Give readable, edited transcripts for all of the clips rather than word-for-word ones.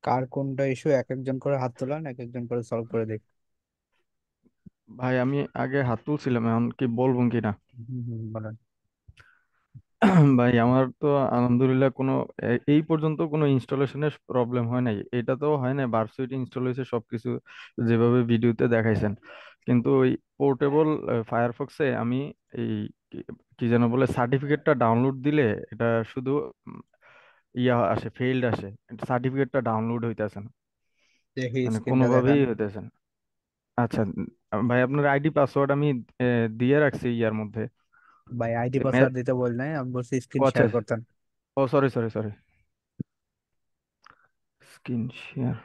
কার কোনটা ইস্যু এক একজন করে হাত তোলান, এক একজন করে সলভ করে দেখ। ভাই আমি আগে হাত তুলছিলাম, এখন কি বলবো কি না? বলেন। ভাই আমার তো আলহামদুলিল্লাহ কোনো এই পর্যন্ত কোনো ইনস্টলেশনের প্রবলেম হয় নাই। এটা তো হয় না, ভার্সুইট ইনস্টল হয়েছে সবকিছু যেভাবে ভিডিওতে দেখাইছেন। কিন্তু ওই পোর্টেবল ফায়ারফক্সে আমি এই কি কি যেন বলে সার্টিফিকেটটা ডাউনলোড দিলে এটা শুধু উম, ইয়া আসে, ফেইল্ড আসে। সার্টিফিকেটটা ডাউনলোড হইতেছে না, দেখি মানে স্ক্রিনটা দেখান। কোনোভাবেই হইতেছে না। আচ্ছা, ভাই আপনার আইডি পাসওয়ার্ড আমি দিয়ে রাখছি ইয়ার মধ্যে। ভাই আইডি এ মে- পাসওয়ার্ড দিতে বল নাই, আমি বলছি ও স্ক্রিন আচ্ছা, শেয়ার করতেন। ও sorry sorry sorry, screen share.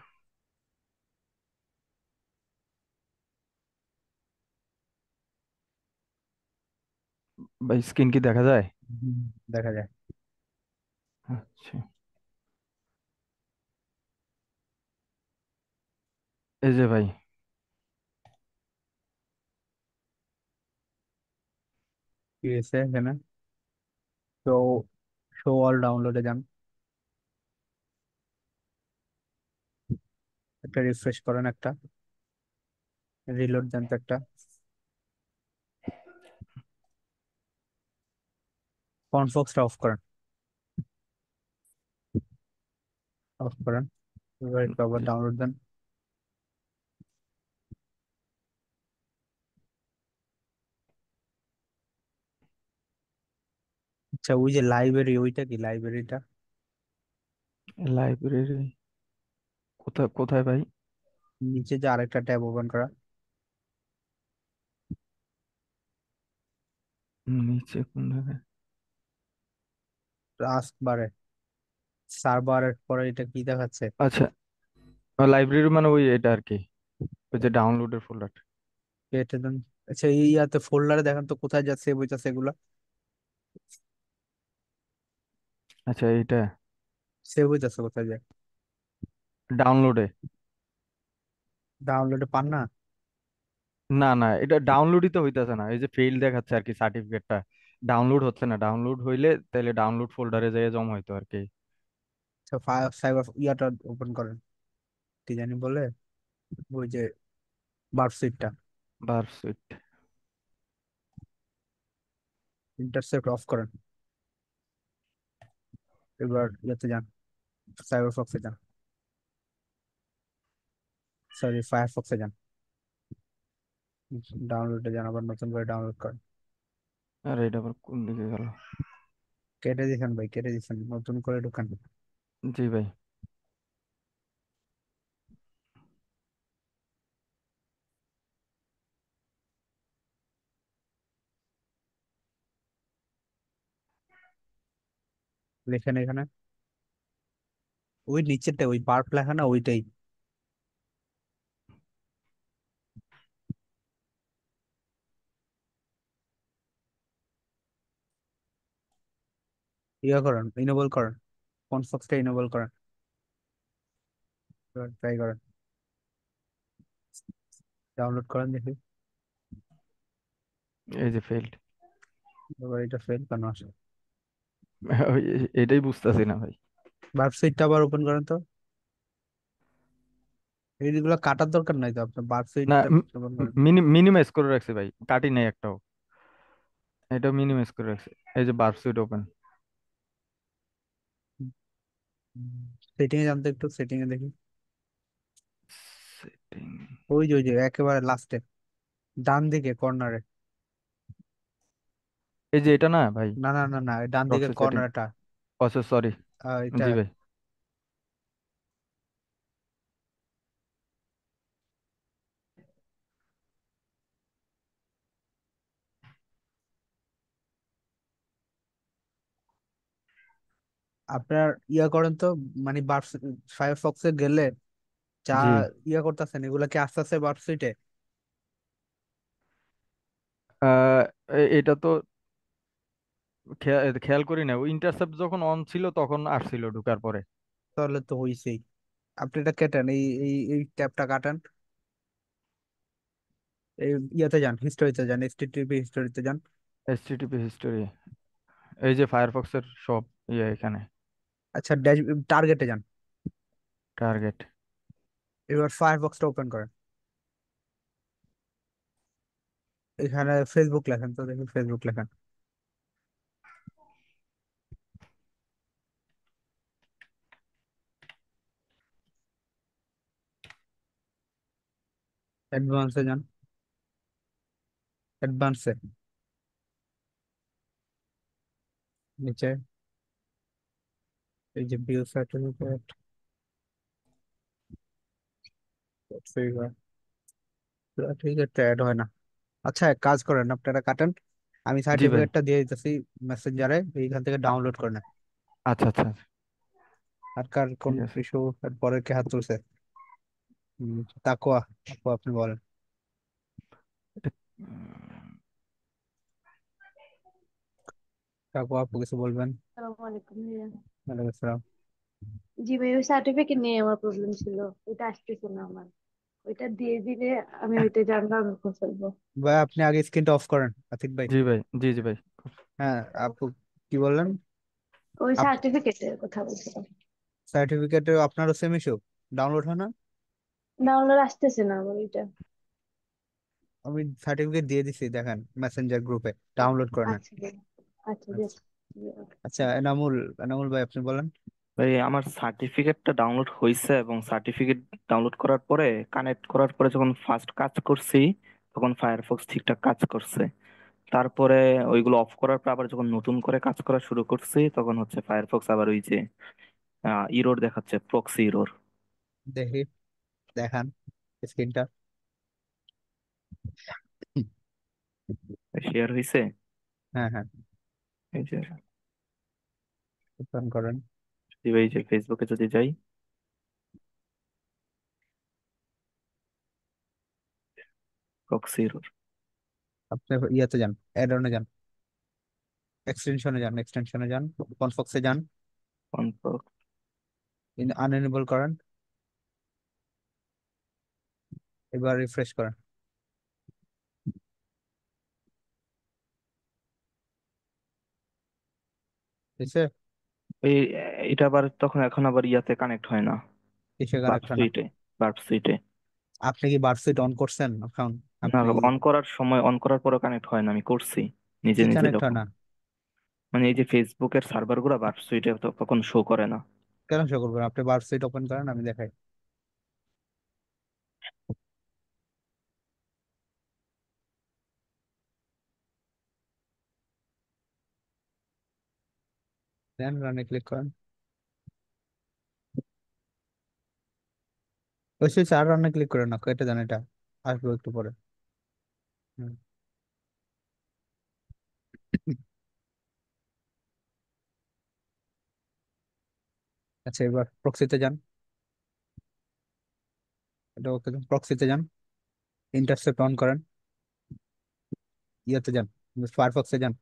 ভাই স্ক্রিন কি দেখা যায়? হুম, দেখা যায়। আচ্ছা, এই যে ভাই। কি হয়েছে এখানে? তো শো অল ডাউনলোডে যান, একটা রিফ্রেশ করেন, একটা রিলোড দেন তো একটা। ফক্সটা অফ করেন, অফ করেন। এবার একটু আবার জি, ডাউনলোড দেন। আচ্ছা, ওই যে লাইব্রেরি, ওইটা কি লাইব্রেরিটা? লাইব্রেরি কোথায় কোথায় ভাই? নিচে যে আরেকটা ট্যাব ওপেন করা, নিচে কোন জায়গায়? টাস্ক বারে সার্ভারের পরে এটা কি দেখাচ্ছে? আচ্ছা, লাইব্রেরি মানে ওই এটা আর কি, ওই যে ডাউনলোডের ফোল্ডার। এটা দেন। আচ্ছা, এই ইয়াতে ফোল্ডারে দেখেন তো কোথায় যা সেভ হইতাছে এগুলা। আচ্ছা, এইটা সেভ হইতাছে কোথায় যায়? ডাউনলোডে। ডাউনলোডে পান না? না না, এটা ডাউনলোডই তো হইতেছে না, এই যে ফেইল দেখাচ্ছে আর কি, সার্টিফিকেটটা ডাউনলোড হচ্ছে না। ডাউনলোড হইলে তাহলে ডাউনলোড ফোল্ডারে যেয়ে জমা হইতো আর কি। আচ্ছা, সাইবার ইয়াটা ওপেন করেন, কি জানি বলে, ওই যে বার্কশিটটা, ভার্সুইট। ইন্টারসেপ্ট অফ করেন। এবার ইয়াতে যান, সাইবার ফক্সে যান, সরি ফায়ারফক্সে যান, ডাউনলোডে যান, আবার নতুন করে ডাউনলোড করেন। আর এটা আবার কোন দিকে গেল? কেটে দিছেন ভাই, কেটে দিছেন, নতুন করে ঢুকান। জি ভাই। লেখেন এখানে, ওই নিচেরটা, ওই বার্প লেখা না ওইটাই। ইয়া করেন, ইনেবল করেন, ফন্ট ফক্সটা ইনেবল করেন। ট্রাই করেন, ডাউনলোড করেন দেখি। এই যে ফেইল্ড। এবার এটা ফেল কেন আসে? এটাই বুঝতেছি না ভাই। ওয়েবসাইটটা আবার ওপেন করেন তো। এইগুলো কাটার দরকার নাই তো, আপনার না, ওয়েবসাইটটা ওপেন করেন। মিনিমাইজ করে রাখছি ভাই, কাটি নাই একটাও। এটা মিনিমাইজ করে রাখছি। এই যে ভার্সুইট ওপেন। সেটিং এ জানতো, একটু সেটিং এ দেখি। সেটিং। ওই যে একেবারে লাস্টে, ডান দিকে কর্নারে। এই যে এটা না ভাই? না না না না, ডান দিকে প্রক্সি সেটিং। কর্নারটা। আচ্ছা সরি। এটা জি ভাই। আপনার ইয়া করেন তো, মানে ফায়ারফক্সে গেলে যা জি। ইয়া করতেছেন এগুলা কি আস্তে আস্তে ওয়েবসাইটে? আহ, এটা তো খেয়াল করি না, ওই ইন্টারসেপ্ট যখন অন ছিল তখন আসছিল ঢুকার পরে। তাহলে তো হইছেই। আপনি এটা কেটেন, এই ট্যাবটা কাটেন। এই ইয়াতে যান, হিস্টোরিতে যান, এইচটিটিপি হিস্টোরিতে যান। HTTP history. এই যে ফায়ারফক্সের সব ইয়ে এখানে। আচ্ছা, টার্গেটে যান। টার্গেট। এবার ফায়ারফক্সটা ওপেন করেন। এখানে ফেসবুক লেখেন তো, দেখি ফেসবুক লেখেন। অ্যাডভান্সে যান, অ্যাডভান্সে নিচে এই যে ভিউ সার্টিফিকেট, সার্টিফিকেট অ্যাড হয় না। আচ্ছা এক কাজ করেন, আপনারা কাটেন, আমি জি ভাই। সার্টিফিকেটটা দিয়ে দিতেছি মেসেঞ্জারে, এইখান থেকে ডাউনলোড করে নেন। আচ্ছা আচ্ছা, আর কার কোন ঠিক আছে। ইস্যু, পরে কে হাত তুলছে? তাকোয়া, আপু আপনি বলেন। এটা উম, তাকোয়া আপু কিছু বলবেন? আসসালামু আলাইকুম ভাইয়া। ওয়ালাইকুম আসসালাম। জি ভাই, ওই সার্টিফিকেট নিয়ে আমার প্রবলেম ছিল, ওইটা আসতেছে না আমার। ওইটা দিয়ে দিলে আমি ওইটা জানলাম করে ফেলবো। ভাই আপনি আগে স্ক্রিনটা অফ করেন, আতিক ভাই। জি ভাই, জি জি ভাই। হ্যাঁ আপু, কি বললেন? ওই আপ সার্টিফিকেটের কথা বলছিলাম। সার্টিফিকেটে আপনারও সেম ইস্যু, ডাউনলোড হয় না? ডাউনলোড আসতেছে না আমার ওইটা। আমি সার্টিফিকেট দিয়ে দিছি, দেখেন মেসেঞ্জার গ্রুপে, ডাউনলোড করে নেন। আচ্ছা ভাই, আচ্ছা আচ্ছা, বেশ। আচ্ছা এনামুল, এনামুল ভাই আপনি বলেন। ভাই আমার সার্টিফিকেটটা ডাউনলোড হয়েছে, এবং সার্টিফিকেট ডাউনলোড করার পরে কানেক্ট করার পরে যখন ফার্স্ট কাজ করছি তখন ফায়ারফক্স ঠিকঠাক কাজ করছে। তারপরে ওইগুলো অফ করার পর আবার যখন নতুন করে কাজ করা শুরু করছি তখন হচ্ছে ফায়ারফক্স আবার ওই যে ইরোর দেখাচ্ছে, প্রক্সি ইরোর। দেখি, দেখান স্ক্রিনটা। শেয়ার হয়েছে। হ্যাঁ হ্যাঁ, এই যে, ওপেন করেন। যদি এই যে ফেসবুকে যদি যাই, প্রক্সি ইরোর। আপনি ইয়াতে যান, অ্যাড অনে যান, এক্সটেনশনে যান, এক্সটেনশনে যান, কনফক্সে যান, আনএনেবল করেন, এবার রিফ্রেশ করেন। ঠিক আছে? এই এটা আবার তখন এখন আবার ইয়াতে কানেক্ট হয় না, কিসে বার্ব কানেক্ট হয় না? সুইটে। বার্ব সুইটে আপনি কি বার্ডসুইট অন করছেন এখন? না, আপনি অন করার সময়, অন করার পরে কানেক্ট হয় না, আমি করছি নিজে কি নিজে কানেক্ট হয় যখন। না? মানে এই যে ফেসবুকের সার্ভার গুলা বার্ব সুইটে তখন শো করে না। কেন শো করবেন? আপনি বার্ডসুইট ওপেন করেন, আমি দেখাই। দেন রানে ক্লিক করেন। ওই সুইচ আর রানে ক্লিক করেন না, কেটে দেন এটা, আসবো একটু পরে। হুম। আচ্ছা এবার প্রক্সিতে যান, এটা ওকে, প্রক্সিতে যান, ইন্টারসেপ্ট অন করেন, ইয়াতে যান, ফায়ারফক্সে যান,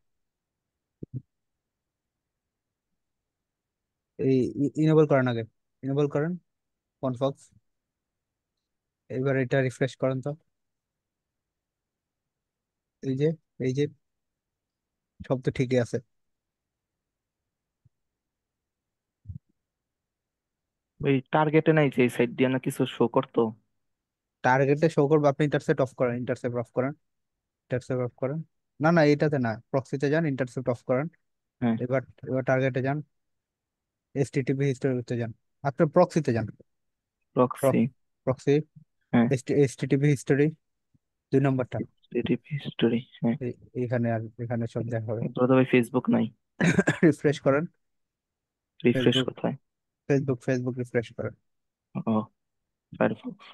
এই ইনেবল করেন আগে, ইনেবল করেন কনফক্স। এবার এটা রিফ্রেশ করেন তো, এই যে, এই যে সব তো ঠিকই আছে। ওই টার্গেটে নাই যে এই সাইড দিয়ে না কিছু শো করতো। টার্গেটে শো করবে, আপনি ইন্টারসেপ্ট অফ করেন, ইন্টারসেপ্ট অফ করেন, ইন্টারসেপ্ট অফ করেন। না না, এটাতে না, প্রক্সিতে যান, ইন্টারসেপ্ট অফ করেন। হ্যাঁ, এবার, এবার টার্গেটে যান, এসটিটিপি হিস্টোরিতে যান, আপনি প্রক্সিতে যান, প্রক্সি। প্রক্সি, হ্যাঁ, এসটিটিপি হিস্টোরি, 2 নম্বরটা। HTTP history. হ্যাঁ, এইখানে আর এখানে সব দেখা হবে। এগুলো তো ভাই ফেসবুক নাই। রিফ্রেশ করেন, রিফ্রেশ ফেসবুক, কোথায়? ফেসবুক রিফ্রেশ করেন। ও, ফায়ারফক্স।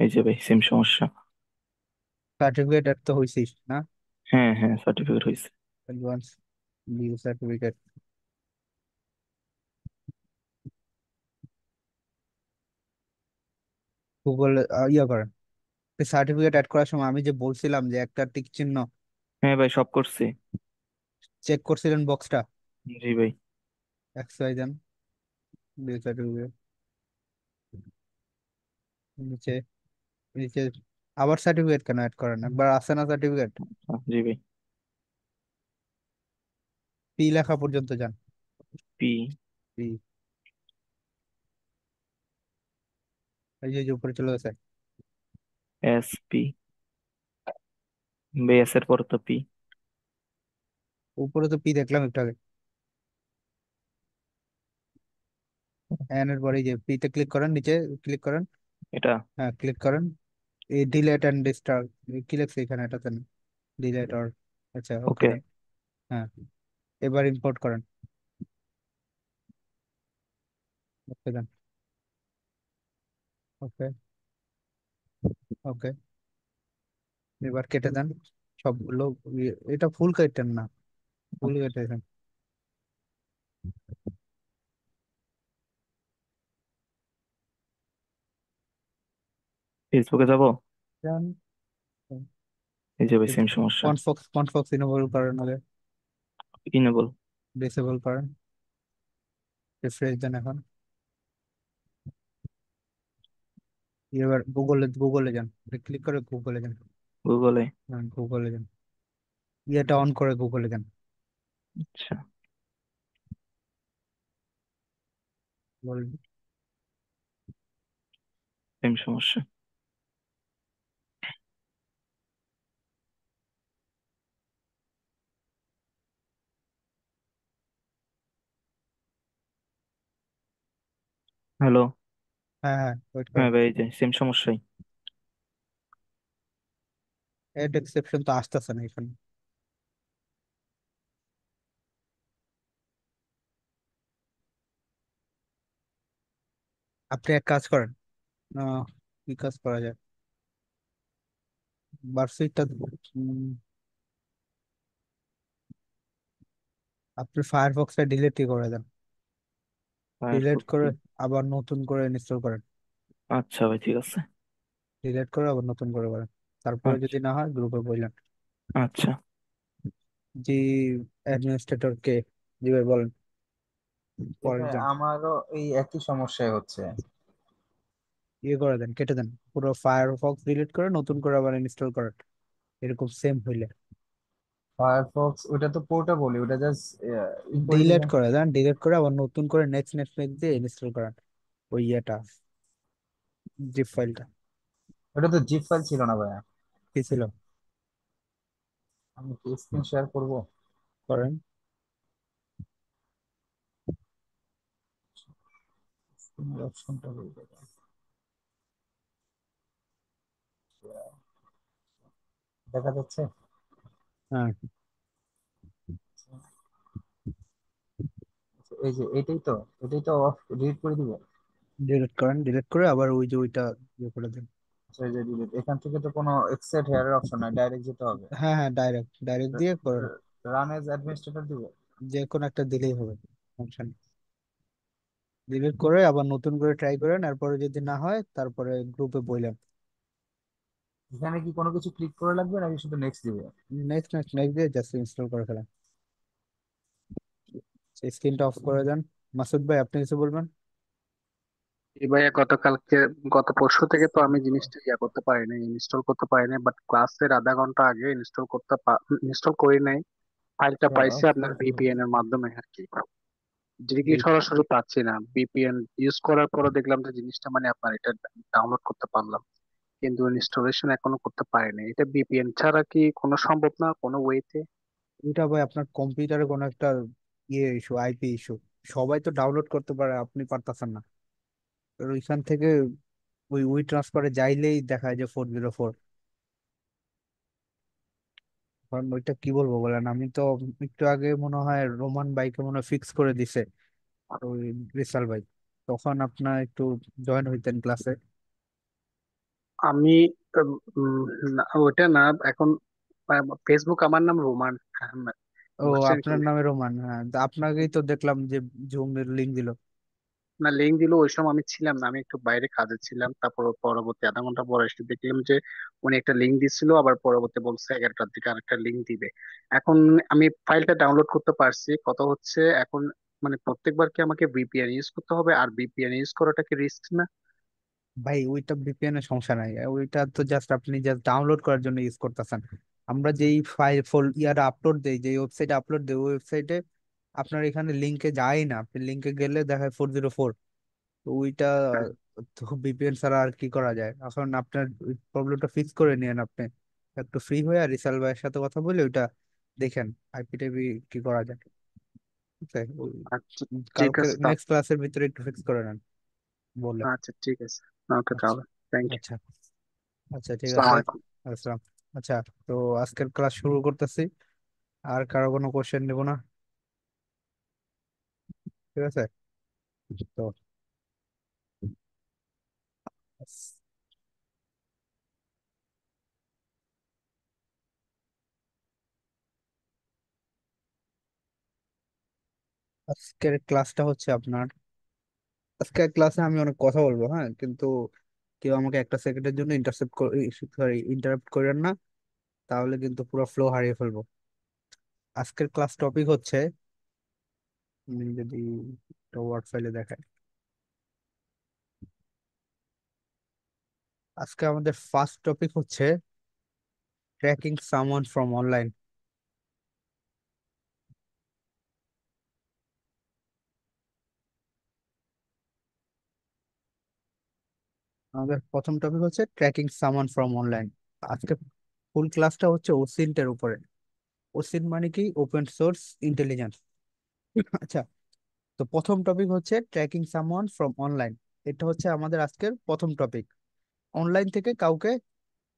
এই যে ভাই সেম সমস্যা। সার্টিফিকেট এর তো হয়েছিস না? হ্যাঁ হ্যাঁ, সার্টিফিকেট হয়েছে। অ্যাডভান্স নিউ সার্টিফিকেট, গুগল ইয়ে করেন। সার্টিফিকেট অ্যাড করার সময় আমি যে বলছিলাম যে একটা টিক চিহ্ন, হ্যাঁ ভাই, সব করছি। চেক করছিলেন বক্সটা, জি ভাই। এক্স ওয়াই দেন, নিউ সার্টিফিকেট, নিচে, নিচে আবার সার্টিফিকেট কেন অ্যাড করেন? একবার আসে না সার্টিফিকেট, জি ভাই। পি লেখা পর্যন্ত যান, পি। পি, এই যে উপরে চলে গেছে। SP, বেস এর পরে তো পি। উপরে তো পি দেখলাম একটু আগে। এন এর পরে এই যে পি তে ক্লিক করেন, নিচে ক্লিক করেন। এটা হ্যাঁ, ক্লিক করেন। এই ডিলেট এন্ড ডিস্টার্ব কি লেখছে এখানে, এটাতে ডিলেট অর, আচ্ছা ওকে ওকে। দেন। হ্যাঁ, এবার ইম্পোর্ট করেন, ওকে দেন। ওকে, ওকে, এবার কেটে দেন সবগুলো। এটা ফুল কাটেন না, ফুল কেটে দেন। ফেসবুকে যাব, দেন। এই যে ভাই সেম সমস্যা। ফন্ট ফক্স ইনেবল করেন, আগে ইনেবল। ডিসেবল করেন। রিফ্রেশ দেন এখন। এবার গুগলে যান, ক্লিক করে গুগলে যান। গুগলে। হ্যাঁ, গুগলে যান, ইয়েটা অন করে গুগলে যান। আচ্ছা, বলেন। সেম সমস্যা। হ্যালো। হ্যাঁ, হ্যাঁ, ওয়েট হ্যাঁ করেন। ভাই, এই যে সেম সমস্যাই। এড এক্সেপশন তো আসতেছে না এখানে। আপনি এক কাজ করেন, কি কাজ করা যায়, বার্ষিকটা আপনি ফায়ারফক্সটা ডিলিট করে দেন। Delete Firefox. করে আবার নতুন করে ইনস্টল করেন। আচ্ছা ভাই, ঠিক আছে। ডিলিট করে আবার নতুন করে করেন, তারপরে আচ্ছা। যদি না হয় গ্রুপে বললেন। আচ্ছা। জি, অ্যাডমিনিস্ট্রেটর কে, জি ভাই বলেন, এ পরের ভাই জন। আমারও এই একই সমস্যাই হচ্ছে। ইয়ে করে দেন, কেটে দেন, পুরো ফায়ারফক্স ডিলিট করে নতুন করে আবার ইনস্টল করেন, এরকম সেম হইলে। ফায়ারফক্স ওটা তো পোর্টেবল, ওটা জাস্ট ই করে ডিলিট দিলে। করে দেন, ডিলিট করে আবার নতুন করে নেক্সট নেক্সট দিয়ে ইনস্টল করেন ওই ইয়েটা, জিপ ফাইলটা। ওটা তো জিপ ফাইল ছিল না ভাইয়া। কি ছিল? আমি কি স্ক্রিন শেয়ার করব? করেন। স্ক্রিনের অপশনটা হয়ে যাবে। দেখা যাচ্ছে। হ্যাঁ, এই যে এটাই তো অফ ডিলিট করে দিব। ডিলিট করেন, ডিলিট করে আবার ওই যে ওইটা ইয়ে করে দেন। আচ্ছা, এই যে ডিলিট, এখান থেকে তো কোনো এক্সেট হেয়ারের অপশন নাই, ডাইরেক্ট যেতে হবে। হ্যাঁ, হ্যাঁ, ডাইরেক্ট ডাইরেক্ট দিয়ে করেন। রান এজ অ্যাডমিনিস্ট্রেটর দিব। যে কোনো একটা দিলেই হবে, সমস্যা নেই। ডিলিট করে আবার নতুন করে ট্রাই করেন, এরপরে যদি না হয় তারপরে গ্রুপে বললেন। এখানে কি কোনো কিছু ক্লিক করে লাগবে নাকি শুধু নেক্সট দিবে? নেক্সট নেক্সট নেক্সট দিয়ে জাস্ট ইনস্টল করে ফেলেন। স্ক্রিনটা অফ করে দেন। মাসুদ ভাই, আপনি কিছু বলবেন? এই ভাইয়া গত পরশু থেকে তো আমি জিনিসটা করতে পারি নাই, ইনস্টল করতে পারি নাই, বাট ক্লাসের আধা ঘন্টা আগে ইনস্টল করি নাই। ফাইলটা পাইছি আপনার ভিপিএন এর মাধ্যমে আর কি। ডিরেক্টলি এই সরাসরি পাচ্ছি না, ভিপিএন ইউজ করার পরে দেখলাম যে জিনিসটা মানে আপনার এটা ডাউনলোড করতে পারলাম, কিন্তু ইনস্টলেশন এখনো করতে পারি নাই। এটা ভিপিএন ছাড়া কি কোনো সম্ভব না কোনো ওয়েতে? এটা ভাই আপনার কম্পিউটারে কোনো একটা ইয়ে ইস্যু, আইপি ইস্যু। সবাই তো ডাউনলোড করতে পারে, আপনি পারতেছেন না। আর ওইখান থেকে ওই উই ট্রান্সফারে যাইলেই দেখায় যে 404। কারণ ওইটা কি বলবো বলেন, আমি তো একটু আগে মনে হয় রোমান বাইকে মনে হয় ফিক্স করে দিছে ওই বিশাল ভাই, তখন আপনার একটু জয়েন হইতেন ক্লাসে। আমি উম, উম, ওটা না এখন। ফেসবুক আমার নাম রোমান আহমেদ, ও, বুঝছেন কি? আপনার নামে রোমান, হ্যাঁ, তা আপনাকেই তো দেখলাম যে জুমের লিঙ্ক দিল। না, লিঙ্ক দিল ওই সময় আমি ছিলাম না, আমি একটু বাইরে কাজে ছিলাম। তারপর পরবর্তী আধা ঘন্টা পর এসে দেখলাম যে উনি একটা লিঙ্ক দিছিল, আবার পরবর্তী বলছে 11টার দিকে আরেকটা লিঙ্ক দিবে। এখন আমি ফাইলটা ডাউনলোড করতে পারছি, কথা হচ্ছে এখন মানে প্রত্যেকবার কি আমাকে ভিপিএন ইউজ করতে হবে? আর ভিপিএন ইউজ করাটা কি রিস্ক না? ভাই ওইটা ভিপিএন এর সমস্যা নাই, ওইটা তো জাস্ট আপনি জাস্ট ডাউনলোড করার জন্য ইউজ করতেছেন। আমরা যেই ফাইল ইয়ার আপলোড দেই, যে ওয়েবসাইটে আপলোড দেই, ওই ওয়েবসাইটে আপনার এখানে লিঙ্কে যায় না, আপনি লিঙ্কে গেলে দেখায় 404। তো ওইটা তো ভিপিএন ছাড়া আর কি করা যায়? এখন আপনার প্রবলেমটা ফিক্স করে নিয়েন আপনি, একটু ফ্রি হয়ে আর রিসাল ভাইয়ের সাথে কথা বলে ওইটা দেখেন আইপি টাইপি কি করা যায়। ঠিক আছে? আচ্ছা ঠিক কালকে আছে তা। নেক্সট ক্লাসের ভিতরে একটু ফিক্স করে নেন বলে। আচ্ছা ঠিক আছে। ওকে আচ্ছা তাহলে। Thank you. আচ্ছা আচ্ছা ঠিক আসসালামু আছে। আলাইকুম। আসসালাম। আচ্ছা, তো আজকের ক্লাস শুরু করতেছি, আর কারো কোনো কোশ্চেন নেবো না। ঠিক আছে? তো আজকের ক্লাসটা হচ্ছে আপনার, আজকের ক্লাসে আমি অনেক কথা বলবো, হ্যাঁ, কিন্তু কেউ আমাকে একটা সেকেন্ডের জন্য ইন্টারাপ্ট করেন না, তাহলে কিন্তু পুরো ফ্লো হারিয়ে ফেলবো। আজকের ক্লাস টপিক হচ্ছে, আমি যদি একটা ওয়ার্ড ফাইলে দেখাই, আজকে আমাদের ফার্স্ট টপিক হচ্ছে ট্র্যাকিং সামওয়ান ফ্রম অনলাইন। আমাদের প্রথম টপিক হচ্ছে ট্র্যাকিং সামওয়ান ফ্রম অনলাইন। আজকে ফুল ক্লাসটা হচ্ছে ওসিন্টের উপরে। ওসিন মানে কি? Open source intelligence. আচ্ছা, তো প্রথম টপিক হচ্ছে ট্র্যাকিং সামওয়ান ফ্রম অনলাইন। এটা হচ্ছে আমাদের আজকের প্রথম টপিক, অনলাইন থেকে কাউকে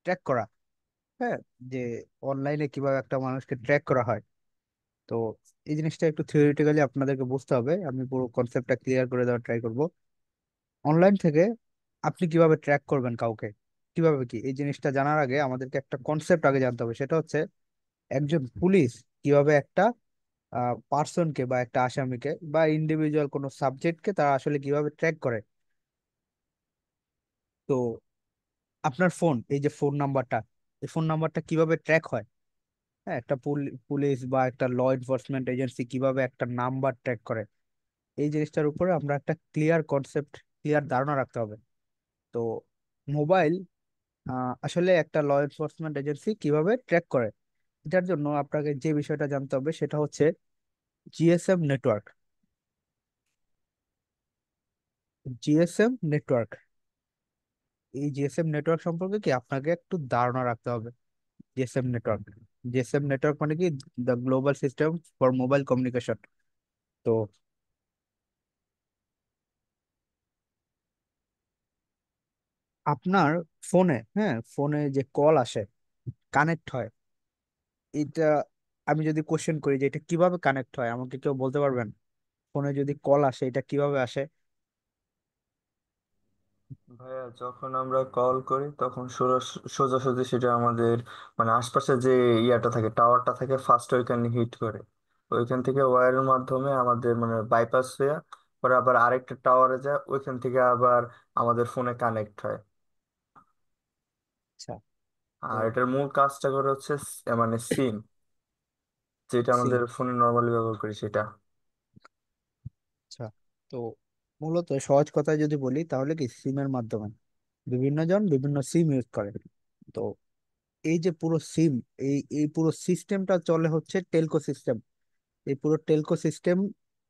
ট্র্যাক করা। হ্যাঁ, যে অনলাইনে কিভাবে একটা মানুষকে ট্র্যাক করা হয়। তো এই জিনিসটা একটু থিওরিটিক্যালি আপনাদেরকে বুঝতে হবে, আমি পুরো কনসেপ্টটা ক্লিয়ার করে দেওয়ার ট্রাই করব। অনলাইন থেকে আপনি কিভাবে ট্র্যাক করবেন কাউকে, কিভাবে কি, এই জিনিসটা জানার আগে আমাদেরকে একটা কনসেপ্ট আগে জানতে হবে, সেটা হচ্ছে একজন পুলিশ কিভাবে একটা পার্সনকে বা একটা আসামিকে বা ইন্ডিভিজুয়াল কোনো সাবজেক্টকে তারা আসলে কিভাবে ট্র্যাক করে। তো আপনার ফোন, এই যে ফোন নাম্বারটা, এই ফোন নাম্বারটা কিভাবে ট্র্যাক হয়। হ্যাঁ, একটা পুলিশ বা একটা ল এনফোর্সমেন্ট এজেন্সি কিভাবে একটা নাম্বার ট্র্যাক করে, এই জিনিসটার উপরে আমরা একটা ক্লিয়ার কনসেপ্ট, ক্লিয়ার ধারণা রাখতে হবে। তো মোবাইল আসলে একটা ল এনফোর্সমেন্ট এজেন্সি কিভাবে ট্র্যাক করে, এটার জন্য আপনাকে যে বিষয়টা জানতে হবে সেটা হচ্ছে জিএসএম নেটওয়ার্ক। জিএসএম নেটওয়ার্ক, এই জিএসএম নেটওয়ার্ক সম্পর্কে কি আপনাকে একটু ধারণা রাখতে হবে। জিএসএম নেটওয়ার্ক, জিএসএম নেটওয়ার্ক মানে কি? The global system for mobile communication. তো আপনার ফোনে, হ্যাঁ, ফোনে যে কল আসে, কানেক্ট হয়, এটা আমি যদি কোশ্চেন করি যে এটা কিভাবে কানেক্ট হয়, আমাকে কেউ বলতে পারবেন? ফোনে যদি কল আসে এটা কিভাবে আসে? ভাইয়া যখন আমরা কল করি তখন সোজাসুজি সেটা আমাদের মানে আশপাশে যে ইয়াটা থাকে টাওয়ারটা থাকে ফার্স্ট ওইখানে হিট করে, ওইখান থেকে ওয়্যারের মাধ্যমে আমাদের মানে বাইপাস হয়ে পরে আবার আরেকটা টাওয়ারে যায়, ওইখান থেকে আবার আমাদের ফোনে কানেক্ট হয়। আচ্ছা, তো আর এটার মূল কাজটা করে হচ্ছে মানে সিম, যেটা সিম। আমাদের ফোনে নর্মালি ব্যবহার করি সেটা। আচ্ছা, তো মূলত সহজ কথায় যদি বলি তাহলে কি সিমের মাধ্যমে বিভিন্ন জন বিভিন্ন সিম ইউজ করে। তো এই যে পুরো সিম, এই পুরো সিস্টেমটা চলে হচ্ছে টেলকো সিস্টেম। এই পুরো টেলকো সিস্টেম,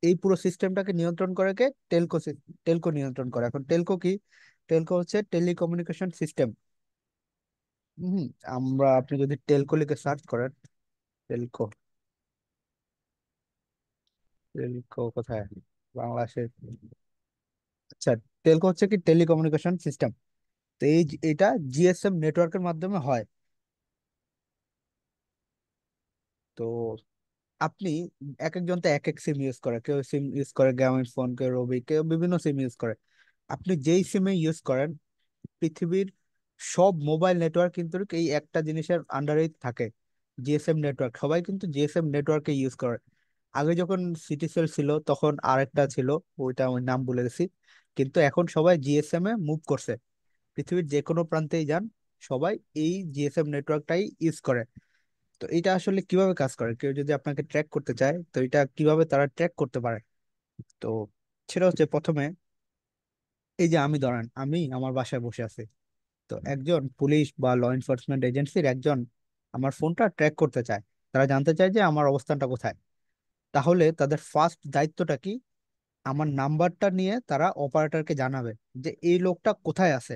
এই পুরো সিস্টেমটাকে নিয়ন্ত্রণ করে কে? টেলকো। টেলকো নিয়ন্ত্রণ করে। এখন টেলকো কি? টেলকো হচ্ছে টেলিকমিউনিকেশন সিস্টেম। হম, আপনি যদি টেলকো লিখে সার্চ করেন, টেলকো, টেলকো কোথায়, বাংলাদেশে, আচ্ছা, টেলকো হচ্ছে কি টেলিকমিউনিকেশন সিস্টেম। তো এটা জিএসএম নেটওয়ার্কের মাধ্যমে হয়। তো আপনি, এক একজন তো এক এক সিম ইউজ করে, কেউ সিম ইউজ করে গ্রামীণ ফোন, কেউ রবি, কেউ বিভিন্ন সিম ইউজ করে। আপনি যেই সিমে ইউজ করেন, পৃথিবীর সব মোবাইল নেটওয়ার্ক কিন্তু এই একটা জিনিসের আন্ডারেই থাকে, জিএসএম নেটওয়ার্ক। সবাই কিন্তু জিএসএম নেটওয়ার্কে ইউজ করে। আগে যখন সিটিসেল ছিল তখন আরেকটা ছিল, ওইটা আমি নাম ভুলে গেছি, কিন্তু এখন সবাই জিএসএম এ মুভ করছে। পৃথিবীর যে কোনো প্রান্তেই যান, সবাই এই জিএসএম নেটওয়ার্কটাই ইউজ করে। তো এটা আসলে কিভাবে কাজ করে, কেউ যদি আপনাকে ট্র্যাক করতে চায় তো এটা কিভাবে তারা ট্র্যাক করতে পারে? তো সেটা হচ্ছে প্রথমে, এই যে আমি, ধরেন আমি আমার বাসায় বসে আছি, তো একজন পুলিশ বা ল এনফোর্সমেন্ট এজেন্সির একজন আমার ফোনটা ট্র্যাক করতে চায়, তারা জানতে চায় যে আমার অবস্থানটা কোথায়। তাহলে তাদের ফার্স্ট দায়িত্বটা কি? আমার নাম্বারটা নিয়ে তারা অপারেটরকে জানাবে যে এই লোকটা কোথায় আছে।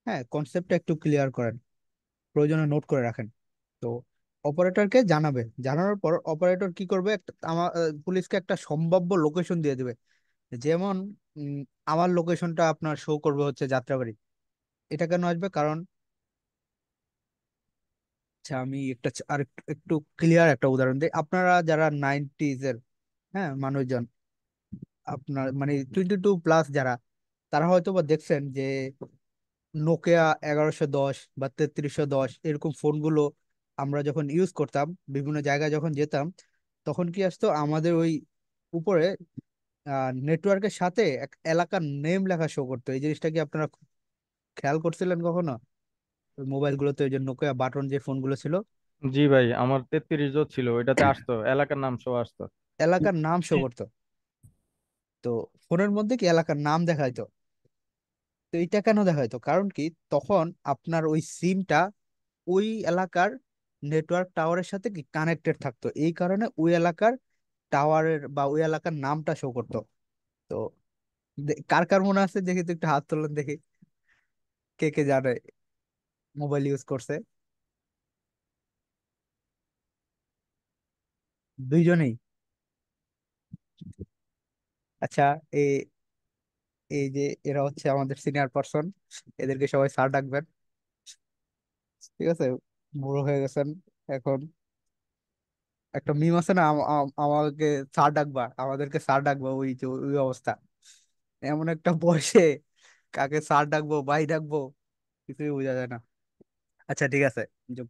হ্যাঁ, কনসেপ্টটা একটু ক্লিয়ার করেন, প্রয়োজনে নোট করে রাখেন। তো অপারেটরকে জানাবে, জানানোর পর অপারেটর কি করবে, একটা আমার পুলিশকে একটা সম্ভাব্য লোকেশন দিয়ে দিবে। যেমন উম, আমার লোকেশনটা আপনার শো করবে হচ্ছে যাত্রাবাড়ি। এটা কেন আসবে কারণ, আচ্ছা আমি আর একটু একটু ক্লিয়ার একটা উদাহরণ দিই। আপনারা যারা নাইনটিজ এর, হ্যাঁ, মানুষজন, আপনার মানে 22+ যারা, তারা হয়তো বা দেখছেন যে নোকিয়া 1110 বা 3310 এরকম ফোনগুলো আমরা যখন ইউজ করতাম, বিভিন্ন জায়গায় যখন যেতাম, তখন কি আসতো আমাদের ওই উপরে নেটওয়ার্কের সাথে এক এলাকার নেম লেখা শো করতো। এই জিনিসটা কি আপনারা খেয়াল করছিলেন কখনো? ওই মোবাইলগুলোতে ওই যে নোকিয়া বাটন যে ফোনগুলো ছিল, জি ভাই, আমার 33 জন ছিল, ওইটাতে আসতো, এলাকার নাম সহ আসতো। এলাকার নাম শো করতো। তো ফোনের মধ্যে কি এলাকার নাম দেখাইতো। তো এটা কেন দেখাইতো, কারণ কি, তখন আপনার ওই সিমটা ওই এলাকার নেটওয়ার্ক টাওয়ারের সাথে কি কানেক্টেড থাকতো, এই কারণে ওই এলাকার টাওয়ারের বা ওই এলাকার নামটা শো করতো। তো কার কার মনে আছে দেখি তো, একটু হাত তোলেন দেখি, কে কে জানে মোবাইল ইউজ করছে। দুইজনেই? আচ্ছা, এই এই যে এরা হচ্ছে আমাদের সিনিয়র পার্সন, এদেরকে সবাই স্যার ডাকবেন, ঠিক আছে? বুড়ো হয়ে গেছেন এখন। একটা মিম আছে না, আমাকে স্যার ডাকবা, আমাদেরকে স্যার ডাকবা, ওই যে ওই অবস্থা। এমন একটা বয়সে কাকে স্যার ডাকবো ভাই ডাকবো কিছুই বোঝা যায় না। আচ্ছা ঠিক আছে, যে-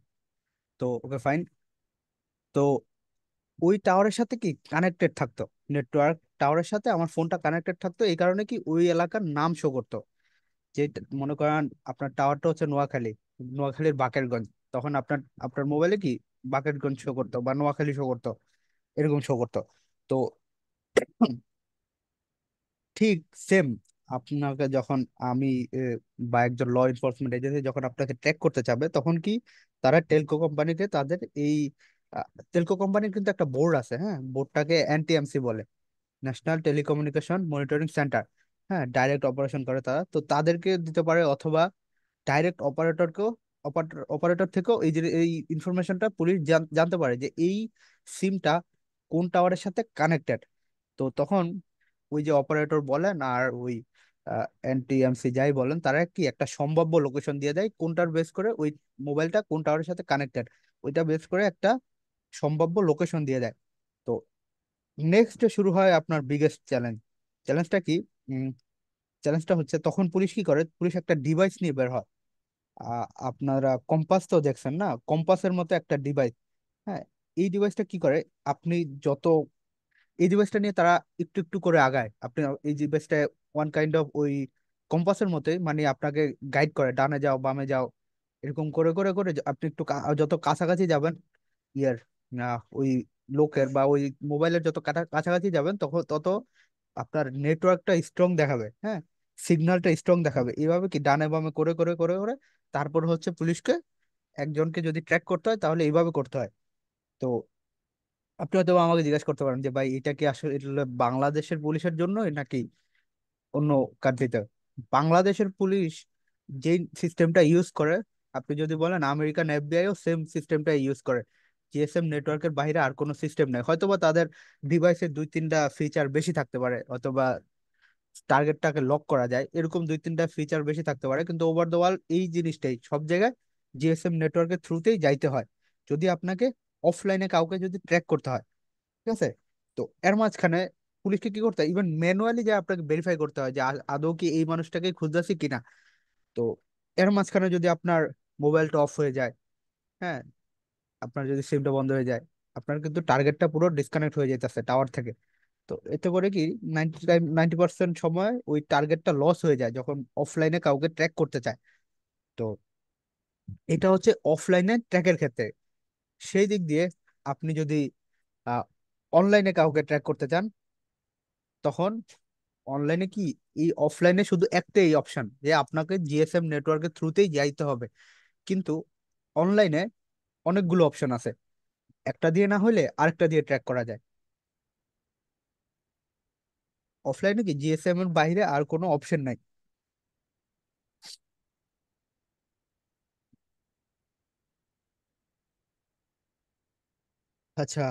তো ওকে ফাইন। তো ওই টাওয়ারের সাথে কি কানেক্টেড থাকতো, নেটওয়ার্ক টাওয়ারের সাথে আমার ফোনটা কানেক্টেড থাকতো, এই কারণে কি ওই এলাকার নাম শো করতো। যে মনে করেন আপনার টাওয়ারটা হচ্ছে নোয়াখালী, নোয়াখালীর বাকেরগঞ্জ, তখন আপনার আপনার মোবাইলে কি বাকেরগঞ্জ শো করতো বা নোয়াখালী শো করতো, এরকম শো করতো। তো ঠিক সেম, আপনাকে যখন আমি বা একজন ল এনফোর্সমেন্ট এজেন্সি যখন আপনাকে ট্র্যাক করতে চাবে, তখন কি তারা টেলকো কোম্পানিকে তাদের এই টেলকো কোম্পানির কিন্তু একটা বোর্ড আছে, হ্যাঁ, বোর্ডটাকে এনটিএমসি বলে, ন্যাশনাল টেলিকমিউনিকেশন মনিটরিং সেন্টার। হ্যাঁ, ডাইরেক্ট অপারেশন করে তারা, তো তাদেরকে দিতে পারে, অথবা ডাইরেক্ট অপারেটরকেও, অপারেটর থেকেও এই যে এই ইনফরমেশনটা পুলিশ জানতে পারে যে এই সিমটা কোন টাওয়ারের সাথে কানেক্টেড। তো তখন ওই যে অপারেটর বলেন আর ওই এনটিএমসি যাই বলেন, তারা কি একটা সম্ভাব্য লোকেশন দিয়ে দেয়, কোনটার বেস করে ওই মোবাইলটা কোন টাওয়ারের সাথে কানেক্টেড, ওইটা বেস করে একটা সম্ভাব্য লোকেশন দিয়ে দেয়। তো নেক্সট শুরু হয় আপনার বিগেস্ট চ্যালেঞ্জ। চ্যালেঞ্জটা কি? চ্যালেঞ্জটা হচ্ছে, তখন পুলিশ কি করে, পুলিশ একটা ডিভাইস নিয়ে বের হয়। আপনারা কম্পাস তো দেখছেন না, কম্পাসের মতো একটা ডিভাইস। হ্যাঁ, এই ডিভাইসটা কি করে, আপনি যত, এই ডিভাইসটা নিয়ে তারা একটু একটু করে আগায়। আপনি এই ডিভাইসটা ওয়ান কাইন্ড অফ ওই কম্পাসের মতোই, মানে আপনাকে গাইড করে, ডানে যাও বামে যাও, এরকম করে করে করে আপনি একটু যত কাছাকাছি যাবেন ইয়ার ওই লোকের বা ওই মোবাইলের যত কাছাকাছি যাবেন, তখন তত আপনার নেটওয়ার্কটা স্ট্রং দেখাবে, হ্যাঁ, সিগন্যালটা স্ট্রং দেখাবে। এইভাবে কি ডানে বামে করে করে করে করে তারপর হচ্ছে পুলিশকে, একজনকে যদি ট্র্যাক করতে হয় তাহলে এইভাবে করতে হয়। তো আপনি হয়তো আমাকে জিজ্ঞাসা করতে পারেন যে ভাই এটা কি আসলে বাংলাদেশের পুলিশের জন্য নাকি অন্য কান্ট্রিতে? বাংলাদেশের পুলিশ যে সিস্টেমটা ইউজ করে, আপনি যদি বলেন আমেরিকান এফবিআইও সেম সিস্টেমটা ইউজ করে। জিএসএম নেটওয়ার্কের বাইরে আর কোনো সিস্টেম নেই, হয়তোবা তাদের ডিভাইসে দুই তিনটা ফিচার বেশি থাকতে পারে, অথবা টার্গেটটাকে লক করা যায়, এরকম দুই তিনটা ফিচার বেশি থাকতে পারে, কিন্তু ওভার দ্য ওয়াল এই জিনিসটাই সব জায়গায় জিএসএম নেটওয়ার্কের থ্রুতেই যাইতে হয়, যদি আপনাকে অফলাইনে কাউকে যদি ট্র্যাক করতে হয়, ঠিক আছে? তো এর মাঝখানে পুলিশকে কি করতে হয়, ইভেন ম্যানুয়ালি যে আপনাকে ভেরিফাই করতে হয় যে আদৌ কি এই মানুষটাকে খুঁজতেছি কিনা। তো এর মাঝখানে যদি আপনার মোবাইলটা অফ হয়ে যায়, হ্যাঁ, আপনার যদি সিমটা বন্ধ হয়ে যায়, আপনার কিন্তু টার্গেটটা পুরো ডিসকানেক্ট হয়ে যাইতেছে টাওয়ার থেকে। তো এতে করে কি 90% সময় ওই টার্গেটটা লস হয়ে যায় যখন অফলাইনে কাউকে ট্র্যাক করতে চায়। তো এটা হচ্ছে অফলাইনে ট্র্যাকের ক্ষেত্রে। সেই দিক দিয়ে আপনি যদি অনলাইনে কাউকে ট্র্যাক করতে চান, তখন অনলাইনে কি, এই অফলাইনে শুধু একটাই অপশন যে আপনাকে জিএসএম নেটওয়ার্কের থ্রুতেই যাইতে হবে, কিন্তু অনলাইনে অনেকগুলো অপশন আছে, একটা দিয়ে না হলে আরেকটা দিয়ে ট্র্যাক করা যায়। অফলাইনে কি জিএসএম এর বাইরে আর কোনো অপশন নাই। আচ্ছা,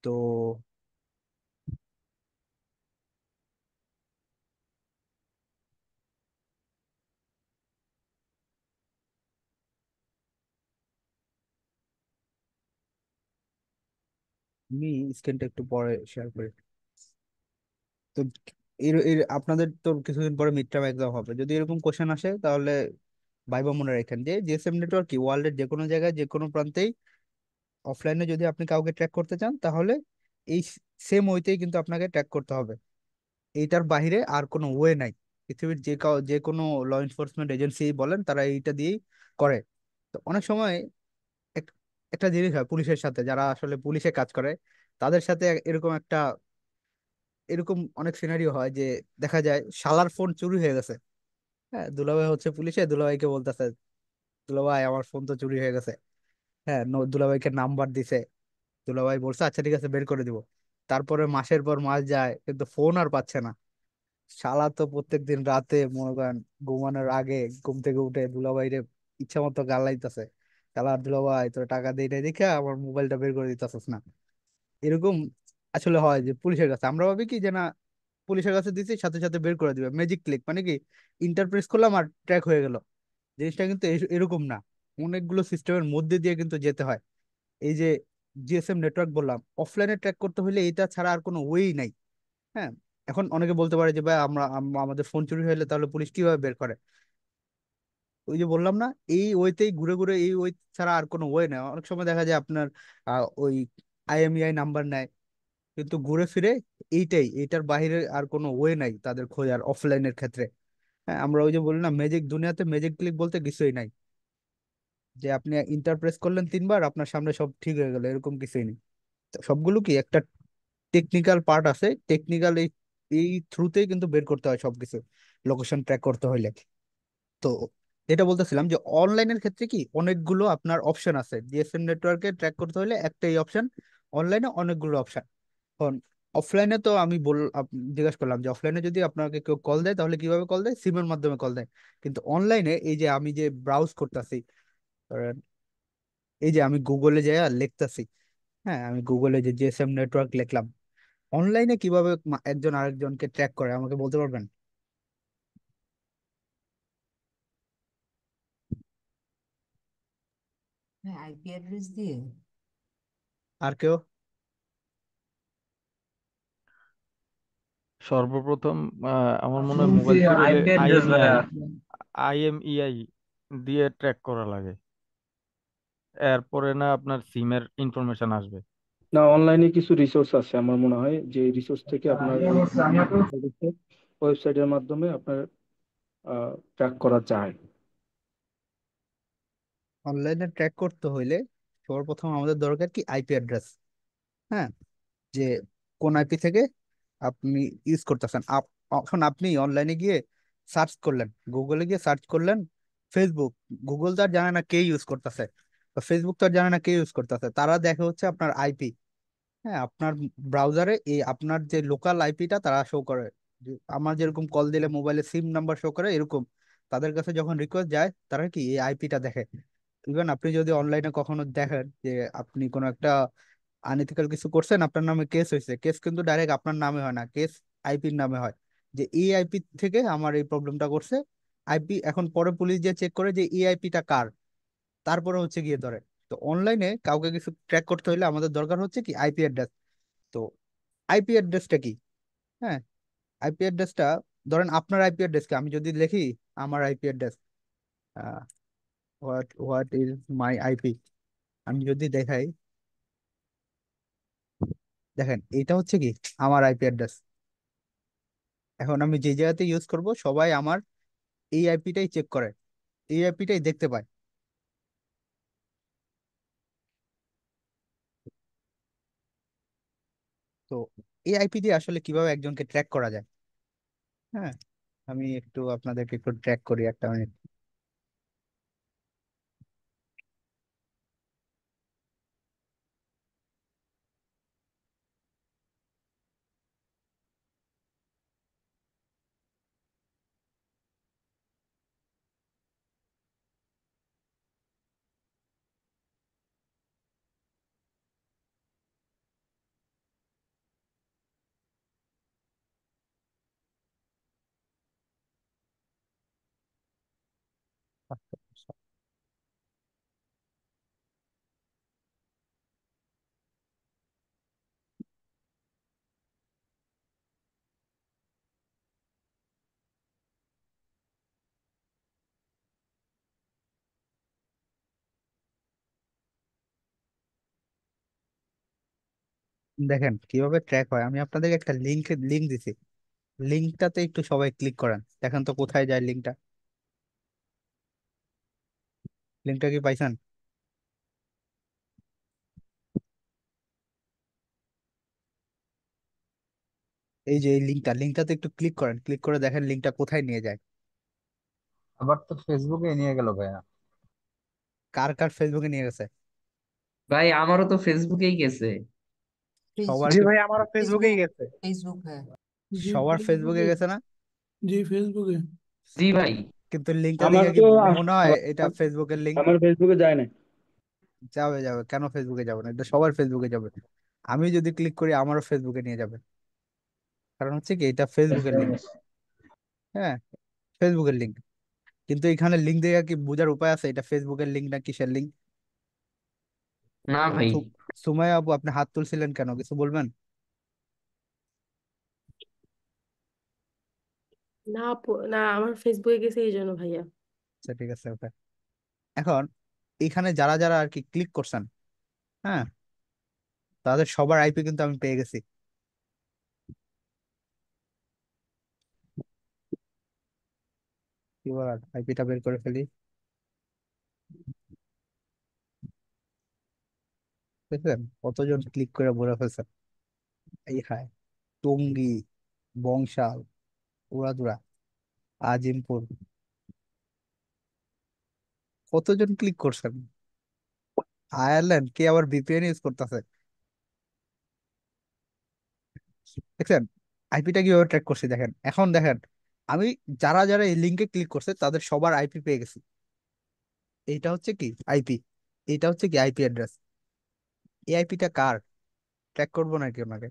তো আমি স্ক্রিনটা একটু পরে শেয়ার করি। তো এর এর আপনাদের তো কিছুদিন পরে মিড টার্ম এক্সাম হবে, যদি এরকম কোশ্চেন আসে তাহলে ভাইবা মনে রাখেন যে জিএসএম নেটওয়ার্ক কি ওয়ার্ল্ডের যে কোনো জায়গায় যে কোনো প্রান্তেই অফলাইনে যদি আপনি কাউকে ট্র্যাক করতে চান তাহলে এই সেম ওয়েতেই কিন্তু আপনাকে ট্র্যাক করতে হবে। এইটার বাইরে আর কোনো ওয়ে নাই। পৃথিবীর যে কোনো ল এনফোর্সমেন্ট এজেন্সি বলেন, তারা এইটা দিয়েই করে। তো অনেক সময় এক- একটা জিনিস হয় পুলিশের সাথে, যারা আসলে পুলিশে কাজ করে তাদের সাথে এরকম অনেক সিনারিও হয় যে দেখা যায় শালার ফোন চুরি হয়ে গেছে। হ্যাঁ, দুলাভাই হচ্ছে পুলিশে, দুলাভাইকে বলতেছে দুলাভাই আমার ফোন তো চুরি হয়ে গেছে। হ্যাঁ, দুলাভাইকে নাম্বার দিছে, দুলাভাই বলছে আচ্ছা ঠিক আছে বের করে দিব। তারপরে মাসের পর মাস যায় কিন্তু ফোন আর পাচ্ছে না। শালা তো প্রত্যেকদিন রাতে মনে করেন ঘুমানোর আগে ঘুম থেকে উঠে দুলাভাইরে ইচ্ছা মতো গালাইতেছে, শালার দুলাভাই তোর টাকা দেই নাই দেখে আমার মোবাইলটা বের করে দিতেছিস না। এরকম আসলে হয় যে পুলিশের কাছে আমরা ভাবি কি যে না, পুলিশের কাছে দিছি সাথে সাথে বের করে দিবে, ম্যাজিক ক্লিক মানে কি ইন্টারপ্রেস করলাম আর ট্র্যাক হয়ে গেল। জিনিসটা কিন্তু এরকম না, অনেকগুলো সিস্টেমের মধ্যে দিয়ে কিন্তু যেতে হয়। এই যে জিএসএম নেটওয়ার্ক বললাম, অফলাইনে ট্র্যাক করতে হলে এটা ছাড়া আর কোনো ওয়েই নাই। হ্যাঁ, এখন অনেকে বলতে পারে যে ভাই আমাদের ফোন চুরি হলে তাহলে পুলিশ কিভাবে বের করে। ওই যে বললাম না, এই ওয়েতেই ঘুরে ঘুরে, এই ওয়ে ছাড়া আর কোনো ওয়ে নেই। অনেক সময় দেখা যায় আপনার ওই আইএমইআই নাম্বার নেয়, কিন্তু ঘুরে ফিরে এইটার বাইরে আর কোনো ওয়ে নাই তাদের খোঁজার অফলাইনের ক্ষেত্রে। হ্যাঁ, আমরা ওই যে বলি না ম্যাজিক, দুনিয়াতে ম্যাজিক ক্লিক বলতে কিছুই নাই যে আপনি ইন্টারপ্রেস করলেন 3 বার আপনার সামনে সব ঠিক হয়ে গেল, এরকম কিছুই নেই। তো সবগুলো কি একটা টেকনিক্যাল পার্ট আছে, টেকনিক্যাল এই এই থ্রুতেই কিন্তু বের করতে হয় সবকিছু, লোকেশন ট্র্যাক করতে হইলে। তো এটা বলতেছিলাম যে অনলাইনের ক্ষেত্রে কি অনেকগুলো আপনার অপশন আছে, জিএসএম নেটওয়ার্কে ট্র্যাক করতে হলে একটাই অপশন, অনলাইনে অনেকগুলো অপশন। এখন অফলাইনে তো আমি জিজ্ঞাসা করলাম যে অফলাইনে যদি আপনাকে কেউ কল দেয় তাহলে কিভাবে কল দেয়, সিমের মাধ্যমে কল দেয়। কিন্তু অনলাইনে এই যে আমি যে ব্রাউজ করতেছি, এই যে আমি গুগলে যাই আর লিখতেছি, হ্যাঁ আমি গুগলে যে জিএসএম নেটওয়ার্ক লিখলাম, অনলাইনে কিভাবে একজন আরেকজনকে ট্র্যাক করে আমাকে বলতে পারবেন? হ্যাঁ, আইপি অ্যাড্রেস দিয়ে। আর কেউ? সর্বপ্রথম আমার মনে হয় শুনছি মোবাইল চুরি হলে আইপি অ্যাড্রেস আইএমইআই ভাইয়া। আইএমইআই দিয়ে ট্র্যাক করা লাগে, এরপরে না আপনার সিমের ইনফরমেশন আসবে। না, অনলাইনে কিছু রিসোর্স আছে আমার মনে হয়, যে রিসোর্স থেকে আপনার ওই ওয়েবসাইটের মাধ্যমে আপনার ট্র্যাক করা যায়। অনলাইনে ট্র্যাক করতে হইলে সর্বপ্রথম আমাদের দরকার কি আইপি অ্যাড্রেস। হ্যাঁ, যে কোন আইপি থেকে আপনি ইউজ করতেছেন। এখন আপনি অনলাইনে গিয়ে সার্চ করলেন, গুগলে গিয়ে সার্চ করলেন ফেসবুক, গুগল তো আর জানে না কে ইউজ করতেছে, বা ফেসবুক তো আর জানে না কে ইউজ করতেছে, তারা দেখে হচ্ছে আপনার আইপি। হ্যাঁ, আপনার ব্রাউজারে এই আপনার যে লোকাল আইপিটা তারা শো করে। আমার যেরকম কল দিলে মোবাইলে সিম নাম্বার শো করে, এরকম তাদের কাছে যখন রিকোয়েস্ট যায় তারা কি এই আইপিটা দেখে। ইভেন আপনি যদি অনলাইনে কখনো দেখেন যে আপনি কোনো একটা আনএথিক্যাল কিছু করছেন, আপনার নামে কেস হয়েছে, কেস কিন্তু ডাইরেক্ট আপনার নামে হয় না, কেস আইপির নামে হয়। যে এই আইপি থেকে আমার এই প্রবলেমটা করছে, আইপি এখন পরে পুলিশ যে চেক করে যে এই আইপিটা কার, তারপরে হচ্ছে গিয়ে ধরে। তো অনলাইনে কাউকে কিছু ট্র্যাক করতে হলে আমাদের দরকার হচ্ছে কি আইপি অ্যাড্রেস। তো আইপি অ্যাড্রেসটা কি? হ্যাঁ, আইপি অ্যাড্রেসটা, ধরেন আপনার আইপি অ্যাড্রেসকে আমি যদি লিখি, আমার IP address what is my IP, আমি যদি দেখাই, দেখেন এটা হচ্ছে কি আমার আইপি অ্যাড্রেস। এখন আমি যে জায়গাতে ইউজ করব সবাই আমার এই আইপিটাই চেক করে, এই আইপিটাই দেখতে পায়। তো এই আইপি দিয়ে আসলে কিভাবে একজনকে ট্র্যাক করা যায়? হ্যাঁ, আমি একটু আপনাদেরকে একটু ট্র্যাক করি, একটা মিনিট। দেখেন কিভাবে ট্র্যাক হয়, আমি আপনাদেরকে একটা লিঙ্ক দিছি, লিঙ্কটাতে একটু সবাই ক্লিক করেন, দেখেন তো কোথায় যায় লিঙ্কটা। লিঙ্কটা কি পাইছেন? এই যে এই লিঙ্কটাতে একটু ক্লিক করেন, ক্লিক করে দেখেন লিঙ্কটা কোথায় নিয়ে যায়। আবার তো ফেসবুকে নিয়ে গেল ভাইয়া। কার কার ফেসবুকে নিয়ে গেছে? ভাই আমারও তো ফেসবুকেই গেছে। সবার জি কি? ভাই, আমারও ফেসবুকেই फेसबुक গেছে। फेसबुक है। জি সবার ফেসবুকে ফেসবুকে। গেছে না? জি ফেসবুকে। জি ভাই। কিন্তু লিঙ্কটা আমার দেখে কি তো মনে হয় এটা ফেসবুকের লিঙ্ক? আমার ফেসবুকে যায় না। যাবে যাবে, কেন ফেসবুকে যাবে না? এটা সবার ফেসবুকে যাবে। আমি যদি ক্লিক করি আমারও ফেসবুকে নিয়ে যাবে, কারণ হচ্ছে কি এটা ফেসবুকের লিঙ্ক। হ্যাঁ, ফেসবুকের লিঙ্ক। কিন্তু এখানে লিঙ্ক দেখে কি বোঝার উপায় আছে এটা ফেসবুকের লিঙ্ক না কিসের লিঙ্ক? না ভাই। সুমাইয়া আপু, আপনি হাত তুলছিলেন কেন, কিছু বলবেন? না না, আমার ফেসবুকে গেছে এই জন্য ভাইয়া। আচ্ছা ঠিক আছে, ওকে। এখন এখানে যারা যারা আর কি ক্লিক করছেন, হ্যাঁ, তাদের সবার আইপি কিন্তু আমি পেয়ে গেছি। কি বলার, আইপিটা বের করে ফেলি। দেখলেন কতজন ক্লিক করে বলে ফেলছেন? এই হায়, টঙ্গী, বংশাল, উড়াদুরা, আজিমপুর, কতজন ক্লিক করছেন? আয়ারল্যান্ড, কে আবার ভিপিএন ইউজ করতেছে? দেখছেন আইপিটা কিভাবে ট্র্যাক করছি? দেখেন এখন দেখেন, আমি যারা যারা এই লিঙ্কে ক্লিক করছে তাদের সবার আইপি পেয়ে গেছি। এইটা হচ্ছে কি আইপি, এটা হচ্ছে কি আইপি অ্যাড্রেস। এই আইপিটা কার, ট্র্যাক করবো নাকি ওনাকে?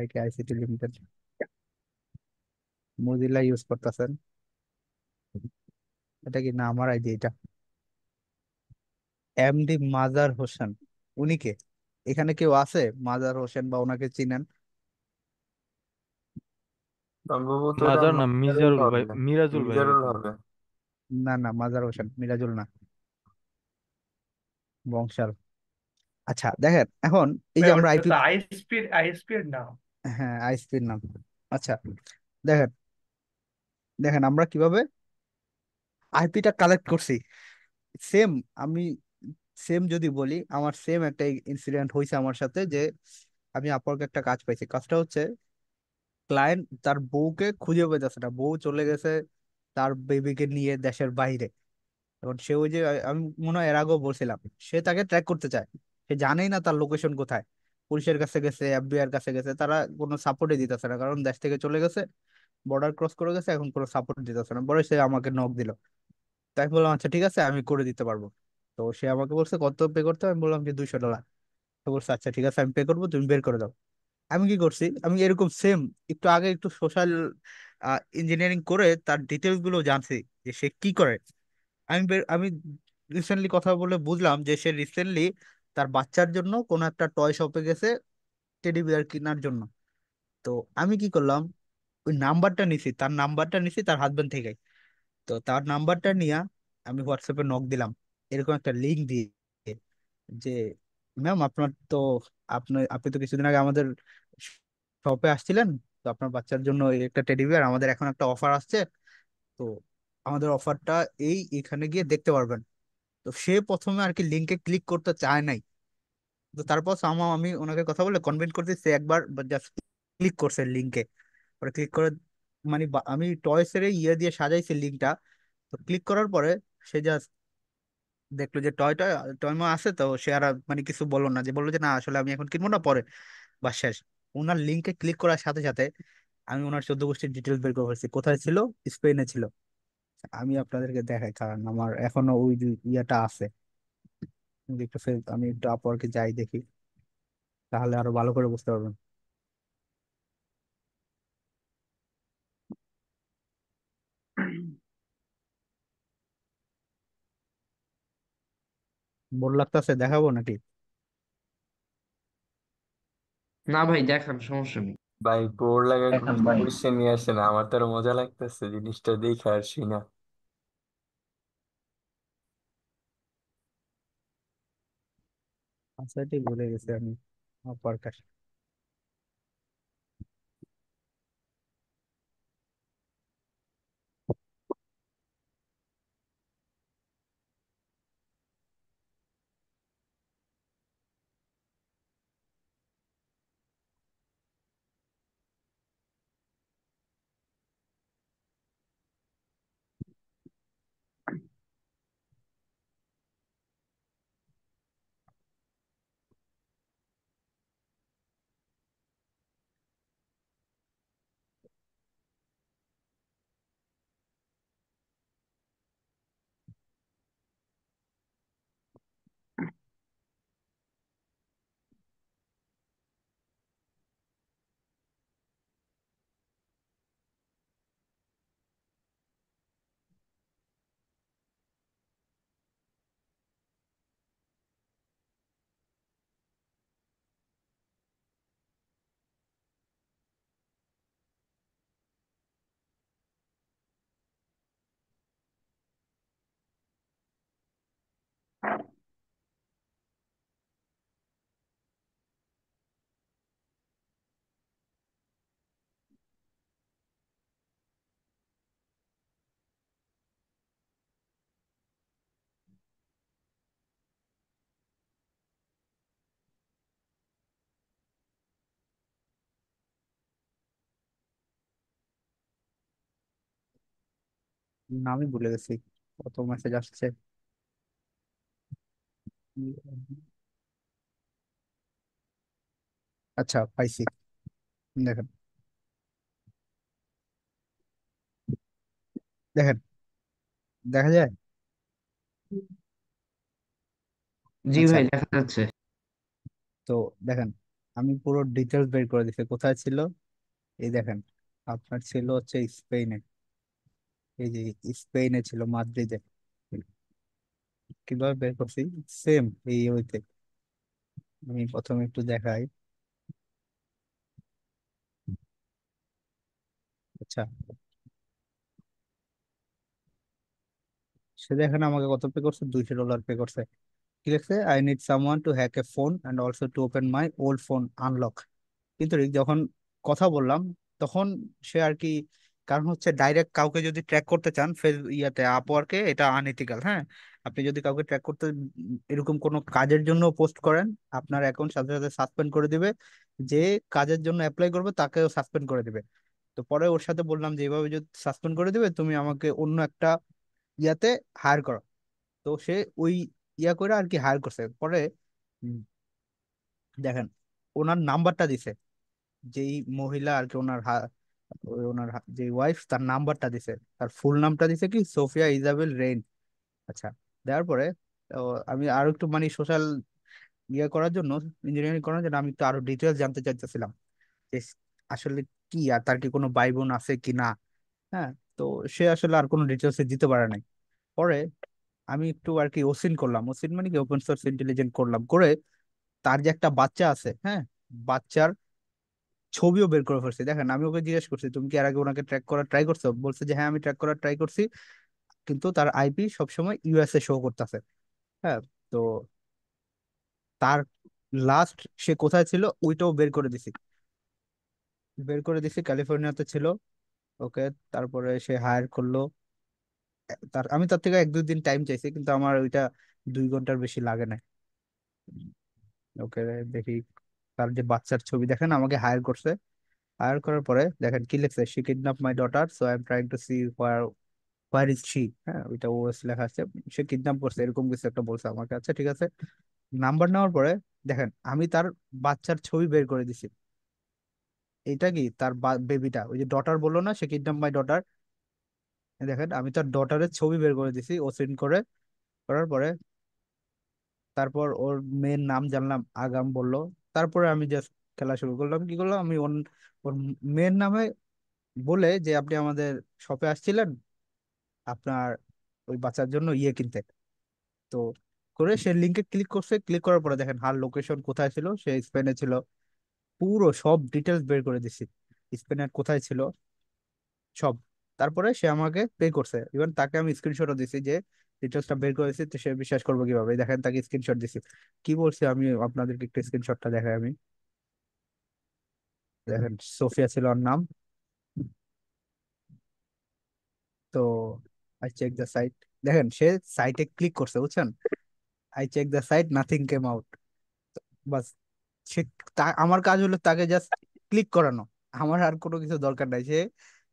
আইকে আইসিটি লিমিটেড, মোজিলা ইউজ করতেছেন। এটা কি না আমার আইডি? এটা এমডি মাজার হোসেন, উনি কে? এখানে কেউ আছে মাজার হোসেন বা ওনাকে চিনেন? সম্ভবত ওটা মাজার না, মিজানুল মিজারুল ভাই, হবে। মিরাজুল ভাই মিজানুল হয়তো। হবে। না না, মাজার হোসেন, মিরাজুল না। বংশাল। আচ্ছা দেখেন এখন, এই ভাই যে আমরা ওটা আইপি, তো আইএসপি এর নাম। হ্যাঁ আইএসপির নাম। আচ্ছা দেখেন, দেখেন আমরা কিভাবে আইপিটা কালেক্ট করছি। সেম, আমি সেম যদি বলি, আমার সেম একটা ইনসিডেন্ট হয়েছে আমার সাথে, যে আমি আপওয়ার্কে একটা কাজ পাইছি। কাজটা হচ্ছে ক্লায়েন্ট তার বউকে খুঁজে পেতেছে না, বউ চলে গেছে তার বেবিকে নিয়ে দেশের বাইরে। এখন সে ওই যে আমি মনে হয় এর আগেও বলছিলাম, সে তাকে ট্র্যাক করতে চায়, সে জানেই না তার লোকেশন কোথায়। পুলিশের কাছে গেছে, এফবিআই এর কাছে গেছে, তারা কোনো সাপোর্টই দিতেছে না, কারণ দেশ থেকে চলে গেছে, বর্ডার ক্রস করে গেছে, এখন কোনো সাপোর্ট দিতেছে না। পরে সে আমাকে নক দিল, তাই আমি বললাম আচ্ছা ঠিক আছে আমি করে দিতে পারবো। তো সে আমাকে বলছে কত পে করতে হবে? আমি বললাম যে $200। তো বলছে আচ্ছা ঠিক আছে আমি পে করবো, তুমি বের করে দাও। আমি কি করছি, আমি এরকম সেম একটু আগে একটু সোশ্যাল ইঞ্জিনিয়ারিং করে তার ডিটেলস গুলো জানছি যে সে কি করে। আমি রিসেন্টলি কথা বলে বুঝলাম যে সে রিসেন্টলি তার বাচ্চার জন্য কোনো একটা টয় শপে গেছে টেডি বিয়ার কেনার জন্য। তো আমি কি করলাম, ওই নাম্বারটা নিছি, তার নাম্বারটা নিছি তার হাজবেন্ড থেকে। তো তার নাম্বারটা নিয়ে আমি হোয়াটসঅ্যাপে নক দিলাম, এরকম একটা লিঙ্ক দিয়ে, যে ম্যাম আপনার তো, আপনি তো কিছুদিন আগে আমাদের শপে আসছিলেন, তো আপনার বাচ্চার জন্য এই একটা টেডি বিয়ার, আমাদের এখন একটা অফার আসছে, তো আমাদের অফারটা এখানে গিয়ে দেখতে পারবেন। তো সে প্রথমে আর কি লিঙ্কে ক্লিক করতে চায় নাই। তো তারপর আমি ওনাকে কথা বলে কনভিন্স করতে, সে একবার জাস্ট ক্লিক করছে লিঙ্কে। পরে ক্লিক করে, মানে আমি টয়েস এর ইয়ে দিয়ে সাজাইছি লিঙ্কটা। তো ক্লিক করার পরে সে জাস্ট দেখলো যে টয়টা টয়মা আছে, তো সে আর মানে কিছু বললো না, যে বললো যে না আসলে আমি এখন কিনবো না, পরে বাস শেষ। ওনার লিঙ্কে ক্লিক করার সাথে সাথে আমি ওনার 14 গোষ্ঠীর ডিটেলস বের করে ফেলছি, কোথায় ছিল, স্পেনে ছিল। আমি আপনাদেরকে দেখাই, কারণ আমার এখনো ওই যে ইয়েটা আছে। আমি একটু আপওয়ার্কে যাই দেখি, তাহলে আরো ভালো করে বুঝতে পারবেন। বোর লাগতেছে, দেখাবো নাকি? না ভাই, দেখান, সমস্যা নেই। ভাই বোর লাগার কোনো দেখেন ভাই, কোয়েশ্চেন নিয়ে আসে না, আমার তো আরো মজা লাগতেছে জিনিসটা দেখে আর শুনা। আচ্ছা, এটাই ভুলে গেছি আমি। আপার কাশ। নামই ভুলে গেছি। কত মেসেজ আসছে। আচ্ছা, পাইছি। দেখেন, দেখেন, দেখা যায়। জি আচ্ছা, ভাই, দেখা যাচ্ছে। তো দেখেন, আমি পুরো ডিটেলস বের করে দিচ্ছি কোথায় ছিল। এই দেখেন, আপনার ছিল হচ্ছে স্পেনে। এই যে স্পেনে ছিল, মাদ্রিদে। কিভাবে বের করছি? সেম এই ওইতে। আমি প্রথমে একটু দেখাই। আচ্ছা, সে দেখেন আমাকে কত পে করছে, $200 পে করছে। কি লিখছে? I need someone to hack A phone and also to open my old phone unlock. কিন্তু যখন কথা বললাম, তখন সে আর কি, কারণ হচ্ছে ডাইরেক্ট কাউকে যদি ট্র্যাক করতে চান ইয়াতে আপওয়ার্কে, এটা আনএথিক্যাল। হ্যাঁ, আপনি যদি কাউকে ট্র্যাক করতে এরকম কোনো কাজের জন্য পোস্ট করেন, আপনার অ্যাকাউন্ট সাথে সাথে সাসপেন্ড করে দিবে। যে কাজের জন্য অ্যাপ্লাই করবে তাকেও সাসপেন্ড করে দিবে। তো পরে ওর সাথে বললাম যে এইভাবে যদি সাসপেন্ড করে দিবে, তুমি আমাকে অন্য একটা ইয়াতে হায়ার করো। তো সে ওই ইয়া করে আর কি হায়ার করছে পরে। উম, দেখেন, ওনার নাম্বারটা দিছে। যেই মহিলা আর কি, যে ওয়াইফ, তার নাম্বারটা দিছে। তার ফুল নামটা দিছে কি, সোফিয়া ইজাবেল রেইন। আচ্ছা, দেওয়ার পরে তো আমি আরো একটু মানে সোশ্যাল ইয়ে করার জন্য, ইঞ্জিনিয়ারিং করার জন্য আমি একটু আরো ডিটেলস জানতে চাইতেছিলাম যে আসলে কি, আর তার কি কোনো ভাই বোন আছে কি না। হ্যাঁ, তো সে আসলে আর কোনো ডিটেলস দিতে পারে নাই। পরে আমি একটু আর কি ওসিন করলাম। ওসিন মানে কি, ওপেন সোর্স ইন্টেলিজেন্ট করলাম করে, তার যে একটা বাচ্চা আছে, হ্যাঁ, বাচ্চার ছবিও বের করে ফেলছি। দেখেন, আমি ওকে জিজ্ঞেস করছি তুমি কি এর আগে ওনাকে ট্র্যাক করার ট্রাই করছো? বলছে যে হ্যাঁ, আমি ট্র্যাক করার ট্রাই করছি, কিন্তু তার আইপি সবসময় ইউএসএ শো করতেছে। হ্যাঁ, তো তার লাস্ট সে কোথায় ছিল ওইটাও বের করে দিছি, ক্যালিফোর্নিয়াতে ছিল। ওকে, তারপরে সে হায়ার করলো। আমি তার থেকে 1-2 দিন টাইম চাইছি, কিন্তু আমার ওইটা 2 ঘন্টার বেশি লাগে না। ওকে, দেখি। তার যে বাচ্চার ছবি দেখেন, আমাকে হায়ার করছে। হায়ার করার পরে দেখেন কি লিখছে, she kidnap my daughter, so I am trying to see where is she. হ্যাঁ, ওইটা ওএস লেখা আছে। সে কিডন্যাপ করছে এরকম কিছু একটা বলছে আমাকে। আচ্ছা, ঠিক আছে। নাম্বার নেওয়ার পরে দেখেন, আমি তার বাচ্চার ছবি বের করে দিছি। এইটা কি, তার বেবিটা, ওই যে ডটার বললো না, সে কিডন্যাপ মাই ডটার। দেখেন, আমি তার ডটারের ছবি বের করে দিছি ও সেন্ড করে। করার পরে তারপর ওর মেয়ের নাম জানলাম, আগাম বললো। তারপরে আমি জাস্ট খেলা শুরু করলাম। কি করলাম আমি, ওর মেয়ের নামে বলে যে আপনি আমাদের শপে আসছিলেন আপনার ওই বাচ্চার জন্য ইয়ে কিনতে। তো করে সে লিঙ্কে ক্লিক করছে, ক্লিক করার পরে দেখেন হার লোকেশন কোথায় ছিল, সে স্পেনে ছিল, পুরো সব ডিটেলস বের করে দিছি, স্পেনের কোথায় ছিল সব। তারপরে সে আমাকে পে করছে, ইভেন তাকে আমি স্ক্রিনশটও দিছি যে ডিটেলসটা বের করেছি, তো সে বিশ্বাস করবো কিভাবে? এই দেখেন তাকে স্ক্রিনশট দিছি। কি বলছি আমি আপনাদেরকে, একটু স্ক্রিনশটটা দেখাই আমি। দেখেন সোফিয়া ছিল ওর নাম। তো আই চেক দ্য সাইট, দেখেন সে সাইটে ক্লিক করছে, বুঝছেন? I check the site, nothing came out. বাস, সে আমার কাজ হলো তাকে জাস্ট ক্লিক করানো, আমার আর কোনো কিছু দরকার নাই। সে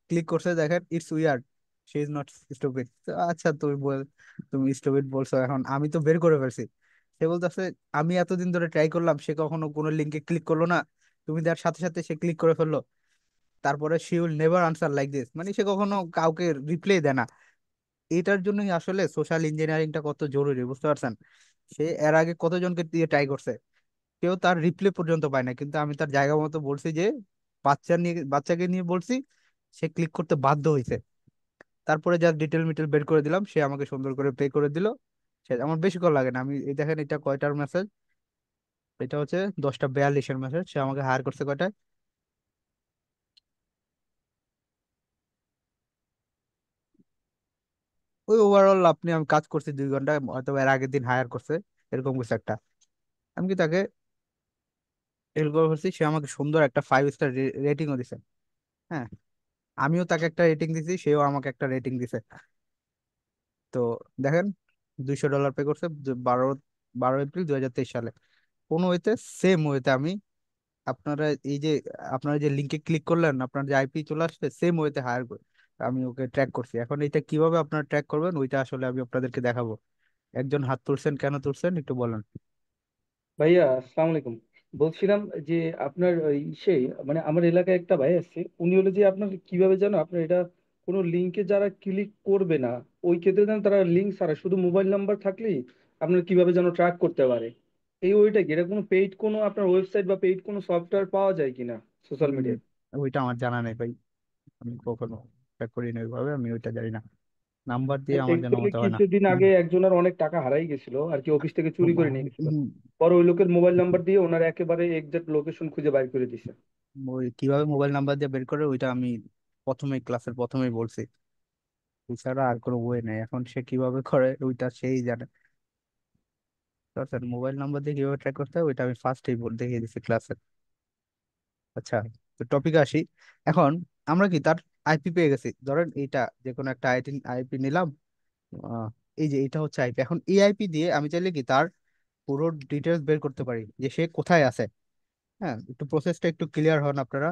ক্লিক করছে, দেখেন it's weird, say is not stupid. আচ্ছা তুমি স্টুপিড বলছো, এখন আমি তো বের করে ফেলছি। সে বলতেছে আমি এতদিন ধরে ট্রাই করলাম, সে কখনো কোনো লিঙ্কে ক্লিক করলো না, তুমি দেওয়ার সাথে সাথে সে ক্লিক করে ফেললো। তারপরে she will never answer like this, মানে সে কখনো কাউকে রিপ্লাই দেয় না। এটার জন্যই আসলে সোশ্যাল ইঞ্জিনিয়ারিংটা কত জরুরি, বুঝতে পারছেন? সে এর আগে কতজনকে দিয়ে ট্রাই করছে, কেউ তার রিপ্লে পর্যন্ত পায় না, কিন্তু আমি তার জায়গা মতো বলছি যে বাচ্চাকে নিয়ে বলছি, সে ক্লিক করতে বাধ্য হয়েছে। তারপরে যা ডিটেল মিটেল বের করে দিলাম, সে আমাকে সুন্দর করে পে করে দিল। সে আমার বেশিক্ষণ লাগে না, আমি এই দেখেন এটা কয়টার মেসেজ, এটা হচ্ছে 10টা 42-এর মেসেজ। সে আমাকে হায়ার করছে কয়টায়, ওই ওভারঅল আমি কাজ করছি 2 ঘন্টা, হয়তো এর আগের দিন হায়ার করছে, এরকম কিছু একটা। আমি কি তাকে এরকম করছি, সে আমাকে সুন্দর একটা 5 স্টার রেটিংও দিছে। হ্যাঁ, আমিও তাকে একটা রেটিং দিছি, সেও আমাকে একটা রেটিং দিছে। তো দেখেন $200 পে করছে 12 12 এপ্রিল 2023 সালে। কোন ওয়েতে সেম ওয়েতে আমি আপনারা এই যে আপনারা যে লিঙ্কে ক্লিক করলেন, আপনার যে আইপি চলে আসছে, সেম ওয়েতে হায়ার করে আমি ওকে ট্র্যাক করছি। এখন এটা কিভাবে আপনারা ট্র্যাক করবেন, ওইটা আসলে আমি আপনাদেরকে দেখাবো। একজন হাত তুলছেন, কেন তুলছেন একটু বলেন। ভাইয়া আসসালামু আলাইকুম। বলছিলাম যে আপনার ইসে মানে আমার এলাকায় একটা ভাই আছে, উনি হলো যে আপনার কিভাবে জানো আপনার এটা কোনো লিঙ্কে যারা ক্লিক করবে না, ওই ক্ষেত্রে যেন তারা লিঙ্ক ছাড়া শুধু মোবাইল নাম্বার থাকলেই আপনার কিভাবে যেন ট্র্যাক করতে পারে। এই ওইটা কি এটা কোনো পেইড কোনো আপনার ওয়েবসাইট বা পেইড কোনো সফটওয়্যার পাওয়া যায় কিনা সোশ্যাল উম, মিডিয়ায়? ওইটা আমার জানা নেই ভাই, আমি কখনো ট্র্যাক করি না ওইভাবে, আমি ওইটা জানি না। নাম্বার দিয়ে আমার জানা অ্যাকচুয়ালি মতো হয় না। কিছুদিন আগে একজনের অনেক টাকা হারাই গেছিল আর কি, অফিস থেকে চুরি করে নিয়ে গেছিল। হুম, পরে ওই লোকের মোবাইল নাম্বার দিয়ে ওনার একেবারে এক্সাক্ট লোকেশন খুঁজে বাইর করে দিছে। ওই কিভাবে মোবাইল নাম্বার দিয়ে বের করে, ওইটা আমি ক্লাসের প্রথমেই বলছি। এছাড়া আর কোনো ওয়ে নেই, এখন সে কিভাবে করে ওইটা সেই জানে। মোবাইল নাম্বার দিয়ে কিভাবে ট্র্যাক করতে হয় ওইটা আমি ফার্স্টেই দেখিয়ে দিচ্ছি ক্লাসে। আচ্ছা, তো টপিকে আসি। এখন আমরা কি তার আইপি পেয়ে গেছি, ধরেন এইটা যে কোনো একটা আইপি আইপি নিলাম। আহ, এই যে এটা হচ্ছে আইপি, এখন এই আইপি দিয়ে আমি চাইলে কি তার পুরো ডিটেলস বের করতে পারি, যে সে কোথায় আছে। হ্যাঁ, একটু প্রসেসটা একটু ক্লিয়ার হন আপনারা।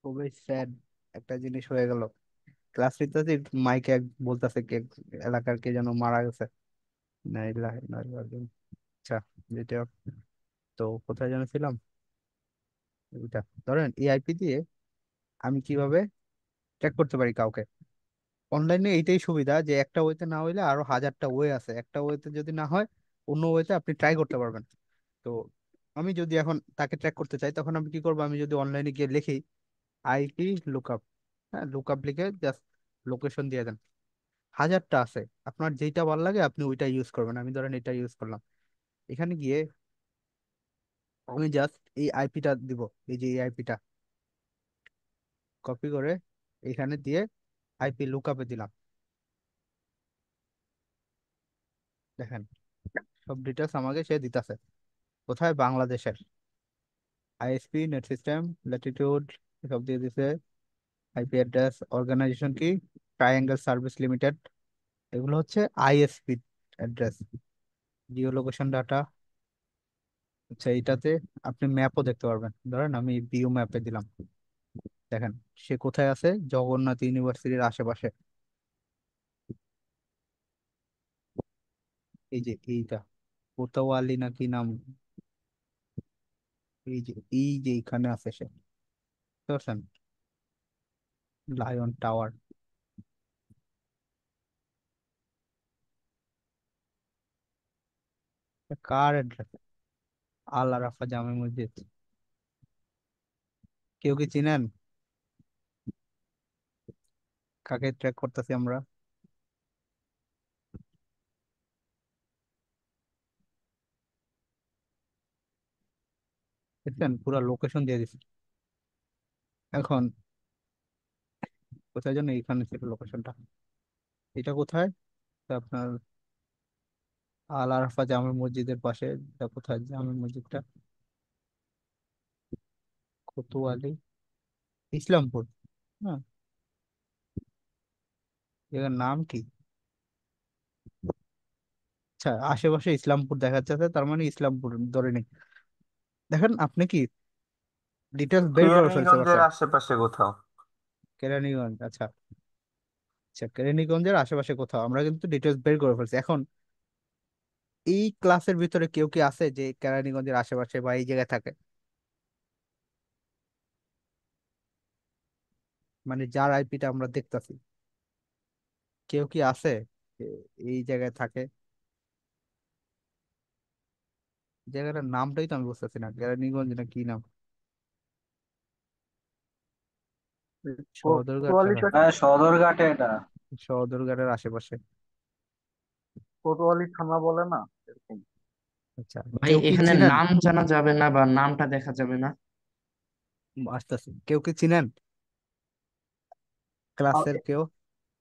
খুবই স্যাড একটা জিনিস হয়ে গেল। ক্লাস নিতে মাইকে বলতেছে কে এলাকার কে যেন মারা গেছে। না ইলাহা ইল্লাল্লাহ। আচ্ছা, যেটা, তো কোথায় যেন ছিলাম, এটা ধরেন এআইপি দিয়ে আমি কিভাবে ট্র্যাক করতে পারি কাউকে অনলাইনে। এইটাই সুবিধা যে একটা ওয়েতে না হইলে আরো হাজারটা ওয়ে আছে, একটা ওয়েতে যদি না হয় অন্য ওয়েতে আপনি ট্রাই করতে পারবেন। তো আমি যদি এখন তাকে ট্র্যাক করতে চাই, তখন আমি কি করবো, আমি যদি অনলাইনে গিয়ে লিখি আইপি লুকআপ, হ্যাঁ লুকআপ লিখে জাস্ট লোকেশন দিয়ে দেন, হাজারটা আছে, আপনার যেইটা ভালো লাগে আপনি ওইটা ইউজ করবেন। আমি ধরেন এটা ইউজ করলাম, এখানে গিয়ে আমি জাস্ট এই আইপিটা দিব, এই যে এই আইপিটা কপি করে এখানে দিয়ে আইপি লুকআপে দিলাম। দেখেন সব ডিটেলস আমাকে সে দিতেছে, কোথায়, বাংলাদেশের আইএসপি, নেট সিস্টেম, ল্যাটিটিউড সব দিয়ে দিছে, আইপি অ্যাড্রেস, অর্গানাইজেশন কি, ট্রায়াঙ্গেল সার্ভিস লিমিটেড, এগুলো হচ্ছে ISP address, Jio location data. আচ্ছা, এইটাতে আপনি ম্যাপও দেখতে পারবেন, ধরেন আমি ভিউ ম্যাপে দিলাম, দেখেন সে কোথায় আছে, জগন্নাথ ইউনিভার্সিটির আশেপাশে। এই যে এইটা কোতাওয়ালি না কি নাম, এই যে এখানে আছে সে, বুঝতে পারছেন? Lion tower. কার অ্যাড্রেস? আল আরাফা জামে মসজিদ। কেউ কি চিনেন কাকে ট্র্যাক করতেছি আমরা? দেখছেন, পুরো লোকেশন দিয়ে দিচ্ছি। এখন কোথায় যেন এখানে ছিল লোকেশনটা। এটা কোথায়? এটা আপনার আল আরাফা জামে মসজিদের পাশে। এটা কোথায় জামে মসজিদটা? কোতোয়ালি, ইসলামপুর। হ্যাঁ, এটার নাম কি? আচ্ছা, আশেপাশে ইসলামপুর দেখা যাচ্ছে, তার মানে ইসলামপুর ধরে নেই। দেখেন আপনি কি ডিটেলস বের করে ফেলতে কেরানীগঞ্জের পারছেন? আশেপাশে কোথাও। কেরানীগঞ্জ, আচ্ছা। আচ্ছা, কেরানীগঞ্জের আশেপাশে কোথাও আমরা কিন্তু ডিটেলস বের করে ফেলছি। এখন এই ক্লাসের ভিতরে কেউ কি আছে যে কেরানীগঞ্জের আশেপাশে বা এই জায়গায় থাকে? মানে যার আইপিটা আমরা দেখতাছি, কেউ কি আছে যে এই জায়গায় থাকে? জায়গাটার নামটাই তো আমি বুঝতেছি না, কেরানীগঞ্জ না কি নাম? সদরঘাট ছাড়া। কোতোয়ালিটা হ্যাঁ, সদরঘাটে এটা। সদরঘাটের আশেপাশে। কোতোয়ালি থানা বলে না এরকম। আচ্ছা, ভাই কেউ কি এখানে চিনেন? নাম জানা যাবে না বা নামটা দেখা যাবে না। আসতেছি, কেউ কি চিনেন আ- ক্লাসের কেউ?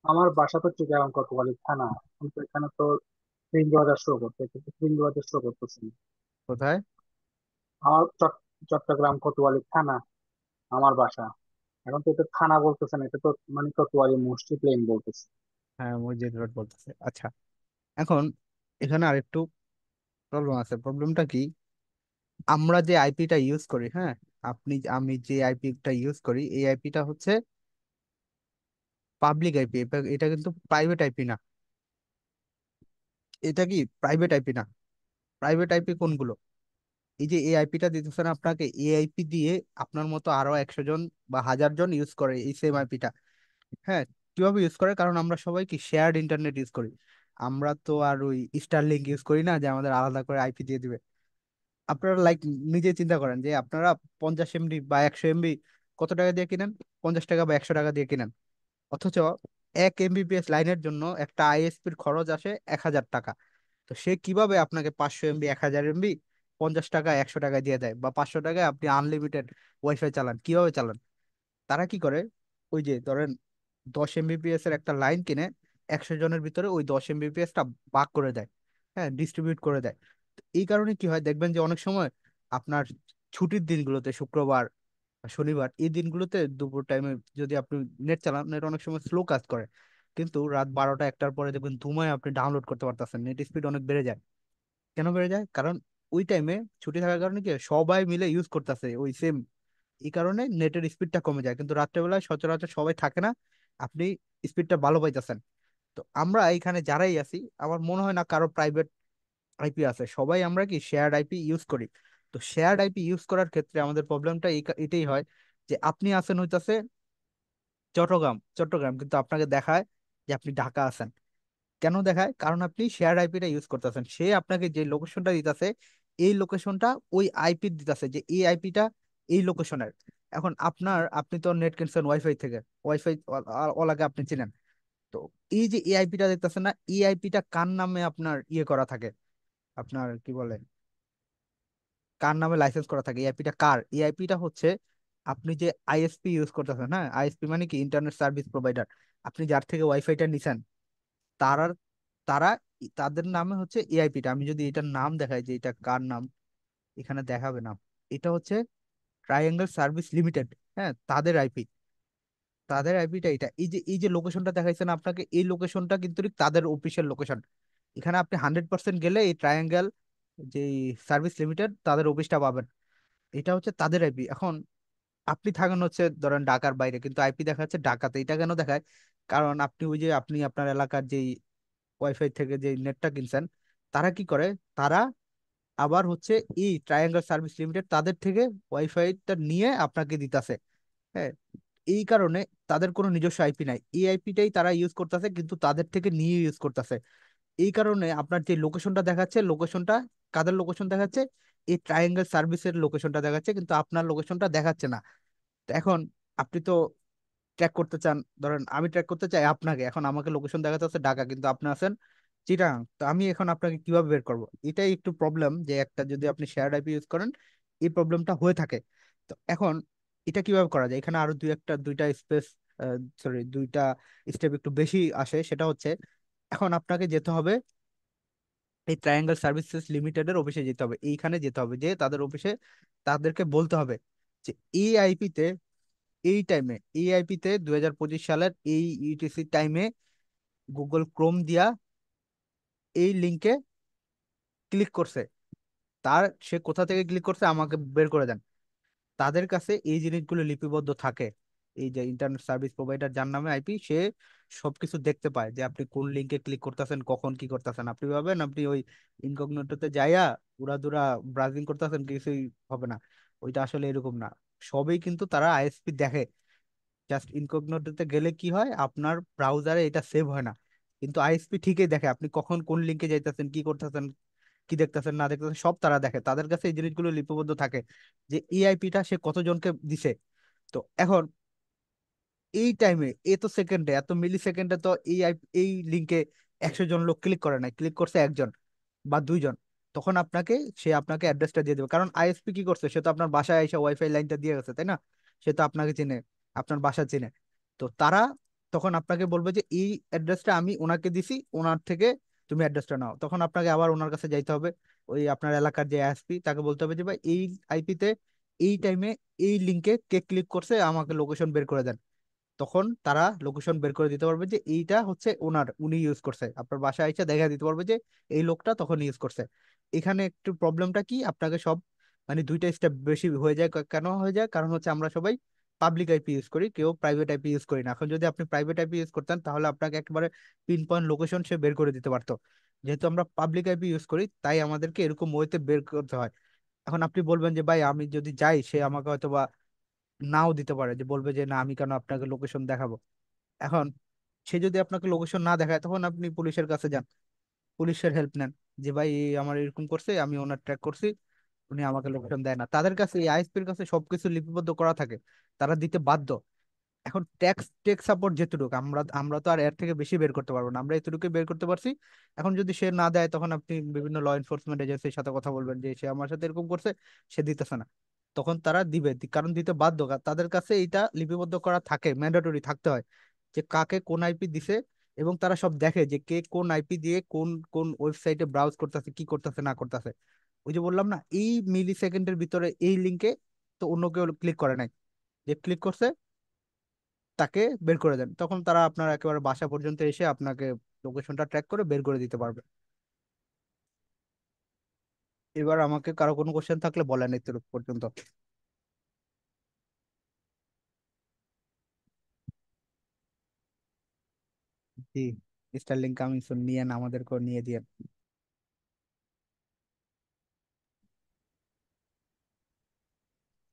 আমার বাসা তো চিটাগাং কোতোয়ালি থানা, কিন্তু এখানে তো ফিরিঙ্গি শো করতে, কিন্তু ফিরিঙ্গি শো করতেছে না। কোথায়? আমার চট্টগ্রাম কোতোয়ালি থানা আমার বাসা। এখন তো এটা থানা বলতেছে না, এটা তো মানে কোতোয়ালি মসজিদ লেন বলতেছে। হ্যাঁ, মসজিদ রোড বলতেছে। আচ্ছা, এখন এখানে আরেকটু প্রবলেম আছে। প্রবলেমটা কি? আমরা যে আইপিটা ইউজ করি, হ্যাঁ, আমি যে আইপিটা ইউজ করি, এই আইপিটা হচ্ছে পাবলিক আইপি। এটা কিন্তু প্রাইভেট আইপি না। এটা কি প্রাইভেট আইপি না? প্রাইভেট আইপি কোনগুলো? এই যে এই আইপিটা দিতেছেন আপনাকে, এই আইপি দিয়ে আপনার মতো আরো 100 জন বা 1000 জন ইউজ করে এই সেম আইপিটা। হ্যাঁ, কিভাবে ইউজ করে? কারণ আমরা সবাই কি শেয়ার্ড ইন্টারনেট ইউজ করি। আমরা তো আর ওই স্টারলিংক ইউজ করি না যে আমাদের আলাদা করে আইপি দিয়ে দিবে। আপনারা লাইক নিজে চিন্তা করেন যে আপনারা 50 এমবি বা 100 এমবি কত টাকা দিয়ে কিনেন? 50 টাকা বা 100 টাকা দিয়ে কিনেন। অথচ 1 এমবিপিএস লাইনের জন্য একটা আইএসপির খরচ আসে 1000 টাকা। তো সে কিভাবে আপনাকে 500 এমবি, 1000 এমবি 50 টাকা, 100 টাকা দিয়ে দেয়, বা 500 টাকায় আপনি আনলিমিটেড ওয়াইফাই চালান? কিভাবে চালান? তারা কি করে, ওই যে ধরেন 10 এমবিপিএস এর একটা লাইন কিনে 100 জনের ভিতরে ওই 10 এমবিপিএস টা ভাগ করে দেয়। হ্যাঁ, ডিস্ট্রিবিউট করে দেয়। তো এই কারণে কি হয় দেখবেন যে অনেক সময় আপনার ছুটির দিনগুলোতে, শুক্রবার বা শনিবার, এই দিনগুলোতে দুপুর টাইমে যদি আপনি নেট চালান, নেট অনেক সময় স্লো কাজ করে। কিন্তু রাত 12টা 1টার পরে দেখবেন ধুমায় আপনি ডাউনলোড করতে পারতেছেন, নেট স্পিড অনেক বেড়ে যায়। কেন বেড়ে যায়? কারণ ওই টাইমে ছুটি থাকার কারণে কি হয়, সবাই মিলে ইউজ করতেছে ওই সেম। এই কারণে নেটের স্পিডটা কমে যায়, কিন্তু রাত্রেবেলায় সচরাচর সবাই থাকে না, আপনি স্পিডটা ভালো পাইতেছেন। তো আমরা এখানে যারাই আছি, আমার মনে হয় না কারো প্রাইভেট আইপি আছে, সবাই আমরা কি শেয়ার্ড আইপি ইউজ করি। তো শেয়ার্ড আইপি ইউজ করার ক্ষেত্রে আমাদের প্রবলেমটা এটাই হয় যে আপনি আছেন হইতাছে চট্টগ্রাম, চট্টগ্রাম, কিন্তু আপনাকে দেখায় যে আপনি ঢাকা আছেন। কেন দেখায়? কারণ আপনি শেয়ার আইপিটা ইউজ করতেছেন। সে আপনাকে যে লোকেশনটা দিতেছে, এই লোকেশনটা ওই আইপি দিতেছে, যে এই আইপিটা এই লোকেশনের। এখন আপনি তো নেট কিনছেন ওয়াইফাই থেকে, ওয়াইফাই ওলাকে আপনি চিনেন। তো এই যে এই আইপিটা দেখতেছেন না, এই আইপিটা কার নামে আপনার ইয়ে করা থাকে, আপনার কি বলে, কার নামে লাইসেন্স করা থাকে? এই আইপিটা কার? এই আইপিটা হচ্ছে আপনি যে আইএসপি ইউজ করতেছেন, হ্যাঁ, আইএসপি মানে কি, ইন্টারনেট সার্ভিস প্রোভাইডার। আপনি যার থেকে ওয়াইফাইটা নিছেন, তারা তারা তাদের নামে হচ্ছে এআইপিটা। আমি যদি এটার নাম দেখাই যে এটা কার নাম, এখানে দেখাবে নাম। এটা হচ্ছে ট্রায়াঙ্গেল সার্ভিস লিমিটেড। হ্যাঁ, তাদের আইপিটা এটা। এই যে লোকেশনটা দেখাইছেন আপনাকে, এই লোকেশনটা কিন্তু ঠিক তাদের অফিসিয়াল লোকেশন। এখানে আপনি 100% গেলে এই ট্রায়াঙ্গেল যে সার্ভিস লিমিটেড তাদের অফিসটা পাবেন। এটা হচ্ছে তাদের আইপি। এখন আপনি থাকেন হচ্ছে ধরেন ঢাকার বাইরে, কিন্তু আইপি দেখা যাচ্ছে ঢাকাতে। এটা কেন দেখায়? কারণ আপনি ওই যে আপনি আপনার এলাকার যেই ওয়াইফাই থেকে যে নেটটা কিনছেন, তারা কি করে, তারা আবার হচ্ছে এই ট্রায়াঙ্গেল সার্ভিস লিমিটেড তাদের থেকে ওয়াইফাইটা নিয়ে আপনাকে দিতেছে। হ্যাঁ, এই কারণে তাদের কোনো নিজস্ব আইপি নাই, এই আইপিটাই তারা ইউজ করতেছে কিন্তু তাদের থেকে নিয়ে ইউজ করতেছে। এই কারণে আপনার যে লোকেশনটা দেখাচ্ছে, লোকেশনটা কাদের লোকেশন দেখাচ্ছে, এই ট্রায়াঙ্গেল সার্ভিসের লোকেশনটা দেখাচ্ছে কিন্তু আপনার লোকেশনটা দেখাচ্ছে না। তো এখন আপনি তো ট্র্যাক করতে চান, ধরেন আমি ট্র্যাক করতে চাই আপনাকে, এখন আমাকে লোকেশন দেখাতে হচ্ছে ঢাকা কিন্তু আপনি আছেন চিটাগাং, তো আমি এখন আপনাকে কিভাবে বের করব? এটাই একটু প্রবলেম, যে একটা যদি আপনি শেয়ার্ড আইপি ইউজ করেন এই প্রবলেমটা হয়ে থাকে। তো এখন এটা কিভাবে করা যায়? এখানে আরো দুইটা স্পেস, সরি দুইটা স্টেপ একটু বেশি আসে। সেটা হচ্ছে এখন আপনাকে যেতে হবে এই ট্রায়াঙ্গেল সার্ভিসেস লিমিটেডের অফিসে যেতে হবে, এইখানে যেতে হবে, যে তাদের অফিসে তাদেরকে বলতে হবে যে এই আইপিতে, এই আইপিতে 2025 সালের এই ইউটিসি টাইমে গুগল ক্রোম দিয়া এই লিংকে ক্লিক করছে, তার সে কোথা থেকে ক্লিক করছে আমাকে বের করে দেন। তাদের কাছে এই জিনিসগুলো লিপিবদ্ধ থাকে। এই যে ইন্টারনেট সার্ভিস প্রোভাইডার যার নামে আইপি, সে সবকিছু দেখতে পায় যে আপনি কোন লিংকে ক্লিক করতেছেন, কখন কি করতেছেন। আপনি ভাবেন আপনি ওই ইনকগনিটোতে যাইয়া উড়াদুরা ব্রাউজিং করতেছেন, কিছুই হবে না। ওইটা আসলে এরকম না, সবই কিন্তু তারা আইএসপি দেখে। জাস্ট ইনকগনিটোতে গেলে কি হয়, আপনার ব্রাউজারে এটা সেভ হয় না, কিন্তু আইএসপি ঠিকই দেখে আপনি কখন কোন লিংকে যাইতেছেন, কি করতেছেন, কি দেখতেছেন না দেখতেছেন, সব তারা দেখে। তাদের কাছে এই জিনিসগুলো লিপিবদ্ধ থাকে যে ইআইপিটা সে কতজনকে দিছে। তো এখন এই টাইমে, এত সেকেন্ডে, এত মিলি সেকেন্ডে তো এই লিংকে 100 জন লোক ক্লিক করে নাই, ক্লিক করছে একজন বা দুইজন। তখন আপনাকে অ্যাড্রেসটা দিয়ে দেবে, কারণ আইএসপি কি করছে, সে তো আপনার বাসায় এসে ওয়াইফাই লাইনটা দিয়ে গেছে, তাই না? সে তো আপনাকে চিনে, আপনার বাসা চিনে। তো তারা তখন আপনাকে বলবে যে এই অ্যাড্রেসটা আমি ওনাকে দিছি, ওনার থেকে তুমি অ্যাড্রেসটা নাও। তখন আপনাকে আবার ওনার কাছে যাইতে হবে, ওই আপনার এলাকার যে আইএসপি তাকে বলতে হবে যে ভাই এই আইপিতে এই টাইমে এই লিংকে কে ক্লিক করছে আমাকে লোকেশন বের করে দেন। তখন তারা লোকেশন বের করে দিতে পারবে যে এইটা হচ্ছে ওনার, উনি ইউজ করছে, আপনার বাসায় এসে দেখা দিতে পারবে যে এই লোকটা তখন ইউজ করছে। এখানে একটু প্রবলেমটা কি, আপনাকে সব মানে দুইটা স্টেপ বেশি হয়ে যায়। কেন হয়ে যায়? কারণ হচ্ছে আমরা সবাই পাবলিক আইপি ইউজ করি, কেউ প্রাইভেট আইপি ইউজ করি না। এখন যদি আপনি প্রাইভেট আইপি ইউজ করতেন তাহলে আপনাকে একেবারে পিন পয়েন্ট লোকেশন সে বের করে দিতে পারতো। যেহেতু আমরা পাবলিক আইপি ইউজ করি তাই আমাদেরকে এরকম ওয়েতে বের করতে হয়। এখন আপনি বলবেন যে ভাই আমি যদি যাই, সে আমাকে হয়তো বা নাও দিতে পারে, যে বলবে যে না আমি কেন আপনাকে লোকেশন দেখাবো। এখন সে যদি আপনাকে লোকেশন না দেখায় তখন আপনি পুলিশের কাছে যান, পুলিশের হেল্প নেন, যে ভাই এই আমার এরকম করছে, আমি ওনার ট্র্যাক করছি, উনি আমাকে লোকেশন দেয় না। তাদের কাছে, এই আইএসপির কাছে সবকিছু লিপিবদ্ধ করা থাকে, তারা দিতে বাধ্য। এখন টেক সাপোর্ট যেটুকু, আমরা তো আর এর থেকে বেশি বের করতে পারবো না, আমরা এতটুকু বের করতে পারছি। এখন যদি সে না দেয় তখন আপনি বিভিন্ন ল এনফোর্সমেন্ট এজেন্সির সাথে কথা বলবেন যে সে আমার সাথে এরকম করছে, সে দিতেছে না। তখন তারা দিবে, কারণ দিতে বাধ্য, তাদের কাছে এইটা লিপিবদ্ধ করা থাকে, ম্যান্ডেটরি থাকতে হয় যে কাকে কোন আইপি দিছে। এবং তারা সব দেখে যে কে কোন আইপি দিয়ে কোন কোন ওয়েবসাইটে ব্রাউজ করতেছে, কি করতেছে না করতেছে। ওই যে বললাম না, এই মিলি সেকেন্ডের ভিতরে এই লিঙ্কে তো অন্য কেউ ক্লিক করে নাই, যে ক্লিক করছে তাকে বের করে দেন। তখন তারা আপনার একেবারে বাসা পর্যন্ত এসে আপনাকে লোকেশনটা ট্র্যাক করে বের করে দিতে পারবে। এবার আমাকে কারো কোনো কোশ্চেন থাকলে বলেন এত পর্যন্ত। জি, স্টারলিংক কামিংসুন নিয়েন, আমাদেরকেও নিয়ে দিয়ে।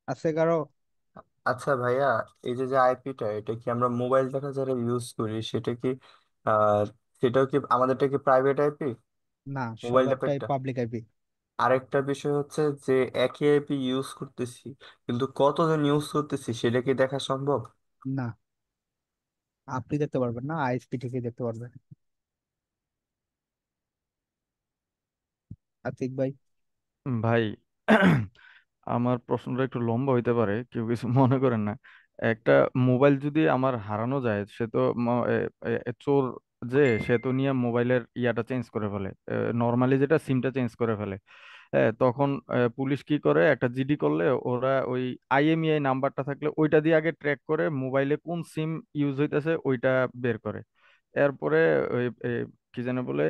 আছে কারো? আচ্ছা ভাইয়া, এই যে যে আইপিটা, এটা কি আমরা মোবাইল দেখা যারা ইউজ করি সেটা কি আহ সেটাও কি আমাদেরটা কি প্রাইভেট আইপি, না, মোবাইল সবারটাই ট্যাপেরটা? Public IP. আরেকটা বিষয় হচ্ছে যে একই আইপি ইউজ করতেছি কিন্তু কতজন ইউজ করতেছি সেটা কি দেখা সম্ভব? না, আপনি দেখতে পারবেন না, আইএসপি ঠিকই দেখতে পারবেন। আতিক ভাই। ভাই, আমার প্রশ্নটা একটু লম্বা হইতে পারে, কেউ কিছু মনে করেন না। একটা মোবাইল যদি আমার হারানো যায়, সে তো চোর, যে সে তো নিয়ে মোবাইলের ইয়াটা চেঞ্জ করে ফেলে, নর্মালি যেটা সিমটা চেঞ্জ করে ফেলে। হ্যাঁ, তখন পুলিশ কি করে, একটা জিডি করলে ওরা ওই আইএমইআই নাম্বারটা থাকলে ওইটা দিয়ে আগে ট্র্যাক করে মোবাইলে কোন সিম ইউজ হইতেছে ওইটা বের করে। এরপরে ওই কি জানে বলে,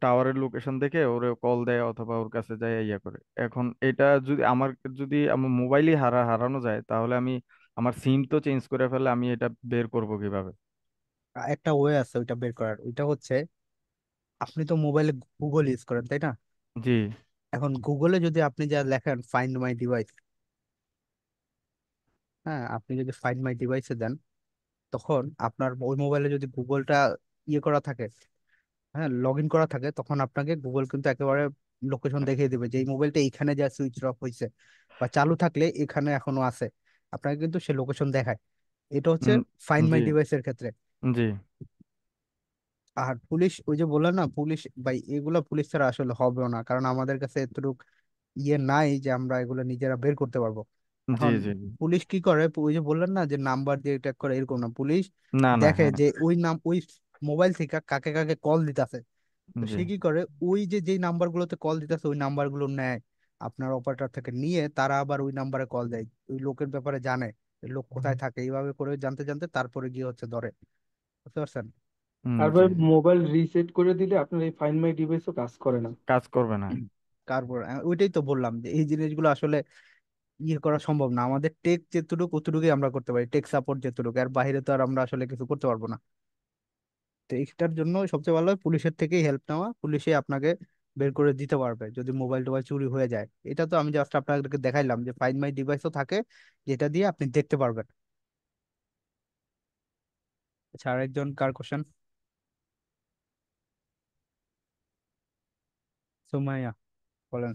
টাওয়ারের লোকেশন দেখে ওরে কল দেয় অথবা ওর কাছে যায় ইয়া করে। এখন এটা যদি আমার মোবাইলই হারানো যায়, তাহলে আমি আমার সিম তো চেঞ্জ করে ফেলে, আমি এটা বের করব কিভাবে? একটা ওয়ে আছে ওইটা বের করার, ওইটা হচ্ছে আপনি তো মোবাইলে গুগল ইউজ করেন তাই না? জি। এখন গুগলে যদি আপনি যা লেখেন ফাইন্ড মাই ডিভাইস, হ্যাঁ আপনি যদি ফাইন্ড মাই ডিভাইসে দেন, তখন আপনার ওই মোবাইলে যদি গুগলটা ইয়ে করা থাকে, হ্যাঁ লগ ইন করা থাকে, তখন আপনাকে গুগল কিন্তু একেবারে লোকেশন দেখিয়ে দিবে যে এই মোবাইলটা এইখানে যা সুইচ অফ হয়েছে, বা চালু থাকলে এখানে এখনো আছে, আপনাকে কিন্তু সে লোকেশন দেখায়। এটা হচ্ছে উম, ফাইন্ড মাই জি ডিভাইসের ক্ষেত্রে। জি আর পুলিশ, ওই যে বললাম না পুলিশ, ভাই এগুলা পুলিশ ছাড়া আসলে হবেও না, কারণ আমাদের কাছে এতটুক ইয়ে নাই যে আমরা এগুলো নিজেরা বের করতে পারবো। জি এখন জি জি। পুলিশ কি করে, ওই যে বললেন না যে নাম্বার দিয়ে ট্র্যাক করে, এরকম না, পুলিশ না না, দেখে হ্যাঁ। যে ওই নাম ওই মোবাইল থেকে কাকে কাকে কল দিতেছে। তো জি সে কি করে, ওই যে যেই নাম্বার গুলোতে কল দিতেছে ওই নাম্বার গুলো নেয়, আপনার অপারেটর থেকে নিয়ে তারা আবার ওই নাম্বারে কল দেয়, ওই লোকের ব্যাপারে জানে, ওই লোক কোথায় থাকে, এইভাবে করে জানতে জানতে তারপরে গিয়ে হচ্ছে ধরে। বুঝতে পারছেন? জি তারপরে জি। মোবাইল রিসেট করে দিলে আপনার এই ফাইন্ড মাই ডিভাইসও কাজ করে না। কাজ করবে না। তারপর ওইটাই তো বললাম যে এই জিনিসগুলো আসলে ইয়ে করা সম্ভব না, আমাদের টেক যেটুকু অতটুকুই আমরা করতে পারি, টেক সাপোর্ট যেটুকু, আর বাইরে তো আর আমরা আসলে কিছু করতে পারবো না। তো এইটার জন্য সবচেয়ে ভালো হয় পুলিশের থেকেই হেল্প নেওয়া, পুলিশে আপনাকে বের করে দিতে পারবে যদি মোবাইল টোবাইল চুরি হয়ে যায়। এটা তো আমি জাস্ট আপনাদেরকে দেখাইলাম যে ফাইন্ড মাই ডিভাইসও থাকে, যেটা দিয়ে আপনি দেখতে পারবেন। আচ্ছা, আরেকজন কার কোশ্চেন? সুমাইয়া, বলেন।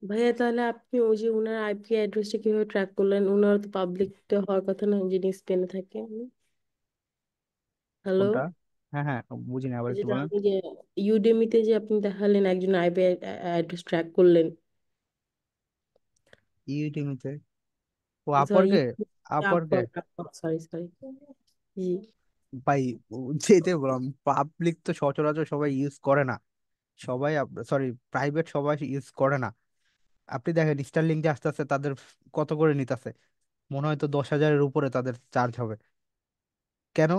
ভাইয়া তাহলে আপনি ওই যে উনার আইপি অ্যাড্রেসটা কিভাবে ট্র্যাক করলেন? উনার তো পাবলিকটা হওয়ার কথা না, যিনি স্পেনে থাকে। হ্যালো। কোনটা? হ্যাঁ হ্যাঁ, বুঝিনি, আবার একটু যেটা বলেন। আপনি যে ইউডেমিতে যে আপনি দেখালেন একজন আইপি অ্যাড্রেস ট্র্যাক করলেন। ইউটিউবে? ও সরি, আপরকে? আপরকে? Sorry sorry. জি। ভাই যেতে বললাম, পাবলিক তো সচরাচর সবাই ইউজ করে না, সবাই, সরি প্রাইভেট সবাই ইউজ করে না। আপনি দেখেন স্টারলিংক যে আস্তে আস্তে তাদের কত করে নিতেছে, মনে হয় তো 10,000-এর উপরে তাদের চার্জ হবে। কেন?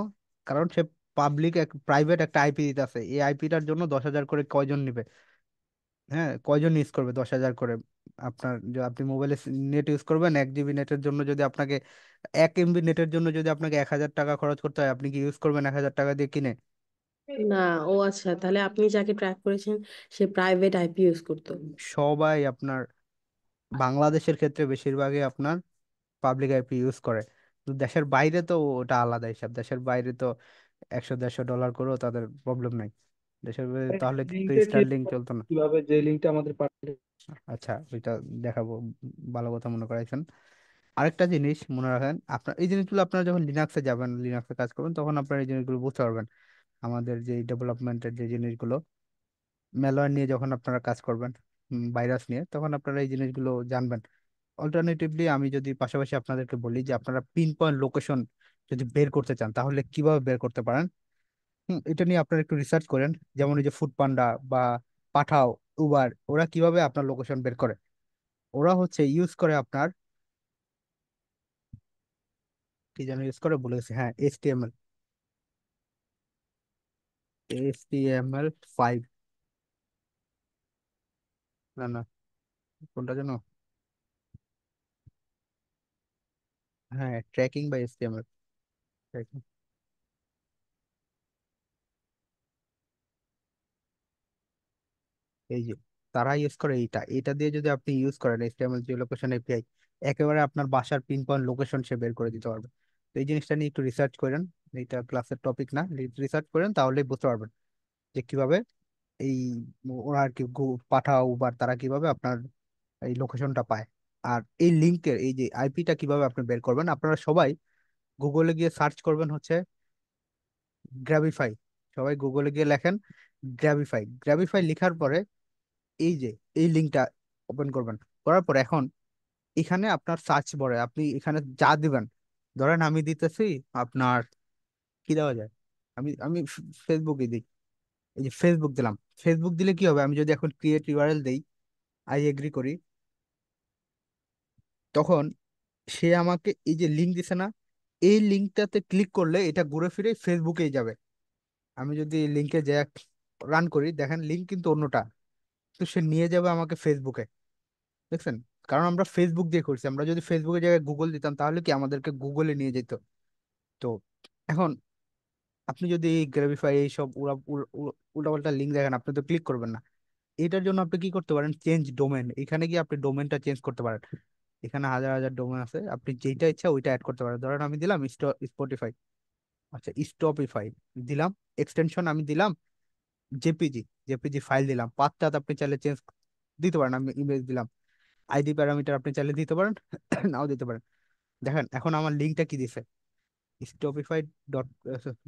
কারণ সে পাবলিক এক প্রাইভেট একটা আইপি দিতেছে, এই আইপিটার জন্য 10,000 করে কয়জন নিবে? হ্যাঁ, কয়জন ইউজ করবে 10,000 করে? আপনার যে আপনি মোবাইলে নেট ইউজ করবেন 1 জিবি নেটের জন্য, যদি আপনাকে 1 এমবি নেটের জন্য যদি আপনাকে 1,000 টাকা খরচ করতে হয়, আপনি কি ইউজ করবেন 1,000 টাকা দিয়ে কিনে? না, ও আচ্ছা, তাহলে আপনি যাকে ট্র্যাক করেছেন সে প্রাইভেট আইপি ইউজ করতো। সবাই আপনার বাংলাদেশের ক্ষেত্রে বেশিরভাগই আপনার পাবলিক আইপি ইউজ করে। তো দেশের বাইরে তো ওটা আলাদা হিসাব, দেশের বাইরে তো 100-150 ডলার করেও তাদের প্রবলেম নাই। দেশের বাইরে তাহলে কিন্তু লিঙ্কটা কি স্টারলিংক চলতো না। কিভাবে, যে লিঙ্কটা আমাদের পাঠালে? আচ্ছা, ওইটা দেখাবো, ভালো কথা মনে করাইছেন। আরেকটা জিনিস মনে রাখেন, আপনার এই জিনিসগুলো আপনারা যখন লিনাক্সে যাবেন, লিনাক্সে কাজ করবেন, তখন আপনারা এই জিনিসগুলো বুঝতে পারবেন। আমাদের যে ডেভেলপমেন্টের যে জিনিসগুলো, ম্যালওয়্যার নিয়ে যখন আপনারা কাজ করবেন, ভাইরাস নিয়ে, তখন আপনারা এই জিনিসগুলো জানবেন। অল্টারনেটিভলি আমি যদি পাশাপাশি আপনাদেরকে বলি যে আপনারা পিন পয়েন্ট লোকেশন যদি বের করতে চান, তাহলে কিভাবে বের করতে পারেন, এটা নিয়ে আপনারা একটু রিসার্চ করেন। যেমন এই যে ফুড পান্ডা বা পাঠাও, উবার, ওরা কিভাবে আপনার লোকেশন বের করে? ওরা হচ্ছে ইউজ করে আপনার, কি যেন ইউজ করে ভুলে গেছি, হ্যাঁ HTML, HTML5, না না, কোনটা যেন, হ্যাঁ ট্র্যাকিং বা HTML ট্র্যাকিং, এই যে তারা ইউজ করে এইটা, এটা দিয়ে যদি আপনি ইউজ করেন HTML জিও লোকেশন এপিআই, একেবারে আপনার বাসার পিন পয়েন্ট লোকেশন সে বের করে দিতে পারবে। তো এই জিনিসটা নিয়ে একটু রিসার্চ করেন, এইটা ক্লাসের টপিক না, রিসার্চ করেন তাহলেই বুঝতে পারবেন যে কিভাবে এই ওরা আর কি পাঠাও উবার তারা কিভাবে আপনার এই লোকেশনটা পায়। আর এই লিঙ্কের এই যে আইপিটা কিভাবে আপনি বের করবেন, আপনারা সবাই গুগলে গিয়ে সার্চ করবেন হচ্ছে গ্র্যাবিফাই। সবাই গুগলে গিয়ে লেখেন গ্র্যাবিফাই, গ্র্যাবিফাই লেখার পরে এই যে এই লিঙ্কটা ওপেন করবেন, করার পর এখন এখানে আপনার সার্চ বারে আপনি এখানে যা দিবেন, ধরেন আমি দিতেছি আপনার, কি দেওয়া যায়, আমি আমি ফেসবুকে দিই, এই যে ফেসবুক দিলাম। ফেসবুক দিলে কি হবে, আমি যদি এখন ক্রিয়েট ইউআরএল দেই, আই এগ্রি করি, তখন সে আমাকে এই যে লিঙ্ক দিছে না, এই লিঙ্কটাতে ক্লিক করলে এটা ঘুরে ফিরে ফেসবুকেই যাবে। আমি যদি লিঙ্কে যে রান করি, দেখেন লিঙ্ক কিন্তু অন্যটা, তো সে নিয়ে যাবে আমাকে ফেসবুকে। দেখছেন? কারণ আমরা ফেসবুক দিয়ে করছি, আমরা যদি ফেসবুকের জায়গায় গুগল দিতাম তাহলে কি আমাদেরকে গুগলে নিয়ে যেত। তো এখন আপনি যদি এই গ্রাবিফাই এইসব উল্টাপাল্টা লিঙ্ক দেখেন, আপনি তো ক্লিক করবেন না। এটার জন্য আপনি কি করতে পারেন, চেঞ্জ ডোমেন, এখানে গিয়ে আপনি ডোমেনটা চেঞ্জ করতে পারেন। এখানে হাজার হাজার ডোমেন আছে, আপনি যেটা ইচ্ছা ওইটা অ্যাড করতে পারেন। ধরেন আমি দিলাম স্পটিফাই, আচ্ছা স্টপিফাই দিলাম, এক্সটেনশন আমি দিলাম জেপিজি, জেপিজি ফাইল দিলাম, পাথটা আপনি চাইলে চেঞ্জ দিতে পারেন, আমি ইমেজ দিলাম, আইডি প্যারামিটার আপনি চাইলে দিতে পারেন নাও দিতে পারেন। দেখেন এখন আমার লিঙ্কটা কি দিছে, স্টপিফাই dot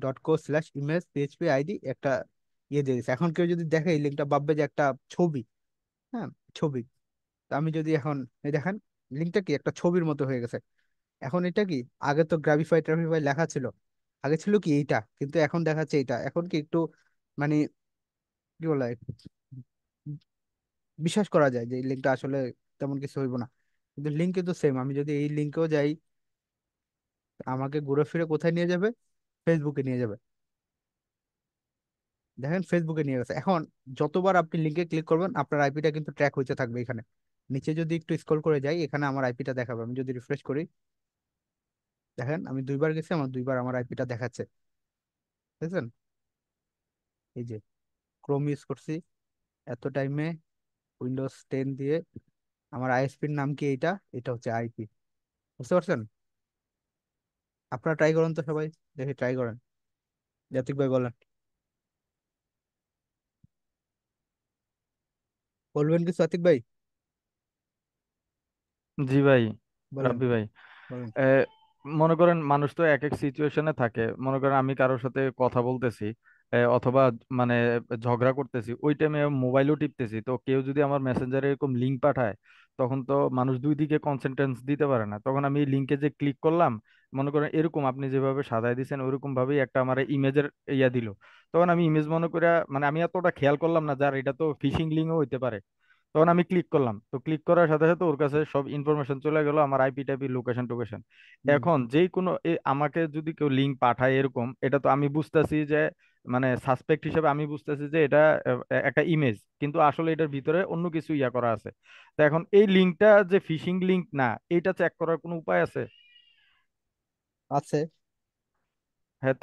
dot co slash image PHP ID একটা দিয়ে দিছে। এখন কেউ যদি দেখে এই লিঙ্কটা ভাববে যে একটা ছবি, হ্যাঁ ছবি। তো আমি যদি এখন এই দেখেন লিঙ্কটা কি একটা ছবির মতো হয়ে গেছে। এখন এটা কি, আগে তো গ্রাবিফাই ট্রাফিফাই লেখা ছিল, আগে ছিল কি এইটা, কিন্তু এখন দেখাচ্ছে এটা। এখন কি একটু মানে কি বলা হয়, বিশ্বাস করা যায় যে এই লিঙ্কটা আসলে তেমন কিছু হইব না, কিন্তু লিঙ্ক কিন্তু সেম। আমি যদি এই লিঙ্কেও যাই, আমাকে ঘুরে ফিরে কোথায় নিয়ে যাবে, ফেসবুকে নিয়ে যাবে। দেখেন ফেসবুকে নিয়ে গেছে। এখন যতবার আপনি লিঙ্কে ক্লিক করবেন আপনার আইপিটা কিন্তু ট্র্যাক হইতে থাকবে। এখানে নিচে যদি একটু স্ক্রল করে যাই, এখানে আমার আইপিটা দেখাবে। আমি যদি রিফ্রেশ করি, দেখেন আমি দুইবার গেছি, আমার দুইবার আমার আইপিটা দেখাচ্ছে, বুঝছেন? এই যে ক্রোম ইউজ করছি এত টাইমে, উইন্ডোজ 10 দিয়ে, আমার আইএসপির নাম কি, এইটা এটা হচ্ছে আইপি। বুঝতে পারছেন? আপনারা ট্রাই করেন তো সবাই, দেখি ট্রাই করেন। জাতিক ভাই বলেন, বলবেন কি জাতিক ভাই? জি ভাই, বলেন রাব্বি ভাই। বলেন। এ, মনে করেন মানুষ তো এক এক সিচুয়েশনে থাকে। মনে করেন আমি কারোর সাথে কথা বলতেছি, অথবা মানে ঝগড়া করতেছি, ওই টাইমে মোবাইলও টিপতেছি, তো কেউ যদি আমার মেসেঞ্জারে এরকম লিঙ্ক পাঠায়, তখন তো মানুষ দুই দিকে কনসেন্ট্রেন্স দিতে পারে না। তখন আমি লিঙ্কে যে ক্লিক করলাম, মনে করেন এরকম আপনি যেভাবে সাজায় দিয়েছেন ওইরকম ভাবেই একটা আমার ইমেজের ইয়া দিল, তখন আমি ইমেজ মনে করে, মানে আমি এতটা খেয়াল করলাম না যার এটা তো ফিশিং লিঙ্কও হইতে পারে। তখন আমি ক্লিক করলাম, তো ক্লিক করার সাথে সাথে ওর কাছে সব ইনফরমেশন চলে গেল, আমার আইপি টাইপি লোকেশন টোকেশন। হুম। এখন যেই কোনো আমাকে যদি কেউ লিঙ্ক পাঠায় এরকম, এটা তো আমি বুঝতেছি যে, মানে সাসপেক্ট হিসেবে আমি বুঝতেছি যে এটা একটা ইমেজ, কিন্তু আসলে এটার ভিতরে অন্য কিছু ইয়া করা আছে। তো এখন এই লিঙ্কটা যে ফিশিং লিঙ্ক না, এটা চেক করার কোনো উপায় আছে? আছে। হ্যাঁ,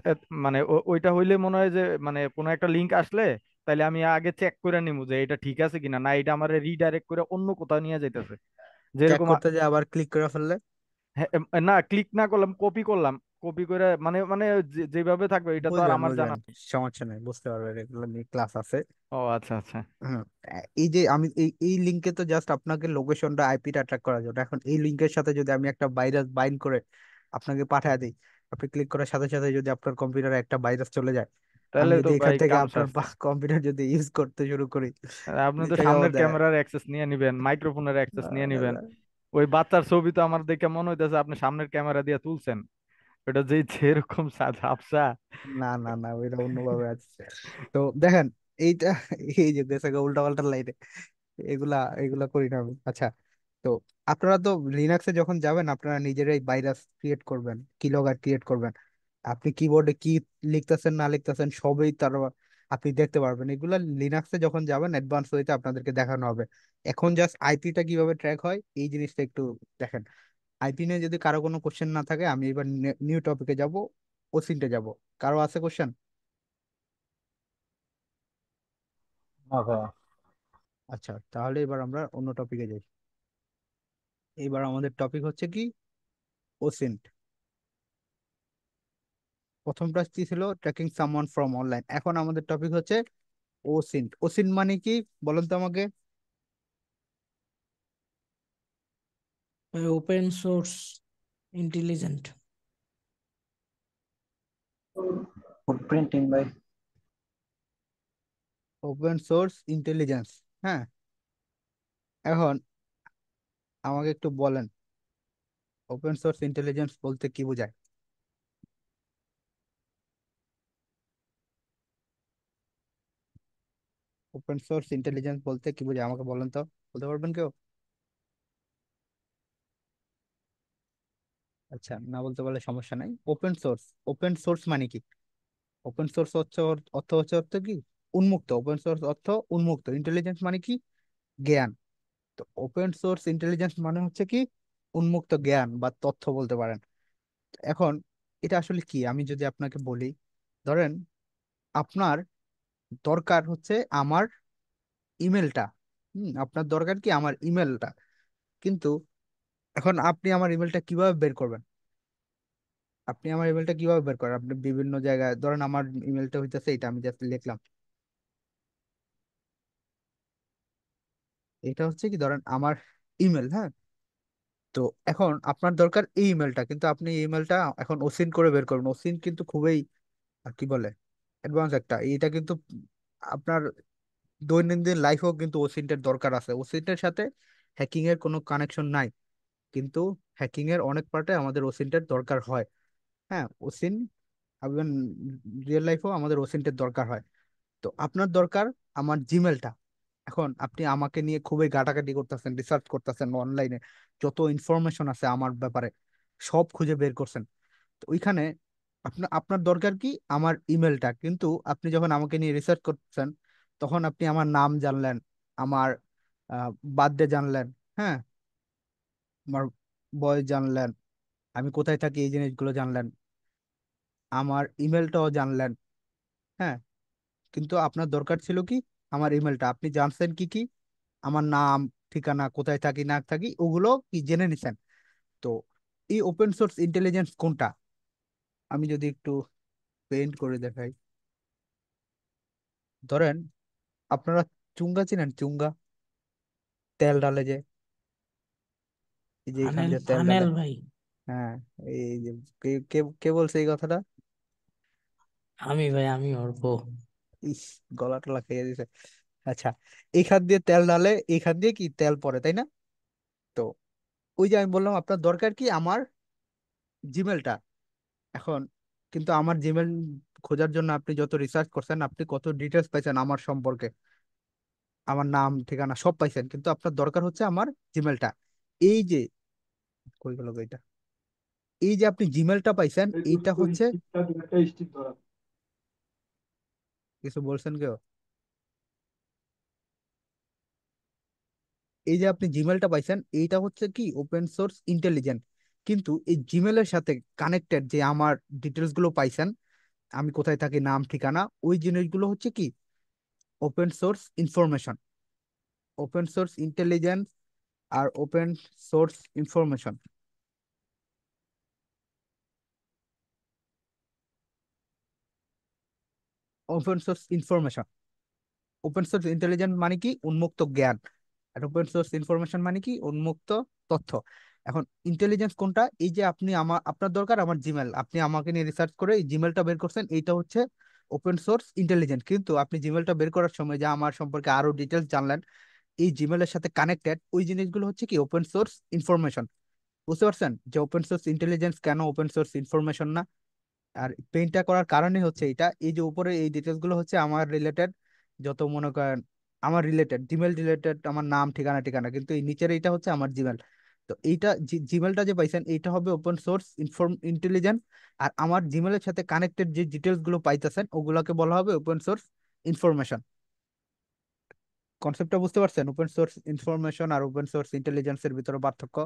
মানে ওইটা হইলে মনে হয় যে, মানে কোনো একটা লিঙ্ক আসলে তাহলে আমি আগে চেক করে নিবো যে এটা ঠিক আছে কিনা, না এটা আমার রিডাইরেক্ট করে অন্য কোথাও নিয়ে যাইতেছে। চেক যেরকম করতে যে আবার ক্লিক করে ফেললে হ্যাঁ, না ক্লিক না করলাম, কপি করলাম, কপি করে মানে মানে যেভাবে থাকবে এটা তো আর বুঝবেন আমার জানা বুঝবেন, নেই। সমস্যা নেই, বুঝতে পারবেন, এগুলো নিয়ে ক্লাস আছে। ও আচ্ছা আচ্ছা। হুম। এই যে আমি এই লিঙ্কে তো জাস্ট আপনাকে লোকেশনটা আইপিটা ট্র্যাক করার জন্য। এখন এই লিঙ্কের সাথে যদি আমি একটা ভাইরাস বাইন্ড করে আপনাকে পাঠিয়ে দিই, আপনি ক্লিক করার সাথে সাথে যদি আপনার কম্পিউটারে একটা ভাইরাস চলে যায়, আমি তাহলে তো যদি এখান ভাই থেকে কাম আপনার সারছে। কম্পিউটার যদি ইউজ করতে শুরু করি, আপনি তো লিখে সামনের দেয়। ক্যামেরার অ্যাক্সেস নিয়ে নিবেন, মাইক্রোফোনের অ্যাক্সেস নিয়ে নিবেন। ওই বাচ্চার ছবি তো আমার দেখে মনে হইতেছে আপনি সামনের ক্যামেরা দিয়ে তুলছেন, ওটা যেই যেরকম ঝাপসা। না না না, ওইটা অন্যভাবে আছে। তো দেখেন এইটা, এই যে দেশে উল্টা পাল্টা লাইনে এগুলা এগুলা করি না আমি। আচ্ছা, তো আপনারা তো লিনাক্সে যখন যাবেন আপনারা নিজেরাই ভাইরাস ক্রিয়েট করবেন, কিলগার ক্রিয়েট করবেন। আপনি কিবোর্ডে কি লিখতেছেন না লিখতেছেন সবই তার আপনি দেখতে পারবেন। এগুলা লিনাক্সে যখন যাবেন অ্যাডভান্স ওয়েতে আপনাদেরকে দেখানো হবে। এখন জাস্ট আইপিটা কিভাবে ট্র্যাক হয় এই জিনিসটা একটু দেখেন। আইপি নিয়ে যদি কারো কোনো কোশ্চেন না থাকে, আমি এবার নিউ টপিকে যাব, ওসিনটে যাব। কারো আছে কোশ্চেন? ওকে। আচ্ছা, তাহলে এবার আমরা অন্য টপিকে যাই। এবার আমাদের টপিক হচ্ছে কি, ওসিন্ট। প্রথমটা কি ছিল, ট্র্যাকিং সামওয়ান ফ্রম অনলাইন। এখন আমাদের টপিক হচ্ছে ওসিন্ট। ওসিন্ট মানে কি বলেন তো আমাকে? Open source intelligent. ফুটপ্রিন্টিং ভাই। ওপেন সোর্স ইন্টেলিজেন্স, হ্যাঁ। এখন আমাকে একটু বলেন, ওপেন সোর্স ইন্টেলিজেন্স বলতে কি বোঝায়? ওপেন সোর্স ইন্টেলিজেন্স বলতে কি বোঝায় আমাকে বলেন তো, বলতে পারবেন কেউ? আচ্ছা, না বলতে পারলে সমস্যা নাই। ওপেন সোর্স, ওপেন সোর্স মানে কি? ওপেন সোর্স হচ্ছে অর্থ কি, উন্মুক্ত। ওপেন সোর্স অর্থ উন্মুক্ত। ইন্টেলিজেন্স মানে কি, জ্ঞান। তো ওপেন সোর্স ইন্টেলিজেন্স মানে হচ্ছে কি, উন্মুক্ত জ্ঞান বা তথ্য বলতে পারেন। এখন এটা আসলে কি আমি যদি আপনাকে বলি, ধরেন আপনার দরকার হচ্ছে আমার ইমেলটা। আপনার দরকার কি আমার ইমেলটা, কিন্তু এখন আপনি আমার ইমেলটা কিভাবে বের করবেন? আপনি বিভিন্ন জায়গায় ধরেন আমার ইমেলটা হইতেছে এটা, আমি জাস্ট লিখলাম এটা হচ্ছে কি ধরেন আমার ইমেল, হ্যাঁ। তো এখন আপনার দরকার এই ইমেলটা, কিন্তু আপনি এই ইমেলটা এখন ওসিন করে বের করবেন। ওসিন কিন্তু খুবই কি বলে অ্যাডভান্স একটা, এটা কিন্তু আপনার দৈনন্দিন লাইফেও কিন্তু ওসিনটের দরকার আছে। ওসিনটের সাথে হ্যাকিং এর কোনো কানেকশন নাই, কিন্তু হ্যাকিং এর অনেক পার্টে আমাদের ওসিনটের দরকার হয়। হ্যাঁ, ওসিন ইভেন রিয়েল লাইফেও আমাদের ওসিনটের দরকার হয়। তো আপনার দরকার আমার জিমেলটা। এখন আপনি আমাকে নিয়ে খুবই ঘাটাঘাটি করতেছেন, রিসার্চ করতেছেন অনলাইনে, যত ইনফরমেশন আছে আমার ব্যাপারে সব খুঁজে বের করছেন। তো ওইখানে আপনার আপনার দরকার কি আমার ইমেলটা, কিন্তু আপনি যখন আমাকে নিয়ে রিসার্চ করছেন তখন আপনি আমার নাম জানলেন, আমার বার্থডে জানলেন, হ্যাঁ, আমার বয়স জানলেন, আমি কোথায় থাকি এই জিনিসগুলো জানলেন, আমার ইমেলটাও জানলেন, হ্যাঁ। কিন্তু আপনার দরকার ছিল কি আমার ইমেলটা। আপনি জানছেন কি কি? আমার নাম, ঠিকানা, কোথায় থাকি না থাকি ওগুলো কি জেনে নিছেন। তো এই ওপেন সোর্স ইন্টেলিজেন্স কোনটা? আমি যদি একটু পেইন্ট করে দেখাই, ধরেন আপনারা চুঙ্গা চিনেন? চুঙ্গা তেল ডালে যে, এই যে এখান আনেল দিয়ে তেল ডালে। আনেল ভাই, হ্যাঁ, এই যে কে কে কে বলছে এই কথাটা? আমি ভাই, আমি ওর বউ। ইস, গলা টলা খেয়ে দিছে। আচ্ছা, এইখান দিয়ে তেল ডালে, এইখান দিয়ে কি তেল পড়ে, তাই না? তো ওই যে আমি বললাম আপনার দরকার কি আমার জিমেলটা। এখন কিন্তু আমার জিমেল খোঁজার জন্য আপনি যত রিসার্চ করছেন, আপনি কত ডিটেলস পাইছেন আমার সম্পর্কে, আমার নাম ঠিকানা সব পাইছেন, কিন্তু আপনার দরকার হচ্ছে আমার জিমেলটা। এই যে কই গেল গো এটা, এই যে আপনি জিমেলটা পাইছেন এই এইটা দোস্ত হচ্ছে, স্টিকটা একটা স্টিক ধরা। কিছু বলছেন কেউ? এই যে আপনি জিমেলটা পাইছেন এইটা হচ্ছে কি ওপেন সোর্স ইন্টেলিজেন্ট, কিন্তু এই জিমেলের সাথে কানেক্টেড যে আমার ডিটেলস গুলো পাইছেন, আমি কোথায় থাকি, নাম ঠিকানা, ওই জিনিসগুলো হচ্ছে কি open source information. Open source intelligence আর open source information. Open source information, open source intelligence মানে কি উন্মুক্ত জ্ঞান, আর ওপেন সোর্স ইনফরমেশন মানে কি উন্মুক্ত তথ্য। এখন ইন্টেলিজেন্স কোনটা? এই যে আপনি আপনার দরকার আমার জিমেল, আপনি আমাকে নিয়ে রিসার্চ করে এই জিমেলটা বের করছেন, এইটা হচ্ছে ওপেন সোর্স ইন্টেলিজেন্স। কিন্তু আপনি জিমেলটা বের করার সময় যে আমার সম্পর্কে আরো ডিটেলস জানলেন এই জিমেলের সাথে কানেক্টেড, ওই জিনিসগুলো হচ্ছে কি ওপেন সোর্স ইনফরমেশন। বুঝতে পারছেন যে ওপেন সোর্স ইন্টেলিজেন্স কেন ওপেন সোর্স ইনফরমেশন না? আর পেইন্টটা করার কারণে হচ্ছে এটা, এই যে উপরে এই ডিটেলস গুলো হচ্ছে আমার রিলেটেড, যত মনে করেন আমার রিলেটেড জিমেল রিলেটেড, আমার নাম ঠিকানা ঠিকানা, কিন্তু এই নিচের এইটা হচ্ছে আমার জিমেল। তো এইটা জিমেলটা যে পাইছেন এইটা হবে ওপেন সোর্স ইন্টেলিজেন্ট, আর আমার জিমেলের সাথে কানেক্টেড যে ডিটেলস গুলো পাইতেছেন ওগুলোকে বলা হবে ওপেন সোর্স ইনফরমেশন। কনসেপ্টটা বুঝতে পারছেন ওপেন সোর্স ইনফরমেশন আর ওপেন সোর্স ইন্টেলিজেন্সের ভিতরে পার্থক্য?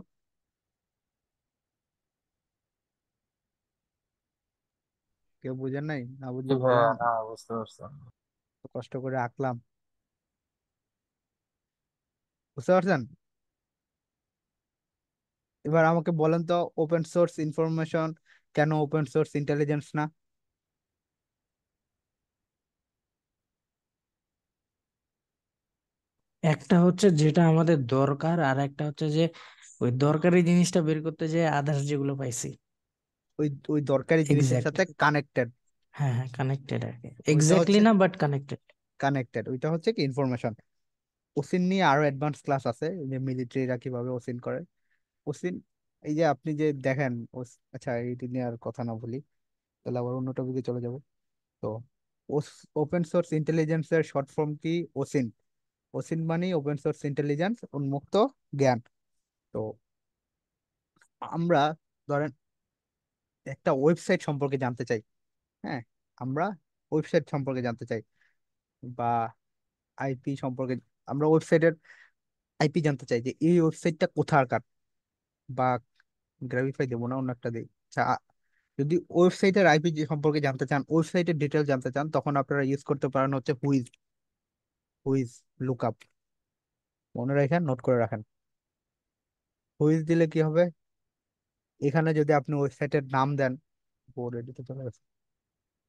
কেউ বুঝেন নাই? না জি বুঝলে ভাইয়া, বলেন, না বুঝতে পারছি। কষ্ট করে আঁকলাম। বুঝতে পারছেন? এবার আমাকে বলেন তো ওপেন সোর্স ইনফরমেশন কেন ওপেন সোর্স ইন্টেলিজেন্স না? একটা হচ্ছে যেটা আমাদের দরকার, আর একটা হচ্ছে যে ওই দরকারি জিনিসটা বের করতে যে আদার্স যেগুলো পাইছি। ওই ওই দরকারি জিনিসের এক্সাক্ট, সাথে কানেক্টেড, হ্যাঁ হ্যাঁ, কানেক্টেড আর কি, ওইটা এক্স্যাক্টলি হচ্ছে না বাট কানেক্টেড। কানেক্টেড, ওইটা হচ্ছে কি ইনফরমেশন। ওসিন নিয়ে আরো অ্যাডভান্স ক্লাস আছে, যে মিলিটারিরা কিভাবে ওসিন করে। ওসিন এই যে আপনি যে দেখেন আচ্ছা এইটি নিয়ে আর কথা না বলি, তাহলে আবার অন্য টপিকে চলে যাব। তো ওপেন সোর্স ইন্টেলিজেন্স এর শর্ট ফর্ম কি? ওসিন। ওসিন মানে ওপেন সোর্স ইন্টেলিজেন্স, উন্মুক্ত জ্ঞান। তো আমরা ধরেন একটা ওয়েবসাইট সম্পর্কে জানতে চাই, হ্যাঁ, আমরা ওয়েবসাইট সম্পর্কে জানতে চাই, বা আইপি সম্পর্কে, আমরা ওয়েবসাইটের আইপি জানতে চাই যে এই ওয়েবসাইটটা কোথাকার, বা গ্রাফিফাই দেবো না, অন্য একটা দিই। আচ্ছা, যদি ওয়েবসাইটের আইপি সম্পর্কে জানতে চান, ওয়েবসাইটের ডিটেল জানতে চান, তখন আপনারা ইউজ করতে পারেন হচ্ছে হুইজ। হুইজ লুকআপ, মনে রাখেন, নোট করে রাখেন। হুইজ দিলে কি হবে, এখানে যদি আপনি ওয়েবসাইটের নাম দেন, বোর্ড এডিটে চলে গেছে,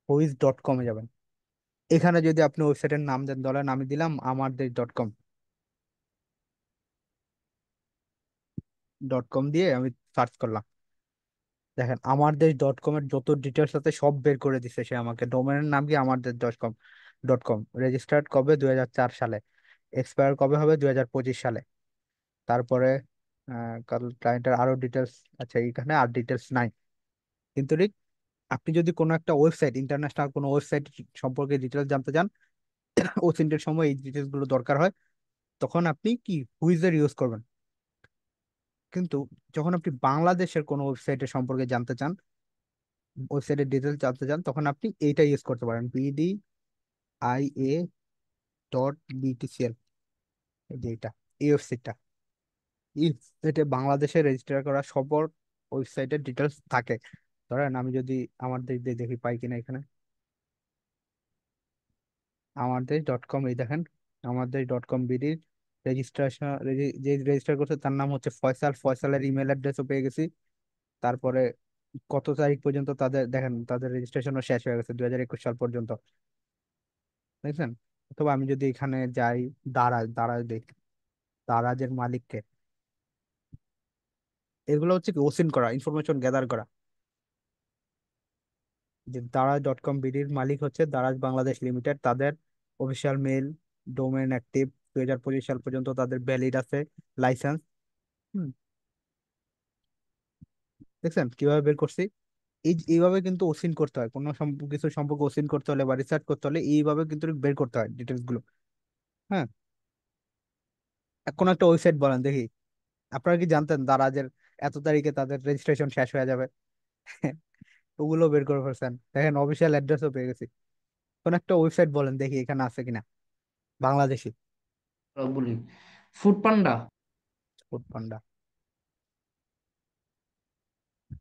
হুইজ.কমে যাবেন। এখানে যদি আপনি ওয়েবসাইটের নাম দেন, ধরেন আমি দিলাম আমারদেশ.কম, দিয়ে আমি সার্চ করলাম, দেখেন আমারদেশ.কম এর যত ডিটেলস আছে সব বের করে দিছে সে আমাকে। ডোমেনের নাম কি আমারদেশ.কম, রেজিস্টার্ড কবে 2004 সালে, এক্সপায়ার কবে হবে 2025 সালে। তারপরে ক্লায়েন্টের আরো ডিটেলস, আচ্ছা এখানে আর ডিটেলস নাই। কিন্তু ঠিক আপনি যদি কোনো একটা ওয়েবসাইট, ইন্টারন্যাশনাল কোনো ওয়েবসাইট সম্পর্কে ডিটেলস জানতে চান, ওসিন্টের সময় এই ডিটেলস গুলো দরকার হয়, তখন আপনি কি হুইজের ইউজ করবেন। কিন্তু যখন আপনি বাংলাদেশের কোনো ওয়েবসাইটের সম্পর্কে জানতে চান, ওয়েবসাইটের ডিটেলস জানতে চান, তখন আপনি এইটা ইউজ করতে পারেন, BDIA.BTCL, এই যে এটা, এই ওয়েবসাইটটা, এই ওয়েবসাইটে বাংলাদেশে রেজিস্টার করা সব ওয়েবসাইটের ডিটেলস থাকে। ধরেন আমি যদি আমার দেশ দিয়ে দেখি পাই কিনা এখানে, আমারদেশ.কম, এই দেখেন আমারদেশ.কম বিডির রেজিস্ট্রেশন, যে রেজিস্টার করছে তার নাম হচ্ছে ফয়সাল, ফয়সালের ইমেল অ্যাড্রেসও পেয়ে গেছি। তারপরে কত তারিখ পর্যন্ত তাদের, দেখেন তাদের রেজিস্ট্রেশনও শেষ হয়ে গেছে 2021 সাল পর্যন্ত, দেখছেন। অথবা আমি যদি এখানে যাই, দারাজ দেখি, দারাজের মালিককে, এগুলো হচ্ছে কি ওসিন করা, ইনফরমেশন গ্যাদার করা, যে দারাজ.কম বিডির মালিক হচ্ছে দারাজ বাংলাদেশ লিমিটেড, তাদের অফিসিয়াল মেল, ডোমেন অ্যাক্টিভ, 2025 সাল পর্যন্ত তাদের ভ্যালিড আছে লাইসেন্স। হুম, দেখছেন কিভাবে বের করছি। এইভাবে কিন্তু ওসিন করতে হয়, কোনো কিছু সম্পর্কে ওসিন করতে হলে বা রিসার্চ করতে হলে এইভাবে কিন্তু বের করতে হয় ডিটেলস গুলো। হ্যাঁ, কোনো একটা ওয়েবসাইট বলেন দেখি, আপনারা কি জানতেন দারাজের এত তারিখে তাদের রেজিস্ট্রেশন শেষ হয়ে যাবে? ওগুলো বের করে ফেলছেন, দেখেন অফিসিয়াল অ্যাড্রেসও পেয়ে গেছি। কোন একটা ওয়েবসাইট বলেন দেখি এখানে আছে কিনা, বাংলাদেশি। বলি ফুড পান্ডা। ফুড পান্ডা,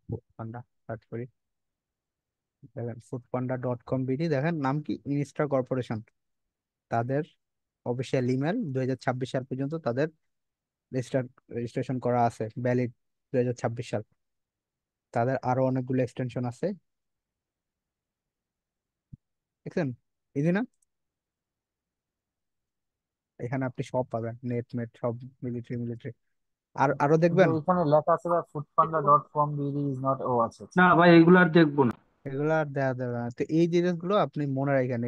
ফুড পান্ডা সার্চ করি, দেখেন foodpanda.com বিডি, দেখেন নাম কি ইনস্টা কর্পোরেশন, তাদের অফিসিয়াল ইমেল, 2026 সাল পর্যন্ত তাদের রেজিস্ট্রেশন করা আছে, ভ্যালিড 2026 সাল। তাদের আরো অনেকগুলো এক্সটেনশন আছে, দেখছেন, এই না, এখানে আপনি সব পাবেন, নেট মেট সব, মিলিটারি মিলিটারি, আর আরো কিন্তু দেখবেন। এখানে লেখা আছে foodpanda.com বিডি ইজ নট, ও আচ্ছা আচ্ছা। না ভাই, এগুলো আর দেখবো না। এগুলো আর দেওয়া যাবে না। তো এই জিনিসগুলো আপনি মনে রাখেন,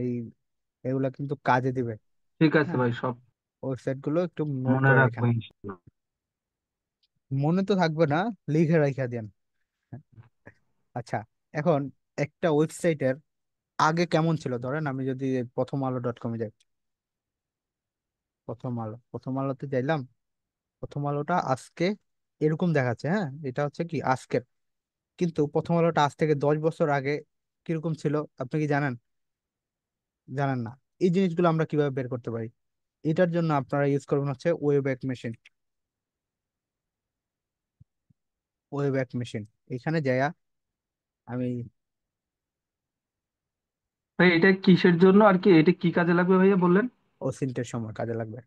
এগুলা কিন্তু কাজে দিবে। ঠিক আছে হ্যাঁ, ভাই, সব ওয়েবসাইট গুলো একটু নোট মনে করে রাখবো রাখেন। ইনশাল্লাহ। মনে তো থাকবে না, লিখে রাখা দেন। আচ্ছা, এখন একটা ওয়েবসাইটের আগে কেমন ছিল, ধরেন আমি যদি প্রথম আলো.কমে যাই, প্রথম আলোতে যাইলাম, প্রথম আলোটা আজকে এরকম দেখাচ্ছে, হ্যাঁ এটা হচ্ছে কি আজকের, কিন্তু প্রথম আলোটা আজ থেকে 10 বছর আগে কিরকম ছিল আপনি কি জানেন? জানেন না। এই জিনিসগুলো আমরা কিভাবে বের করতে পারি, এটার জন্য আপনারা ইউজ করবেন হচ্ছে ওয়েব মেশিন। ওয়েব মেশিন, এখানে যাইয়া আমি ভাই এটা কিসের জন্য আর কি, এটা কি কাজে লাগবে ভাইয়া বললেন? ওসিন্টের সময় কাজে লাগবে।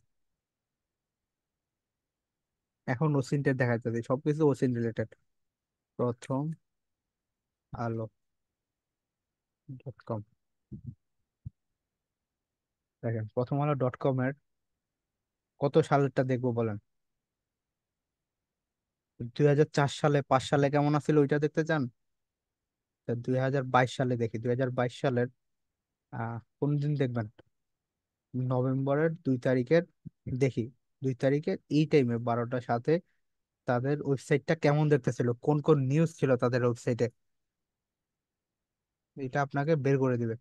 এখন ওসিন্টের দেখাইতেছি, সবকিছু ওসিন রিলেটেড। প্রথম আলো.কম, দেখেন প্রথম আলো.কম এর কত সালেরটা দেখবো বলেন, 2004 সালে 5 সালে কেমন আছিল ওইটা দেখতে চান? 2022 সালে দেখি, 2022 সালের কোন দিন দেখবেন, নভেম্বরের 2 তারিখের দেখি, 2 তারিখের এই টাইমে 12টার সাথে তাদের ওয়েবসাইটটা কেমন দেখতেছিল, কোন কোন নিউজ ছিল তাদের ওয়েবসাইটে, এটা আপনাকে বের করে দিবে।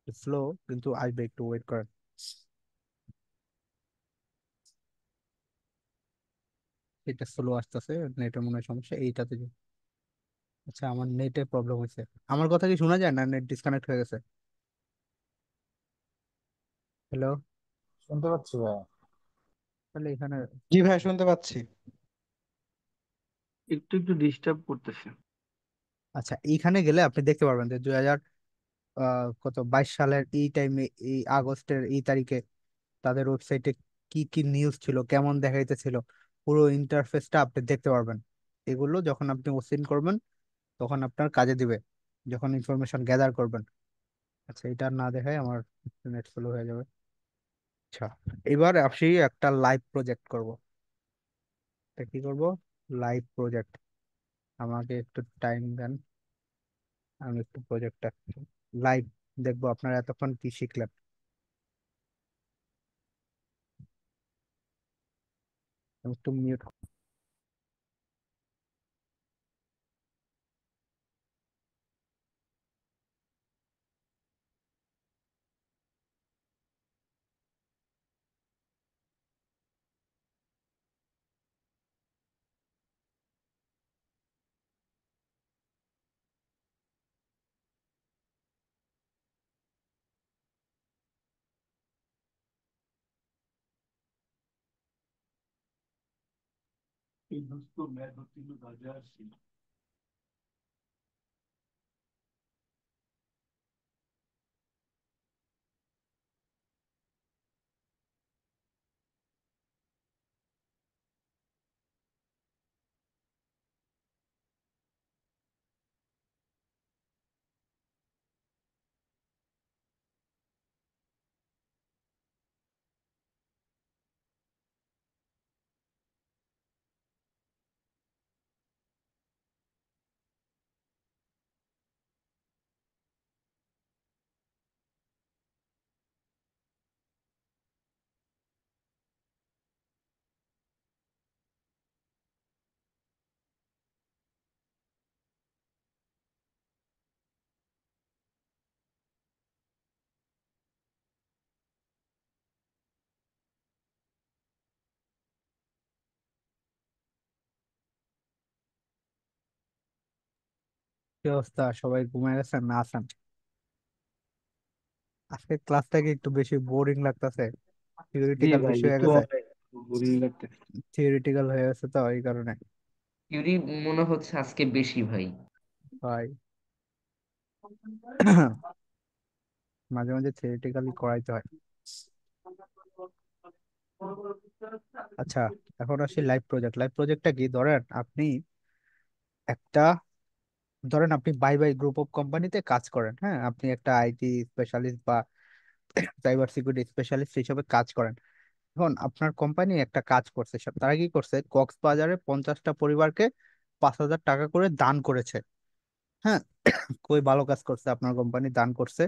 স্লো কিন্তু আসবে, একটু ওয়েট করেন। এটা স্লো আসতেছে, নেটের মনে হয় সমস্যা এইটাতে আচ্ছা আমার নেটে প্রবলেম হয়েছে। আমার কথা কি শোনা যায় না, নেট ডিসকানেক্ট হয়ে গেছে? হ্যালো, শুনতে পাচ্ছি ভাই। তাহলে এখানে, জি ভাই, শুনতে পাচ্ছি। একটু একটু ডিস্টার্ব করতেছে। আচ্ছা এইখানে গেলে আপনি দেখতে পারবেন যে কত 22 সালের এই টাইমে, এই আগস্টের এই তারিখে তাদের ওয়েবসাইটে কি কি নিউজ ছিল, কেমন দেখাইতেছিল, পুরো ইন্টারফেসটা আপনি দেখতে পারবেন। এগুলো যখন আপনি ওসিন করবেন তখন আপনার কাজে দিবে, যখন ইনফরমেশন গ্যাদার করবেন। আচ্ছা, এটা না দেখায় আমার নেট স্লো হয়ে যাবে। আচ্ছা, এবার আসি একটা লাইভ প্রজেক্ট করব। এটা কি করব? Live project. আমাকে একটু টাইম দেন, আমি একটু প্রজেক্টটা লাইভ দেখবো আপনারা এতক্ষণ কি শিখলেন। আমি একটু মিউট। কি অবস্থা, সবাই ঘুমায় গেছেন না আছেন? আজকে ক্লাসটাকে একটু বেশি বোরিং লাগতেছে, জি থিওরিটিক্যাল ভাই, বিষয় হয়ে একটু গেছে। অনেক বোরিং লাগতেছে। থিওরিটিক্যাল হয়ে গেছে তো এই কারণে। ইউরি মনে হচ্ছে আজকে বেশি ভাই। ভাই মাঝে মাঝে থিওরিটিক্যালি করাইতে হয়। আচ্ছা, এখন আসি লাইভ প্রজেক্ট। লাইভ প্রজেক্টটা কি, ধরেন আপনি একটা, ধরেন আপনি বাই বাই গ্রুপ অফ কোম্পানিতে কাজ করেন। হ্যাঁ, আপনি একটা আইটি স্পেশালিস্ট বা সাইবার সিকিউরিটি স্পেশালিস্ট হিসেবে কাজ করেন। এখন আপনার কোম্পানি একটা কাজ করছে, তারা কি করছে, কক্সবাজারে 50টা পরিবারকে 5,000 টাকা করে দান করেছে। হ্যাঁ, খুবই ভালো কাজ করছে আপনার কোম্পানি, দান করছে।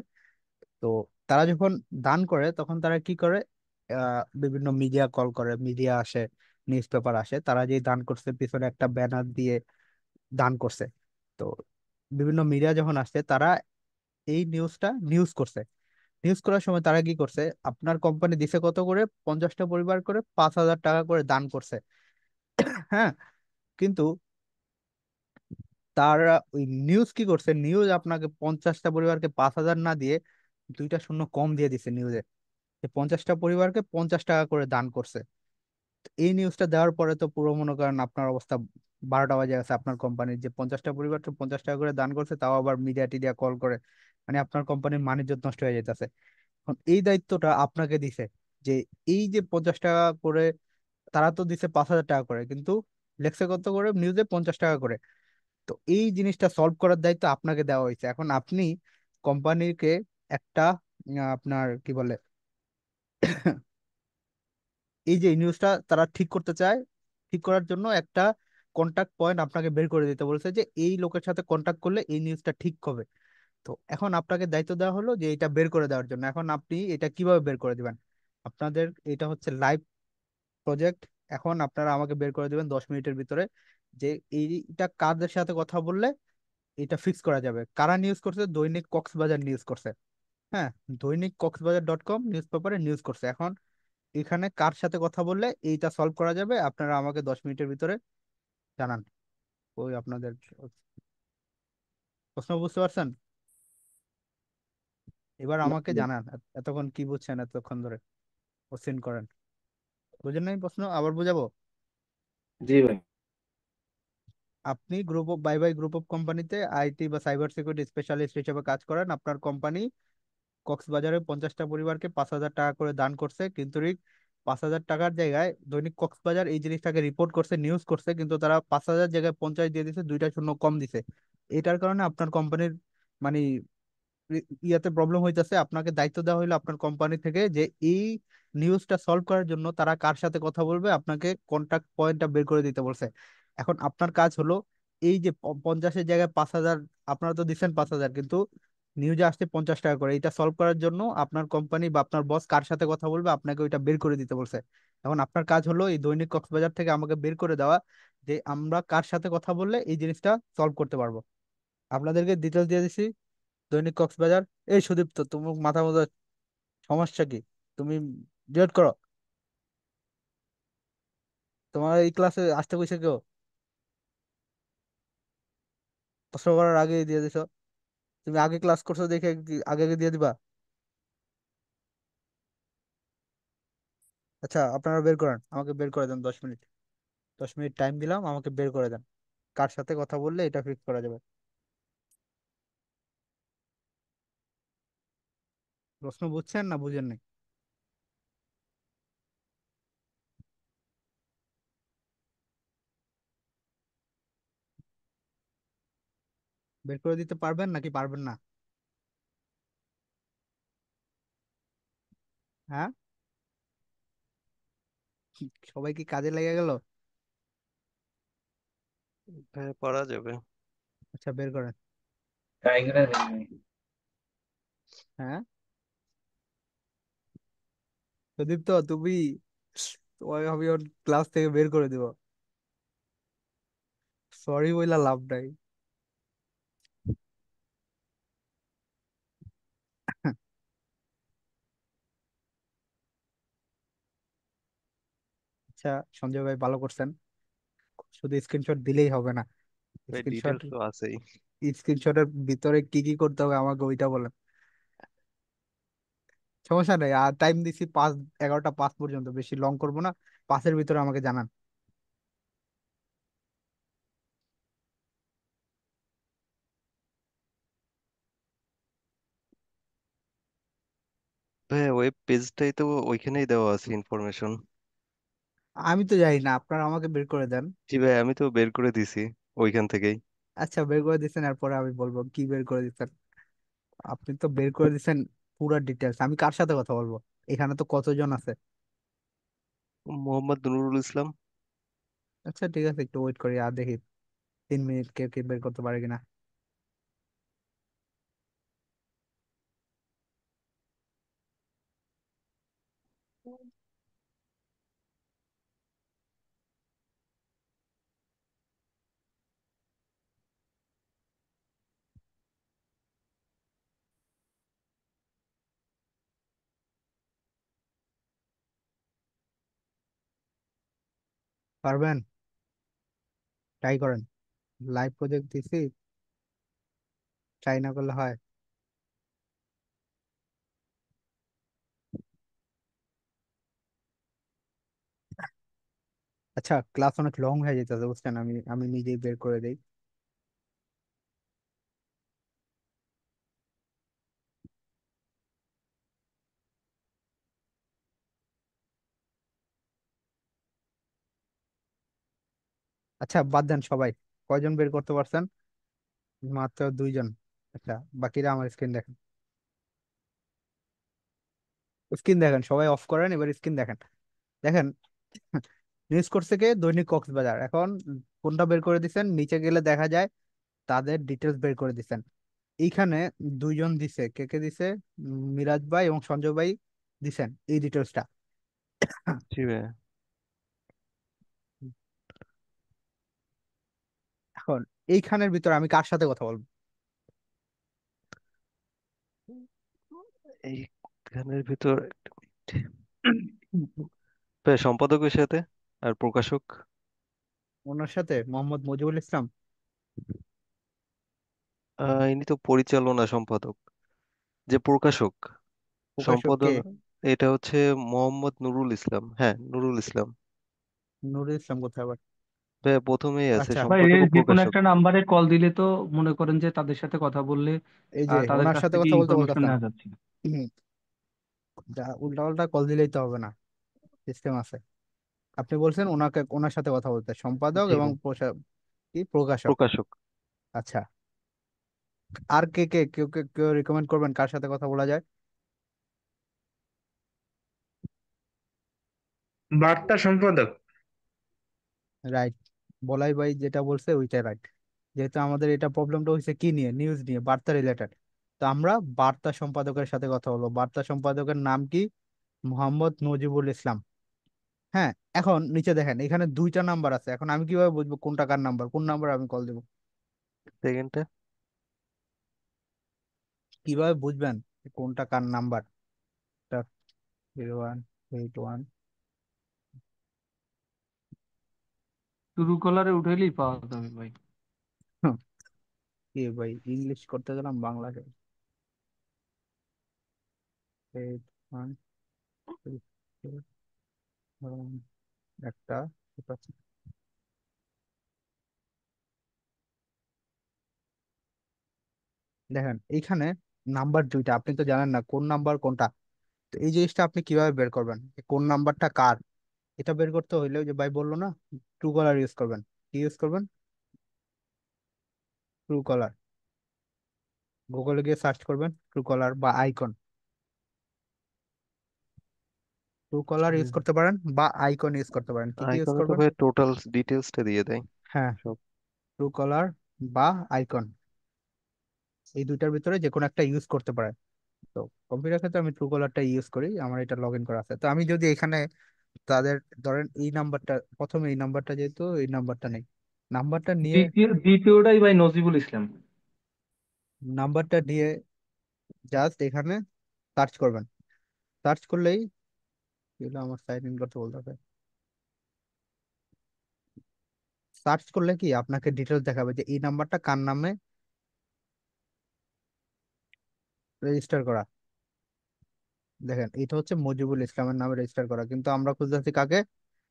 তো তারা যখন দান করে তখন তারা কি করে, বিভিন্ন মিডিয়া কল করে, মিডিয়া আসে, নিউজ পেপার আসে, তারা যে দান করছে পিছনে একটা ব্যানার দিয়ে দান করছে। তো বিভিন্ন মিডিয়া যখন আসছে তারা এই নিউজটা নিউজ করছে। নিউজ করার সময় তারা কি করছে, আপনার কোম্পানি দিছে কত করে, 50টা পরিবার করে 5,000 টাকা করে দান করছে। হ্যাঁ, কিন্তু তারা ওই নিউজ কি করছে, নিউজ আপনাকে 50টা পরিবারকে 5,000 না দিয়ে 2টা শূন্য কম দিয়ে দিছে নিউজে, যে 50টা পরিবারকে 50 টাকা করে দান করছে। এই নিউজটা দেওয়ার পরে তো পুরো মনে করেন আপনার অবস্থা 12টা বাজে গেছে। আপনার কোম্পানির যে 50টা পরিবারকে 50 টাকা করে দান করছে, তাও আবার মিডিয়া টিডিয়া কল করে, মানে আপনার কোম্পানির মানিজ্য নষ্ট হয়ে যেতেছে। এখন এই দায়িত্বটা আপনাকে দিছে, যে এই যে 50 টাকা করে, তারা তো দিছে 5,000 টাকা করে, কিন্তু লেখছে কত করে নিউজে, 50 টাকা করে। তো এই জিনিসটা সলভ করার দায়িত্ব আপনাকে দেওয়া হয়েছে। এখন আপনি কোম্পানিকে একটা, আপনার কি বলে, এই যে নিউজটা তারা ঠিক করতে চায়, ঠিক করার জন্য একটা কন্টাক্ট পয়েন্ট আপনাকে বের করে দিতে বলছে, যে এই লোকের সাথে কন্টাক্ট করলে এই নিউজটা ঠিক হবে। তো এখন আপনাকে দায়িত্ব দেওয়া হলো যে এটা বের করে দেওয়ার জন্য। এখন আপনি এটা কিভাবে বের করে দিবেন? আপনাদের এটা হচ্ছে লাইভ প্রজেক্ট। এখন আপনারা আমাকে বের করে দিবেন 10 মিনিটের ভিতরে, যে এইটা কাদের সাথে কথা বললে এটা ফিক্স করা যাবে। কারা নিউজ করছে, দৈনিক কক্সবাজার নিউজ করছে। হ্যাঁ, দৈনিক কক্সবাজার.com নিউজ পেপারে নিউজ করছে। এখন এখানে কার সাথে কথা বললে এইটা সলভ করা যাবে, আপনারা আমাকে 10 মিনিটের ভিতরে জানান। ওই আপনাদের প্রশ্ন বুঝতে পারছেন? এবার আমাকে জানান এতক্ষণ কি বুঝছেন, এতক্ষণ ধরে কোশ্চেন করেন। বুঝেন নাই প্রশ্ন, আবার বুঝাবো? জি ভাই। আপনি group of bye bye group of কোম্পানিতে আইটি বা সাইবার সিকিউরিটি স্পেশালিস্ট হিসেবে কাজ করেন। আপনার কোম্পানি কক্সবাজারে 50টা পরিবারকে 5,000 টাকা করে দান করছে, কিন্তু 5,000 টাকার জায়গায় দৈনিক কক্সবাজার এই জিনিসটাকে রিপোর্ট করছে, নিউজ করছে, কিন্তু তারা 5,000 জায়গায় 50 দিয়ে দিছে, দুইটা শূন্য কম দিছে। এটার কারণে আপনার কোম্পানির মানে ইয়াতে প্রবলেম হইতেছে। আপনাকে দায়িত্ব দেওয়া হলো আপনার কোম্পানি থেকে যে এই নিউজটা সলভ করার জন্য তারা কার সাথে কথা বলবে, আপনাকে কন্টাক্ট পয়েন্টটা বের করে দিতে বলছে। এখন আপনার কাজ হলো এই যে 50-এর জায়গায় 5,000 আপনারা তো দিচ্ছেন 5,000, কিন্তু নিউজে আসছে 50 টাকা করে। এটা সলভ করার জন্য আপনার কোম্পানি বা আপনার বস কার সাথে কথা বলবে আপনাকে ওইটা বের করে দিতে বলছে। এখন আপনার কাজ হলো এই দৈনিক কক্সবাজার থেকে আমাকে বের করে দেওয়া যে আমরা কার সাথে কথা বললে এই জিনিসটা সলভ করতে পারবো। আপনাদেরকে ডিটেলস দিয়ে দিছি। দৈনিক কক্সবাজার। এই সুদীপ্ত, তোমার মাথা মতো সমস্যা কি? তুমি ডিলেট করো। তোমার এই ক্লাসে আসতে কইছে কেউ? প্রশ্ন করার আগে দিয়ে দিছো। তুমি আগে ক্লাস করছো দেখে আগে আগে দিয়ে দিবা? আচ্ছা, আপনারা বের করেন, আমাকে বের করে দেন 10 মিনিট। 10 মিনিট টাইম দিলাম, আমাকে বের করে দেন কার সাথে কথা বললে এটা ফিক্স করা যাবে। প্রশ্ন বুঝছেন না বুঝেন নাই? বের করে দিতে পারবেন নাকি পারবেন না? হ্যাঁ, সবাই কি কাজে লেগে গেল? হ্যাঁ, পারা যাবে। আচ্ছা, বের করেন। ট্রাই করে দেখবে। হ্যাঁ, সুদীপ্ত, তুমি, তোমাকে আমি ক্লাস থেকে বের করে দিব। সরি বইলা লাভ নাই। আচ্ছা, সঞ্জয় ভাই ভালো করছেন। শুধু স্ক্রিনশট দিলেই হবে না। ভাই স্ক্রিনশট, ডিটেলস তো আছেই। স্ক্রিনশটের ভিতরে কি কি করতে হবে আমাকে ওইটা বলেন। সমস্যা নেই, আর টাইম দিছি 11টা 5 পর্যন্ত, বেশি লং করবো না। 5-এর ভিতরে আমাকে জানান। ভাই ওয়েব পেজটাই তো, ওইখানেই দেওয়া আছে ইনফরমেশন। আমি তো জানি না, আপনারা আমাকে বের করে দেন। জি ভাই, আমি তো বের করে দিছি ওইখান থেকেই। আচ্ছা, বের করে দিচ্ছেন, এরপরে আমি বলবো কি বের করে দিচ্ছেন। আপনি তো বের করে দিচ্ছেন পুরো ডিটেলস, আমি কার সাথে কথা বলবো? এখানে তো কতজন আছে। মোহাম্মদ নুরুল ইসলাম। আচ্ছা ঠিক আছে, একটু ওয়েট করি আর দেখি 3 মিনিট কে কে বের করতে পারে কিনা। পারবেন? ট্রাই করেন। লাইভ প্রজেক্ট দিছি, ট্রাই না করলে হয়? আচ্ছা, ক্লাস অনেক লং হয়ে যেতেছে বুঝছেন, আমি আমি নিজেই বের করে দেই। আচ্ছা, বাদ দেন সবাই। কয়জন বের করতে পারছেন? মাত্র 2 জন। আচ্ছা, বাকিরা আমার স্ক্রিন দেখেন। স্ক্রিন দেখেন, সবাই অফ করেন, এবার স্ক্রিন দেখেন। দেখেন, নিউজ করছে কে? দৈনিক কক্সবাজার। এখন কোনটা বের করে দিচ্ছেন? নিচে গেলে দেখা যায় তাদের ডিটেলস বের করে দিচ্ছেন। এইখানে 2 জন দিছে, কে কে দিছে? মিরাজ ভাই এবং সঞ্জয় ভাই দিছেন এই ডিটেলসটা। জি ভাই। এখন এইখানের ভিতরে আমি কার সাথে কথা বলবো? এইখানের ভিতর একটা মিনিট। ভাই সম্পাদকের সাথে আর প্রকাশক। ওনার সাথে মোহাম্মদ মজিবুল ইসলাম। ইনি তো পরিচালনা সম্পাদক। যে প্রকাশক, প্রকাশক কে? সম্পাদন, এটা হচ্ছে মোহাম্মদ নুরুল ইসলাম। হ্যাঁ, নুরুল ইসলাম। নুরুল ইসলাম কোথায় আবার? ভাইয়া প্রথমেই আছে আচ্ছা, ভাই সম্পাদক ও যে কোনো প্রকাশক। একটা নাম্বারে কল দিলে তো মনে করেন যে তাদের সাথে কথা বললে এই যে তাদের ওনার কাছ সাথে থেকে কথা বলতে ইনফরমেশন বলতেছেন, নেওয়া যাচ্ছে। যা উল্টা পাল্টা কল দিলেই তো হবে না, সিস্টেম আছে। আপনি বলছেন ওনাকে, ওনার সাথে কথা বলতে, সম্পাদক জি এবং ভাই। কি প্রকাশক। প্রকাশক। আচ্ছা, আর কেউ রিকমেন্ড করবেন কার সাথে কথা বলা যায়? বার্তা সম্পাদক। রাইট, বলাই ভাই যেটা বলছে ওইটাই রাইট। যেহেতু আমাদের এটা প্রবলেমটা হয়েছে কি নিয়ে, নিউজ নিয়ে, বার্তা রিলেটেড, তো আমরা বার্তা সম্পাদকের সাথে কথা বলবো। বার্তা সম্পাদকের নাম কি? মোহাম্মদ নজিবুল ইসলাম। হ্যাঁ, এখন নিচে দেখেন এখানে দুইটা নাম্বার আছে, এখন আমি কিভাবে বুঝবো কোনটা কার নাম্বার, কোন নাম্বার আমি কল দেবো? সেকেন্ডটা। কিভাবে বুঝবেন যে কোনটা কার নাম্বার? 0181। ট্রু কলারে উঠাইলেই পাওয়া যাবে ভাই। কি ভাই, ইংলিশ করতে গেলাম বাংলাতে। 8132। একটা, ঠিক আছে। দেখেন এইখানে নাম্বার দুইটা, আপনি তো জানেন না কোন নাম্বার কোনটা। তো এই জিনিসটা আপনি কিভাবে বের করবেন যে কোন নাম্বারটা কার? এটা বের করতে হইলে ওই যে ভাই বললো না, ট্রু কলার ইউজ করবেন। কি ইউজ করবেন? ট্রু কলার। গুগলে গিয়ে সার্চ করবেন ট্রু কলার বা আইকন। ট্রু কলার ইউজ করতে পারেন বা আইকন ইউজ করতে পারেন। কি কি ইউজ আইকনে তো করবেন? ভাই টোটাল ডিটেলসটা দিয়ে দেয় হ্যাঁ, সব। ট্রু কলার বা আইকন, এই দুইটার ভিতরে যে কোনো একটা ইউজ করতে পারেন। তো কম্পিউটার ক্ষেত্রে আমি ট্রু কলারটা ইউজ করি, আমার এটা লগ ইন করা আছে। তো আমি যদি এখানে তাদের, ধরেন এই নাম্বারটা, প্রথমে এই নাম্বারটা, যেহেতু এই নাম্বারটা নেই, নাম্বারটা নিয়ে, দ্বিতীয়টাই ভাই নজিবুল ইসলাম। নাম্বারটা নিয়ে জাস্ট এখানে সার্চ করবেন। সার্চ করলেই, এগুলো আমার সাইন ইন করতে বলতে হবে। সার্চ করলে কি আপনাকে ডিটেলস দেখাবে যে এই নাম্বারটা কার নামে রেজিস্টার করা। দেখেন এটা হচ্ছে মজিবুল ইসলামের নামে রেজিস্টার করা, কিন্তু আমরা খুঁজতেছি কাকে?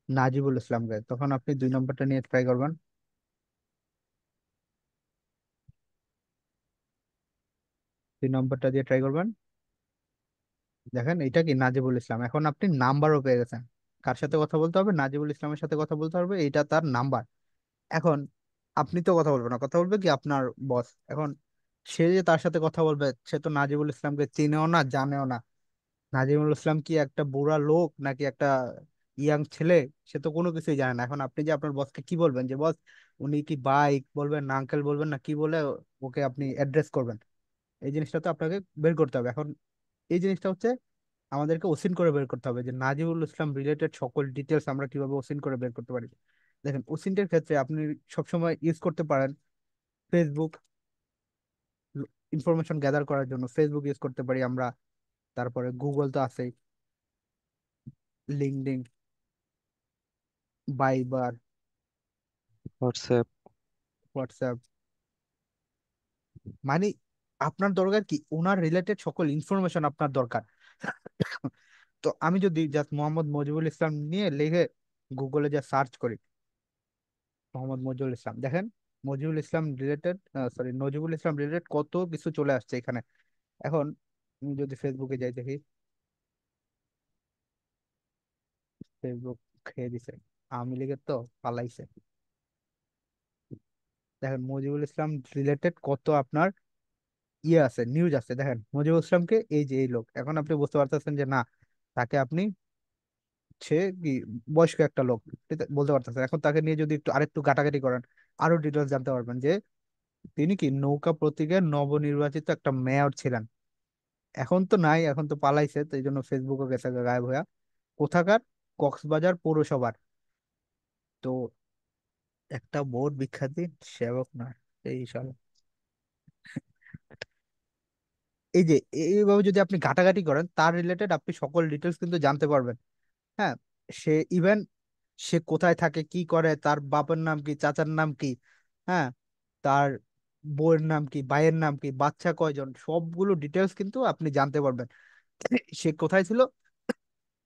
নাজিবুল ইসলামকে। তখন আপনি দুই নম্বরটা নিয়ে ট্রাই করবেন। দুই নম্বরটা দিয়ে ট্রাই করবেন। দেখেন এটা কি নাজিবুল ইসলাম। এখন আপনি নাম্বারও পেয়ে গেছেন। কার সাথে কথা বলতে হবে? নাজিবুল ইসলামের সাথে কথা বলতে হবে, এটা তার নাম্বার। এখন আপনি তো কথা বলবেন না, কথা বলবে কি আপনার বস। এখন সে যে তার সাথে কথা বলবে, সে তো নাজিবুল ইসলামকে চিনেও না, জানেও না। নাজিমুল ইসলাম কি একটা বুড়া লোক নাকি একটা ইয়াং ছেলে, সে তো কোনো কিছুই জানে না। এখন আপনি যে আপনার বসকে কি বলবেন যে বস, উনি কি বাইক বলবেন না আঙ্কেল বলবেন না কি বলে ওকে আপনি অ্যাড্রেস করবেন? এই জিনিসটা তো আপনাকে বের করতে হবে। এখন এই জিনিসটা হচ্ছে আমাদেরকে ওসিন করে বের করতে হবে যে নাজিবুল ইসলাম রিলেটেড সকল ডিটেলস আমরা কিভাবে ওসিন করে বের করতে পারি। দেখেন ওসিনটের ক্ষেত্রে আপনি সবসময় ইউজ করতে পারেন ফেসবুক, ইনফরমেশন গ্যাদার করার জন্য ফেসবুক ইউজ করতে পারি আমরা। তারপরে গুগল তো আছেই, লিঙ্কডইন, বাইবার, হোয়াটসঅ্যাপ। হোয়াটসঅ্যাপ। মানে আপনার দরকার কি, ওনার রিলেটেড সকল ইনফরমেশন আপনার দরকার। তো আমি যদি জাস্ট মোহাম্মদ মজিবুল ইসলাম নিয়ে লিখে গুগলে যা সার্চ করি, মোহাম্মদ মজিবুল ইসলাম, দেখেন মজিবুল ইসলাম রিলেটেড, সরি নজিবুল ইসলাম রিলেটেড কত কিছু চলে আসছে এখানে। এখন আমি যদি ফেসবুকে যাই দেখি, ফেসবুক খেয়ে দিছে, আওয়ামী লীগের তো পালাইছে। দেখেন মজিবুল ইসলাম রিলেটেড কত আপনার ইয়ে আছে, নিউজ আছে। দেখেন মুজিবুল ইসলামকে, এই যে এই লোক, এখন আপনি বুঝতে পারতেছেন যে না, তাকে আপনি, সে কি বয়স্ক একটা লোক, ঠিক আছে, বলতে পারতেছেন। এখন তাকে নিয়ে যদি একটু আরেকটু ঘাটাঘাটি করেন, আরো ডিটেলস জানতে পারবেন যে তিনি কি নৌকা প্রতীকের নবনির্বাচিত একটা মেয়র ছিলেন। এখন তো নাই, এখন তো পালাইছে, তো এই জন্য ফেসবুকে গেছে গায়েব হইয়া। কোথাকার? কক্সবাজার পৌরসভার। তো একটা বহুত বিখ্যাত সেবক নয় এই সব। এই যে এইভাবে যদি আপনি ঘাটাঘাটি করেন, তার রিলেটেড আপনি সকল ডিটেলস কিন্তু জানতে পারবেন। হ্যাঁ, সে ইভেন সে কোথায় থাকে, কি করে, তার বাবার নাম কি, চাচার নাম কি, হ্যাঁ, তার বউয়ের নাম কি, ভাইয়ের নাম কি, বাচ্চা কয়জন, সবগুলো ডিটেলস কিন্তু আপনি জানতে পারবেন। সে কোথায় ছিল?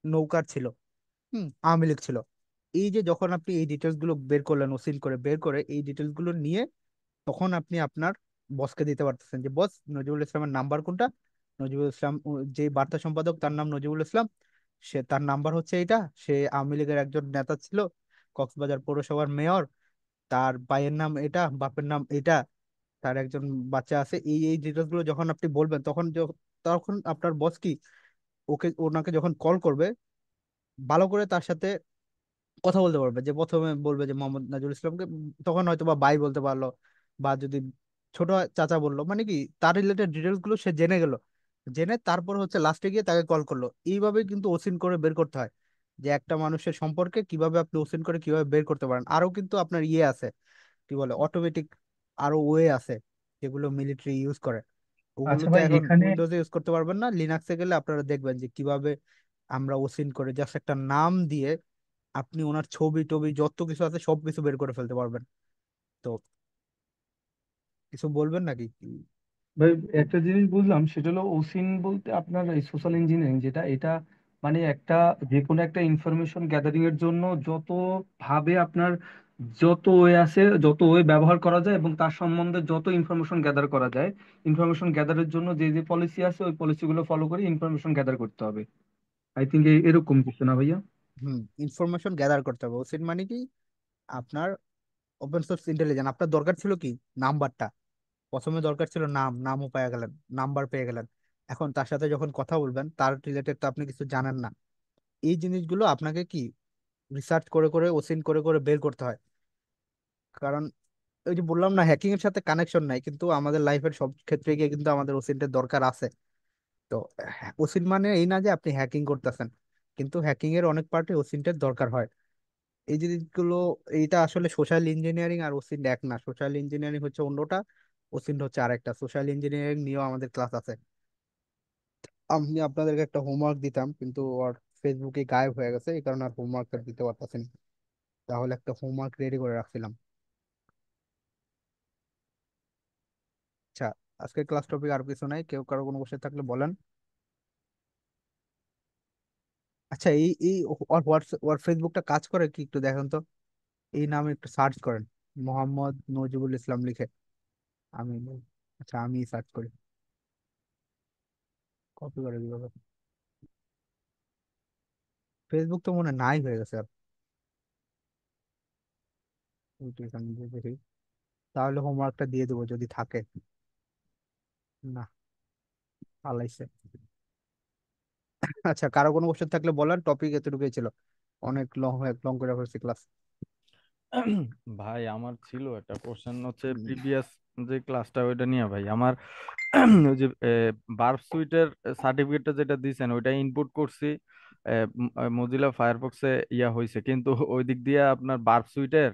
নৌকার ছিল, আওয়ামী লীগ ছিল। এই যে যখন আপনি এই ডিটেলস গুলো বের করলেন, ওসিন করে বের করে এই ডিটেলস গুলো নিয়ে তখন আপনি আপনার বসকে দিতে পারতেছেন যে বস, নজিবুল ইসলামের নাম্বার কোনটা। নজিবুল ইসলাম যে বার্তা সম্পাদক তার নাম নজিবুল ইসলাম, সে তার নাম্বার হচ্ছে এইটা, সে আওয়ামী লীগের একজন নেতা ছিল, কক্সবাজার পৌরসভার মেয়র, তার ভাইয়ের নাম এটা, বাপের নাম এটা, তার একজন বাচ্চা আছে। এই এই ডিটেলস গুলো যখন আপনি বলবেন তখন তখন আপনার বস কি ওনাকে যখন কল করবে ভালো করে তার সাথে কথা বলতে পারবে। যে প্রথমে বলবে যে মোহাম্মদ নাজুল ইসলামকে, তখন হয়তো বা ভাই বলতে পারলো, বা যদি ছোট চাচা বললো, মানে কি তার রিলেটেড ডিটেলস গুলো সে জেনে গেল, জেনে তারপর হচ্ছে লাস্টে গিয়ে তাকে কল করলো। এইভাবে কিন্তু ওসিন করে বের করতে হয় যে একটা মানুষের সম্পর্কে কিভাবে আপনি ওসিন করে কিভাবে বের করতে পারেন। আরো কিন্তু আপনার ইয়ে আছে, কি বলে, অটোমেটিক আরো ওয়ে আছে যেগুলো মিলিটারি ইউজ করে। আচ্ছা ওগুলোতে ভাই, এখন এখানে উইন্ডোজে ইউজ করতে পারবেন না, লিনাক্সে গেলে আপনারা দেখবেন যে কিভাবে আমরা ওসিন করে জাস্ট একটা নাম দিয়ে আপনি ওনার ছবি টবি যত কিছু আছে সবকিছু বের করে ফেলতে পারবেন। তো কিছু বলবেন নাকি? ভাই একটা জিনিস বুঝলাম, সেটা হলো ওসিন বলতে আপনার এই সোশ্যাল ইঞ্জিনিয়ারিং যেটা, এটা মানে একটা যে কোনো একটা ইনফরমেশন গ্যাদারিং এর জন্য যত ভাবে আপনার যত ওয়ে আছে, যত ওয়ে ব্যবহার করা যায় এবং তার সম্বন্ধে যত ইনফরমেশন গ্যাদার করা যায়, ইনফরমেশন গ্যাদারের জন্য যে যে পলিসি আছে ওই পলিসিগুলো ফলো করে ইনফরমেশন গ্যাদার করতে হবে। আই থিঙ্ক এরকম কিছু না ভাইয়া? ইনফরমেশন গ্যাদার করতে হবে। ওসিন মানে কি আপনার ওপেন সোর্স ইন্টেলিজেন্স। আপনার দরকার ছিল কি নাম্বারটা, প্রথমে দরকার ছিল নাম, নামও পেয়ে গেলেন, নাম্বার পেয়ে গেলেন। এখন তার সাথে যখন কথা বলবেন তার রিলেটেড তো আপনি কিছু জানেন না। এই জিনিসগুলো আপনাকে কি রিসার্চ করে করে ওসিন করে করে বের করতে হয়। কারণ ওই যে বললাম না, হ্যাকিং এর সাথে কানেকশন নাই, কিন্তু আমাদের লাইফের সব ক্ষেত্রে গিয়ে কিন্তু আমাদের ওসিনটার দরকার আছে। তো ওসিন মানে এই না যে আপনি হ্যাকিং করতেছেন, কিন্তু হ্যাকিং এর অনেক পার্টে ওসিনটার দরকার হয়। এই জিনিসগুলো, এইটা আসলে সোশ্যাল ইঞ্জিনিয়ারিং আর ওসিন এক না। সোশ্যাল ইঞ্জিনিয়ারিং হচ্ছে অন্যটা, ওসিন হচ্ছে আরেকটা। সোশ্যাল ইঞ্জিনিয়ারিং নিয়েও আমাদের ক্লাস আছে। আমি আপনাদেরকে একটা হোমওয়ার্ক দিতাম কিন্তু ওর ফেসবুকে গায়েব হয়ে গেছে, এই কারণে আর হোমওয়ার্কটা দিতে পারতেছি না। তাহলে একটা হোমওয়ার্ক রেডি করে রাখছিলাম। আচ্ছা, আজকের ক্লাস টপিক আর কিছু নাই, কেউ কারো কোনো কোশ্চেন থাকলে বলেন। আচ্ছা, এই এই ওর ওর ফেসবুকটা কাজ করে কি একটু দেখেন তো। এই নামে একটু সার্চ করেন, মোহাম্মদ নজিবুল ইসলাম লিখে। আমি, আচ্ছা আমি সার্চ করি, কপি করে দিব। ফেসবুক তো মনে হয় নাই হয়ে গেছে আর। একটু এখানে গিয়ে দেখি, তাহলে হোমওয়ার্কটা দিয়ে দেবো যদি থাকে। না, পালাইছে। আচ্ছা, কারো কোনো কোশ্চেন থাকলে বলেন, টপিক এতটুকুই ছিল, অনেক লং হয়ে লং করে ফেলছি ক্লাস। ভাই আমার ছিল একটা কোশ্চেন হচ্ছে প্রিভিয়াস যে ক্লাসটা ওইটা নিয়ে ভাই আমার ওই যে বার্ব সুইটের সার্টিফিকেটটা যেটা দিয়েছেন ওইটা ইনপুট করছি মজিলা ফায়ারফক্সে ইয়া হয়েছে, কিন্তু ওই দিক দিয়ে আপনার বার্ব সুইটের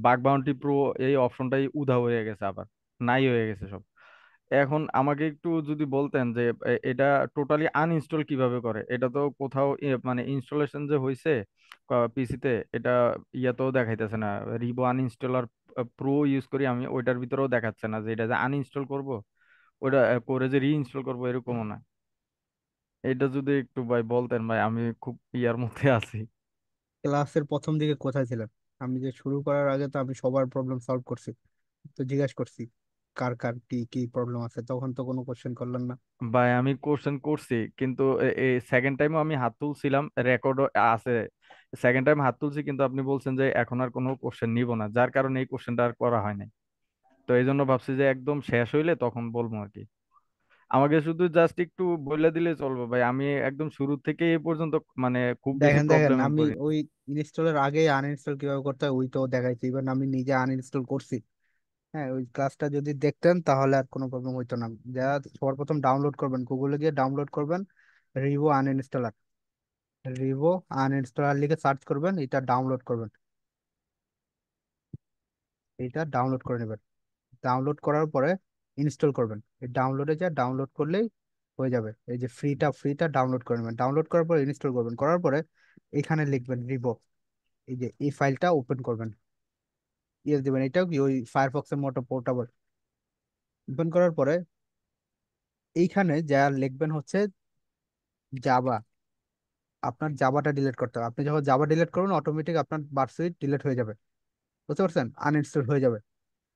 বাগ বাউন্টি প্রো এই অপশনটাই উধাও হয়ে গেছে, আবার নাই হয়ে গেছে সব। এখন আমাকে একটু যদি বলতেন যে এটা টোটালি আনইনস্টল কিভাবে করে। এটা তো কোথাও মানে ইনস্টলেশন যে হয়েছে পিসিতে, এটা ইয়াতেও দেখাইতেছে না। রিবো আনইনস্টলার প্রো ইউজ করি আমি, ওইটার ভিতরেও দেখাচ্ছে না যে এটা যে আনইনস্টল করব, ওটা করে যে রিইনস্টল করবো এরকমও না। এটা যদি একটু ভাই বলতেন ভাই, আমি খুব ইয়ার মধ্যে আছি। ক্লাসের প্রথম দিকে কোথায় ছিলেন? আমি যে শুরু করার আগে তো আমি সবার প্রবলেম সলভ করছি, তো জিজ্ঞাসা করছি কার কার কি কি প্রবলেম আছে, তখন তো কোনো কোশ্চেন করলেন না। ভাই আমি কোশ্চেন করছি, কিন্তু এই সেকেন্ড টাইমও আমি হাত তুলছিলাম, রেকর্ডও আছে। সেকেন্ড টাইম হাত তুলছি, কিন্তু আপনি বলছেন যে এখন আর কোনো কোশ্চেন নিব না, যার কারণে এই কোশ্চেনটা আর করা হয় নাই। তো এই জন্য ভাবছি যে একদম শেষ হইলে তখন বলবো আর কি। আমাকে শুধু জাস্ট একটু বলে দিলে চলবে ভাই, আমি একদম শুরু থেকে এই পর্যন্ত মানে খুব বেশি দেখেন দেখেন, প্রবলেমে আমি পড়ি। ওই ইনস্টলের আগে আনইনস্টল কিভাবে করতে হয় ওই তো দেখাইছি, ইভেন আমি নিজে আনইনস্টল করছি। হ্যাঁ, ওই ক্লাসটা যদি দেখতেন তাহলে আর কোনো প্রবলেম হইতো না। যা সবার প্রথম ডাউনলোড করবেন, গুগলে গিয়ে ডাউনলোড করবেন রিভো আনইনস্টলার। রিভো আনইনস্টলার লিখে সার্চ করবেন, এটা ডাউনলোড করবেন, এটা ডাউনলোড করে নেবেন। ডাউনলোড করার পরে ইনস্টল করবেন। এই ডাউনলোডে যা ডাউনলোড করলেই হয়ে যাবে। এই যে ফ্রিটা ডাউনলোড করে নেবেন, ডাউনলোড করার পরে ইনস্টল করবেন, করার পরে এখানে লিখবেন রিভো। এই যে এই ফাইলটা ওপেন করবেন, ইয়ে দিবেন, এটাও কি ওই ফায়ারফক্সের মতো পোর্টেবল। ওপেন করার পরে এইখানে যা লিখবেন হচ্ছে জাভা। আপনার জাভাটা ডিলিট করতে হবে। আপনি যখন জাভা ডিলিট করবেন অটোমেটিক আপনার ভার্সুইট ডিলিট হয়ে যাবে, বুঝতে পারছেন, আনইনস্টল হয়ে যাবে।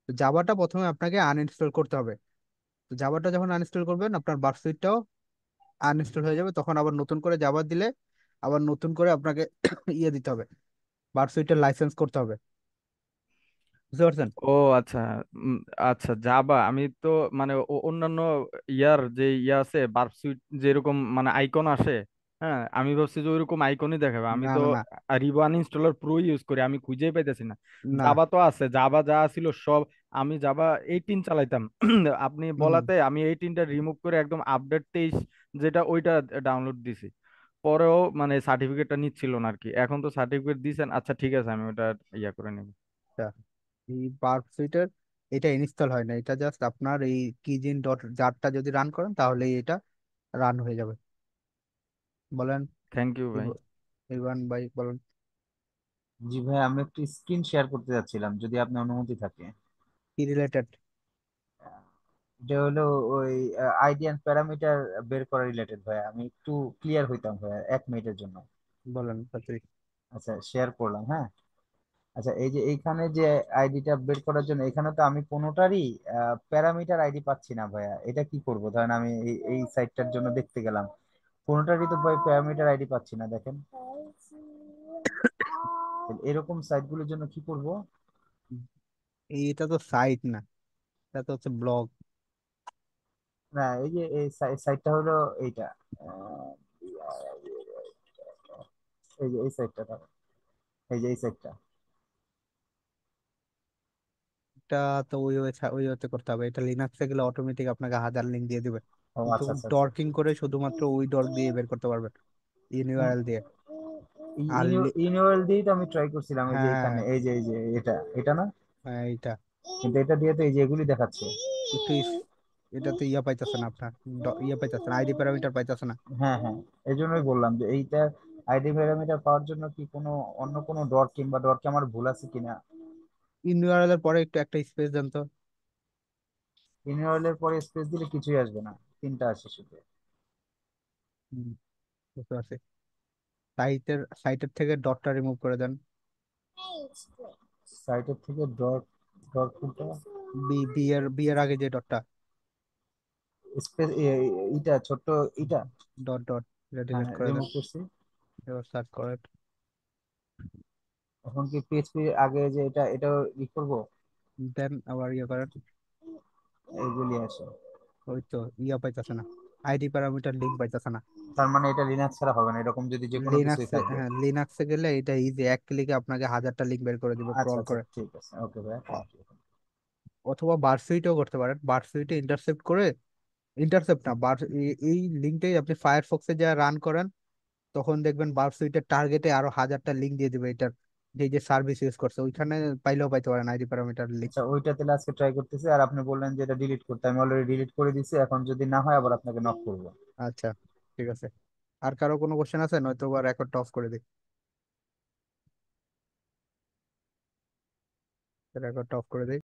তো জাভাটা প্রথমে আপনাকে আনইনস্টল করতে হবে। তো জাভাটা যখন আনইনস্টল করবেন আপনার ভার্সুইটটাও আনইনস্টল হয়ে যাবে, তখন আবার নতুন করে জাভা দিলে আবার নতুন করে আপনাকে ইয়ে দিতে হবে, ভার্সুইটের লাইসেন্স করতে হবে, বুঝতে পারছেন। ও আচ্ছা। উম, আচ্ছা জাবা আমি তো মানে অন্যান্য ইয়ার যে ইয়া আছে বার্ব সুইট যেরকম মানে আইকন আসে, হ্যাঁ আমি ভাবছি যে ওইরকম আইকনই দেখাবে। আমি না তো না না রিবান ইনস্টলার প্রো ইউজ করি, আমি খুঁজেই পাইতেছি না। না। জাবা তো আছে, জাবা যা ছিল সব। আমি জাবা 18 চালাইতাম আপনি হুম। বলাতে আমি 18টা রিমুভ করে একদম আপডেট 23 যেটা ওইটা ডাউনলোড দিছি। পরেও মানে সার্টিফিকেটটা নিচ্ছিল না আর কি। এখন তো সার্টিফিকেট দিছেন, আচ্ছা ঠিক আছে আমি ওটা ইয়া করে নেব। আচ্ছা, এই বার্ব সুইটের এটা ইনস্টল হয় না, এটা জাস্ট আপনার এই কিজিন ডট জারটা যদি রান করেন তাহলেই এটা রান হয়ে যাবে। বলেন থ্যাংক ইউ ভাই। ইরফান ভাই বলেন। জি ভাই, আমি একটু স্ক্রিন শেয়ার করতে যাচ্ছিলাম যদি আপনার অনুমতি থাকে। কি রিলেটেড? এটা হলো ওই আইডি এন্ড প্যারামিটার বের করা রিলেটেড ভাই, আমি একটু ক্লিয়ার হইতাম ভাই 1 মিনিটের জন্য। বলেন তাড়াতাড়ি। আচ্ছা, শেয়ার করলাম, হ্যাঁ। আচ্ছা, এই যে এইখানে যে আইডিটা বের করার জন্য এখানে তো আমি কোনোটারই প্যারামিটার আইডি পাচ্ছি না ভাইয়া, এটা কি করব? ধরেন আমি এই সাইটটার জন্য দেখতে গেলাম, কোনোটারই তো ভাই প্যারামিটার আইডি পাচ্ছি না, দেখেন। তাহলে এরকম সাইটগুলোর জন্য কি করব? এটা তো সাইট না, এটা তো হচ্ছে ব্লগ। না, এই যে এই সাইটটা হলো এইটা, আহ, এই যে এই সাইটটা ধরেন, এই যে এই সাইটটা। এটা তো ওই ওয়েতে করতে হবে, এটা লিনাক্সে গেলে অটোমেটিক আপনাকে 1000 লিঙ্ক দিয়ে দিবে, ও কিন্তু আচ্ছা আচ্ছা আচ্ছা। ডর্কিং করে শুধুমাত্র ওই ডর্ক দিয়ে বের করতে পারবেন, ইউআরএল দিয়ে। আর ইউনিভার্সাল দিয়েই তো আমি ট্রাই করছিলাম, এই যে হ্যাঁ এখানে এই যে এটা এটা না, হ্যাঁ এইটা কিন্তু এটা দিয়ে তো এই যে এগুলি দেখাচ্ছে। একটু এটাতে ইয়া পাইতেছে না আপনার, ইয়া পাইতেছে না, আইডি প্যারামিটার পাইতেছে না। হ্যাঁ হ্যাঁ, এই জন্যই বললাম যে এইটা আইডি প্যারামিটার পাওয়ার জন্য কি কোনো অন্য কোনো ডট কিংবা ডট কি আমার ভুল আছে কিনা? ইউআরএল এর পরে একটু একটা স্পেস দেন তো। ইউনিভার্সাল এর পরে স্পেস দিলে কিছুই আসবে না, তিনটা আসে শুধু। হুম, বুঝতে পারছি। সাইটের থেকে ডটটা রিমুভ করে দেন। সাইটের থেকে ডট, ডট কোনটা? বি এর আগে যে ডটটা, স্পেস, ইটা ছোট্ট, ইটা। ডট ডট, এটা হ্যাঁ, ডিলিট করে দেন। রিমুভ করছি। এবার সার্চ করেন। এখন কি পিএইচপি আগে যে এটা এটাও ই করবো? দেন আবার ইয়ে করেন। এইগুলি আসে। ওই তো ইয়া পাইতেছে না, আইডি প্যারামিটার লিঙ্ক পাইতেছে না। তার মানে এটা লিনাক্স ছাড়া হবে না, এরকম যদি যে কোনো কিছুই লিনাক্সে, থাকে। হ্যাঁ লিনাক্সে গেলে এটা ইজি, এক ক্লিকে আপনাকে 1000টা লিঙ্ক বের করে দিবে আচ্ছা ক্রল আচ্ছা, করে। ঠিক আছে, ওকে ভাই, থ্যাংক ইউ। অথবা বার্সুইটেও করতে পারেন, বার্সুইটে ইন্টারসেপ্ট করে, ইন্টারসেপ্ট না বার, এই লিঙ্কটাই আপনি ফায়ারফক্সে যা রান করেন তখন দেখবেন বার্সুইটের টার্গেটে আরো 1000টা লিঙ্ক দিয়ে দিবে এটার, যে যে সার্ভিস ইউজ করছে ওইখানে পাইলেও পাইতে পারেন আইডি প্যারামিটার লিঙ্ক। আচ্ছা, ওইটা তাহলে আজকে ট্রাই করতেছি। আর আপনি বললেন যে এটা ডিলিট করতে, আমি অলরেডি ডিলিট করে দিছি, এখন যদি না হয় আবার আপনাকে নক করবো। আচ্ছা ঠিক আছে। আর কারো কোনো কোশ্চেন আছে? নয়তো বা রেকর্ড অফ করে দিই, রেকর্ড অফ করে দিই।